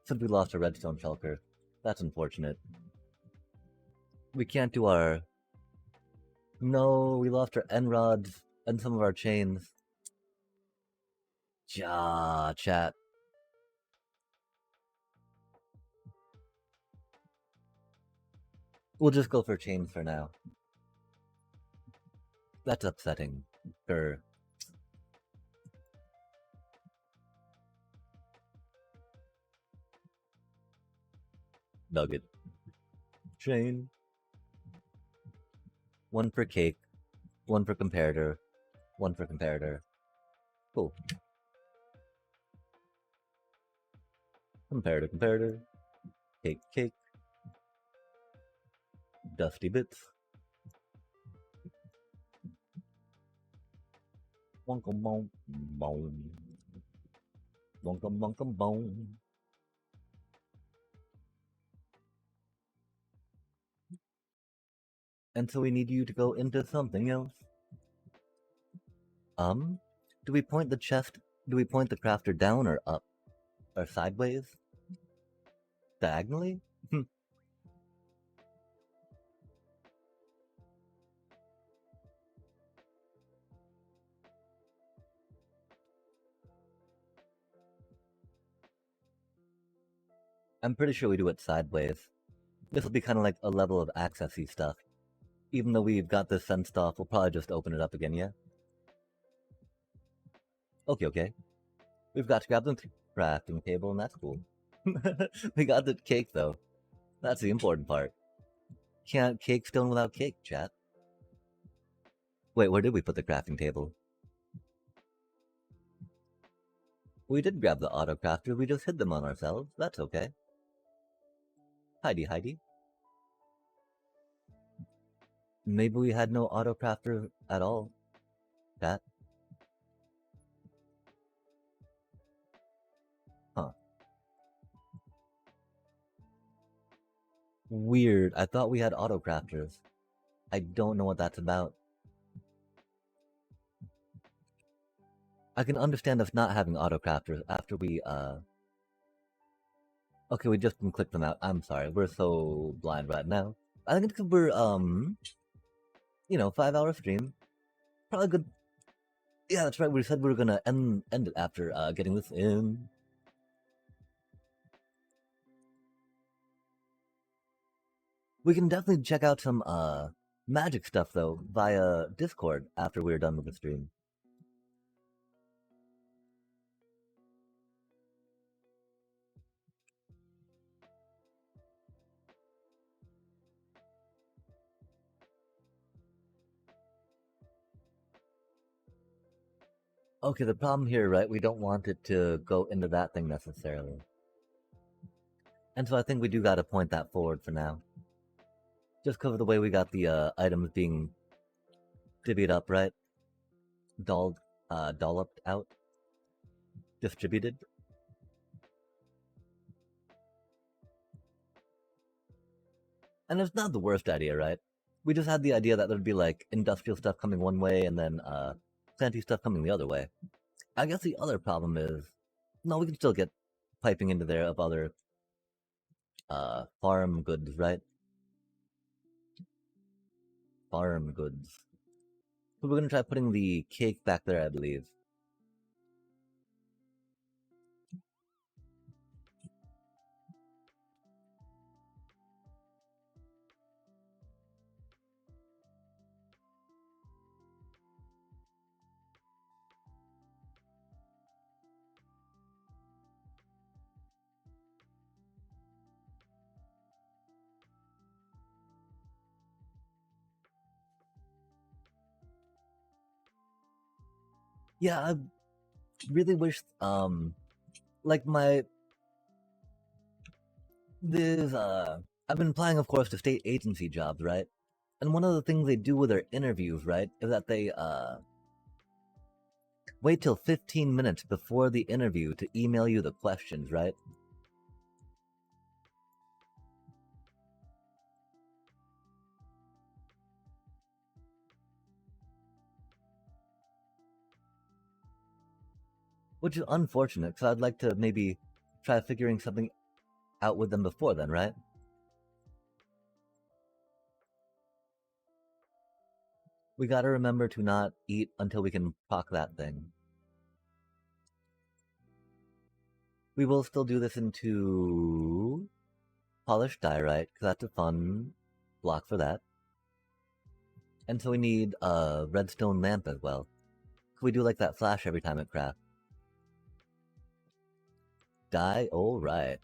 A: Since we lost our redstone shulker. That's unfortunate. We can't do our... No, we lost our end rods and some of our chains. Ja, chat. We'll just go for chains for now. That's upsetting. Sure. Nugget. Chain. One for cake. One for comparator. One for comparator. Cool. Comparator, comparator. Cake, cake. Dusty bits. Wonka bone, bone. Wonka bonka bone. And so we need you to go into something else. Do we point the chest? Do we point the crafter down or up? Or sideways? Diagonally? I'm pretty sure we do it sideways. This will be kind of like a level of accessy stuff. Even though we've got this fenced off, we'll probably just open it up again, yeah? Okay, okay. We've got to grab the crafting table, and that's cool. We got the cake, though. That's the important part. Can't cake stone without cake, chat. Wait, where did we put the crafting table? We did grab the auto crafter, we just hid them on ourselves. That's okay. Heidi, Heidi. Maybe we had no auto crafter at all. Chat. Huh. Weird. I thought we had auto crafters. I don't know what that's about. I can understand us not having auto crafters after we, Okay, we just can click them out. I'm sorry, we're so blind right now. I think it's because we're, 5-hour stream. Probably good. Yeah, that's right, we said we were gonna end it after, getting this in. We can definitely check out some, magic stuff, though, via Discord after we're done with the stream. Okay, the problem here, right, we don't want it to go into that thing necessarily. And so I think we do gotta point that forward for now. Just because of the way we got the items being divvied up, right? Dolloped out. Distributed. And it's not the worst idea, right? We just had the idea that there'd be like industrial stuff coming one way and then planty stuff coming the other way. I guess the other problem is, no, we can still get piping into there of other farm goods, right? Farm goods. So we're gonna try putting the cake back there, I believe. Yeah, I really wish, like I've been applying, of course, to state agency jobs, right? And one of the things they do with their interviews, right, is that they, wait till 15 minutes before the interview to email you the questions, right? which is unfortunate, because I'd like to maybe try figuring something out with them before then, right? We gotta remember to not eat until we can proc that thing. We will still do this into polished diorite, because that's a fun block for that. And so we need a redstone lamp as well. Could we do like that flash every time it crafts? Die? Alright.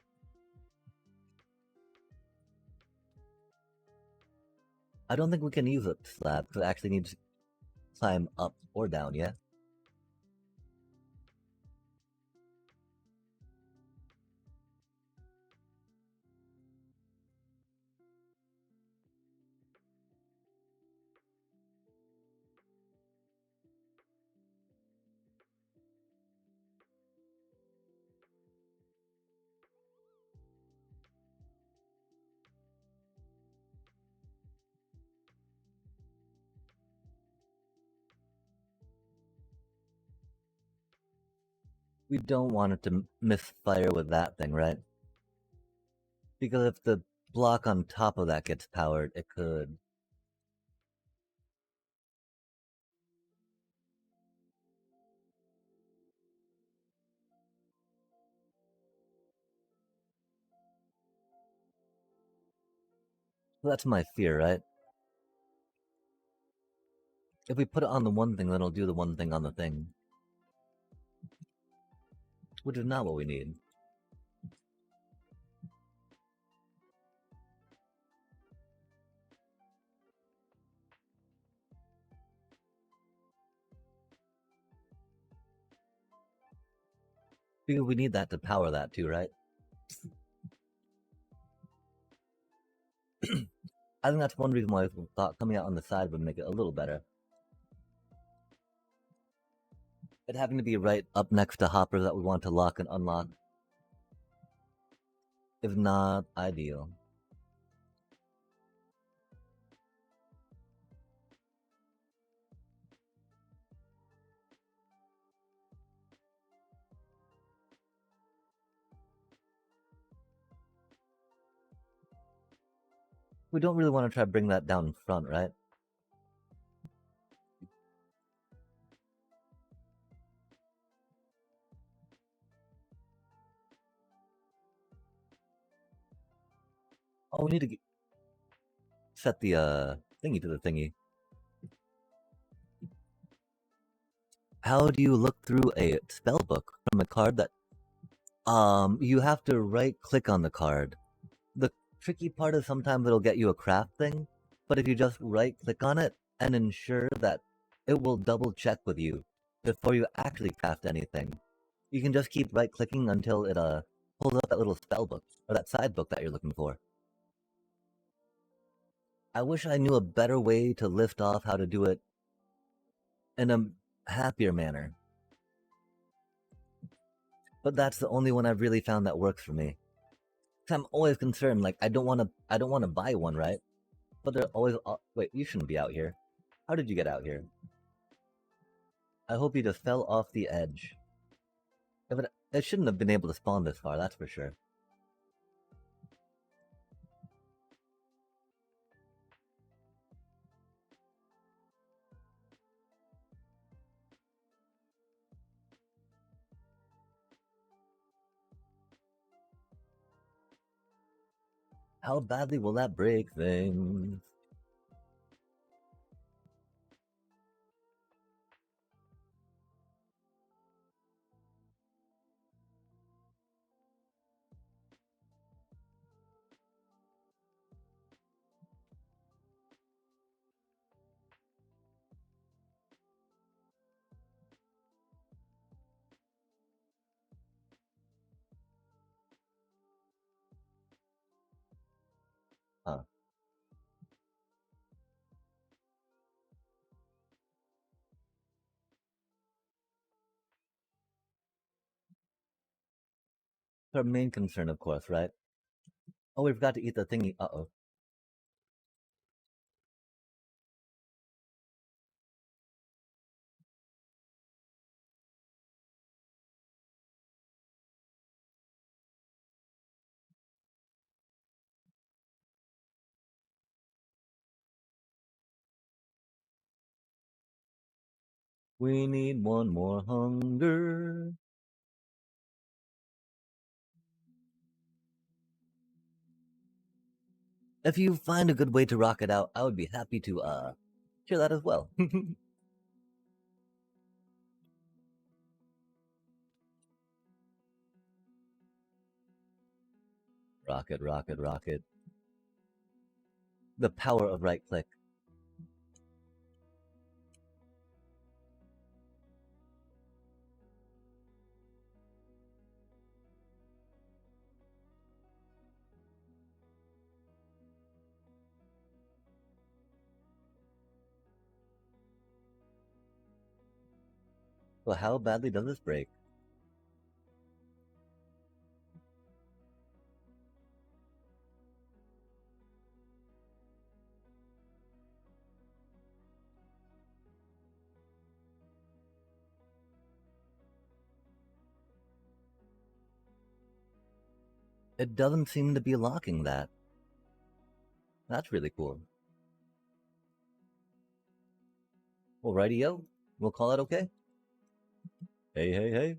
A: I don't think we can use a slab, because it actually needs to climb up or down, yeah? We don't want it to misfire with that thing, right? Because if the block on top of that gets powered, it could. So that's my fear, right? If we put it on the one thing, then it'll do the one thing on the thing. Which is not what we need. Because we need that to power that too, right? I think that's one reason why I thought coming out on the side would make it a little better. It having to be right up next to hoppers that we want to lock and unlock is not ideal. We don't really want to try to bring that down in front, right? Oh, we need to set the thingy to the thingy. How do you look through a spell book from a card that you have to right click on the card. The tricky part is sometimes it'll get you a craft thing, but if you just right click on it and ensure that it will double check with you before you actually craft anything, you can just keep right clicking until it pulls up that little spell book or that side book that you're looking for. I wish I knew a better way to lift off how to do it in a happier manner. But that's the only one I've really found that works for me. I'm always concerned, like I don't wanna buy one, right? But they're always wait, you shouldn't be out here. How did you get out here? I hope you just fell off the edge. If it shouldn't have been able to spawn this far, that's for sure. How badly will that break things? Huh. Our main concern, of course, right? Oh, we forgot to eat the thingy. Uh-oh. We need one more hunger. If you find a good way to rock it out, I would be happy to hear that as well. Rocket, rocket, rocket. The power of right click. Well, how badly does this break? It doesn't seem to be locking that. That's really cool. Well, rightio. We'll call it okay. Hey, hey, hey.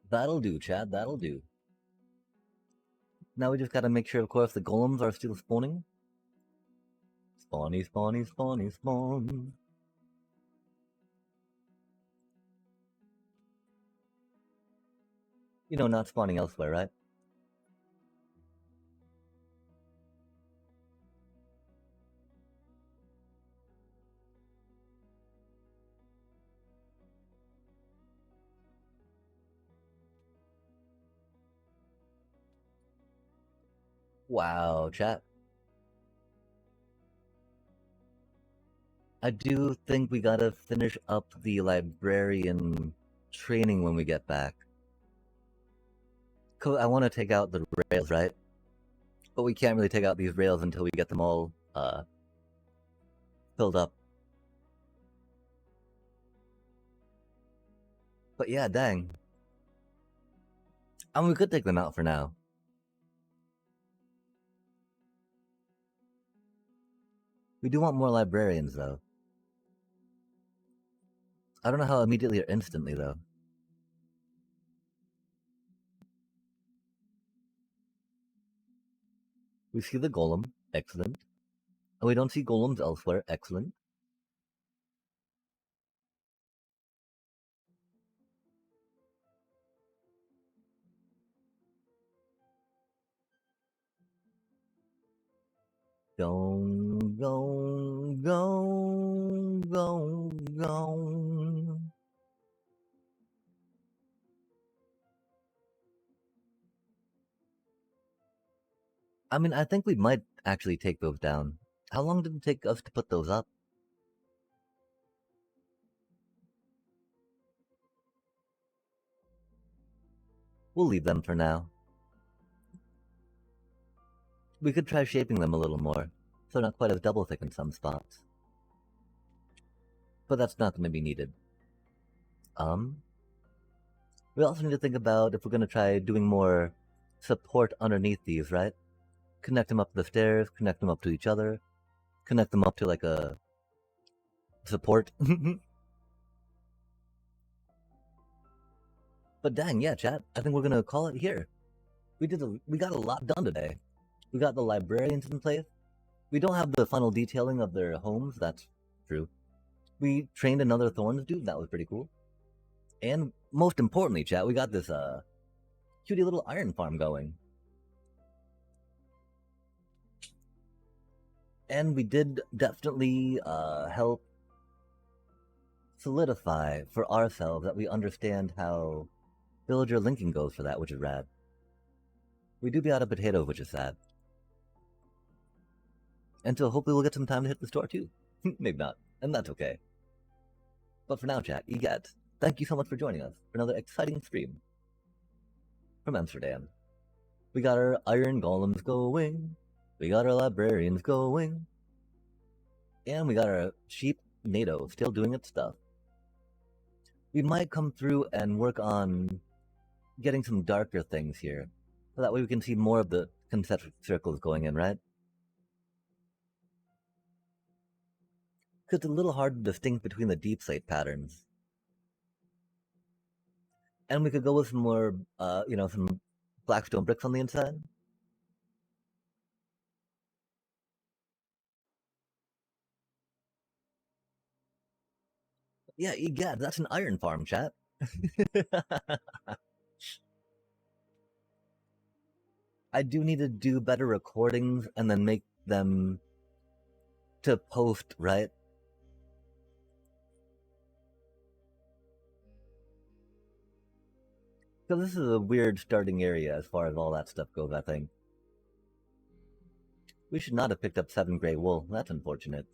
A: That'll do, Chad. That'll do. Now we just gotta make sure, of course, the golems are still spawning. Spawny, spawny, spawny, spawn. You know, not spawning elsewhere, right? Wow, chat. I do think we gotta finish up the librarian training when we get back. Cause I want to take out the rails, right? But we can't really take out these rails until we get them all filled up. But yeah, dang. I mean, we could take them out for now. We do want more librarians, though. I don't know how immediately or instantly, though. We see the golem. Excellent. And we don't see golems elsewhere. Excellent. Go, go, go, go, go. I mean, I think we might actually take those down. How long did it take us to put those up? We'll leave them for now. We could try shaping them a little more, so not quite as double thick in some spots. But that's not going to be needed. We also need to think about if we're going to try doing more support underneath these, right? Connect them up to the stairs, connect them up to each other, connect them up to like a support. But dang, yeah, chat. I think we're gonna call it here. We got a lot done today. We got the librarians in place. We don't have the final detailing of their homes. That's true. We trained another Thorns dude. That was pretty cool. And most importantly, chat, we got this cutie little iron farm going. And we did definitely help solidify for ourselves that we understand how villager linking goes for that, which is rad. We do be out of potatoes, which is sad. And so hopefully we'll get some time to hit the store too. Maybe not, and that's okay. But for now, chat, EGAT, thank you so much for joining us for another exciting stream from Amsterdam. We got our iron golems going, we got our librarians going, and we got our sheep NATO still doing its stuff. we might come through and work on getting some darker things here. So that way we can see more of the concentric circles going in, right? Because it's a little hard to distinguish between the deep slate patterns. And we could go with some more, some blackstone bricks on the inside. Yeah, egad, that's an iron farm, chat. I do need to do better recordings and then make them to post, right? Because this is a weird starting area as far as all that stuff goes, I think. We should not have picked up 7 gray wool. That's unfortunate.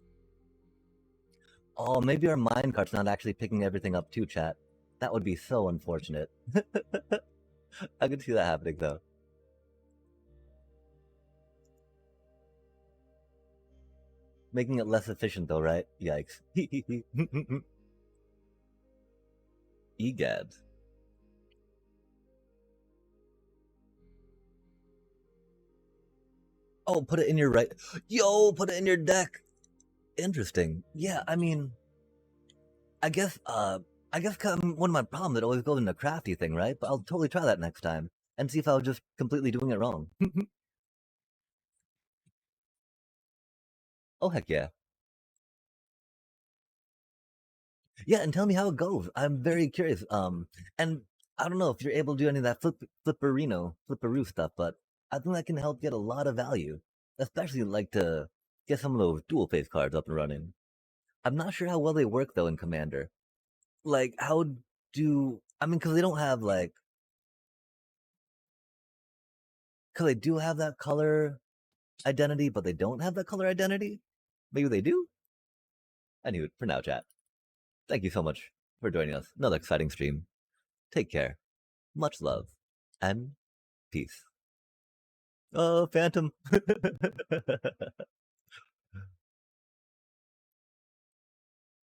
A: Oh, maybe our minecart's not actually picking everything up too, chat. That would be so unfortunate. I could see that happening, though. Making it less efficient, though, right? Yikes. Egad. Oh, put it in your right. Yo, put it in your deck. Interesting. Yeah, I mean, I guess one of my problems it always goes into crafty thing, right? But I'll totally try that next time and see if I was just completely doing it wrong. Oh heck yeah. Yeah, and tell me how it goes. I'm very curious. And I don't know if you're able to do any of that flipperoo stuff, but I think that can help get a lot of value, especially like to get some of those dual face cards up and running. I'm not sure how well they work though in Commander. Like, how do I mean? Because they don't have like, because they do have that color identity, but they don't have that color identity. Maybe they do. Anyway, for now, chat. Thank you so much for joining us. Another exciting stream. Take care. Much love and peace. Oh, Phantom.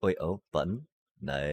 A: Wait, oh, button. Nice.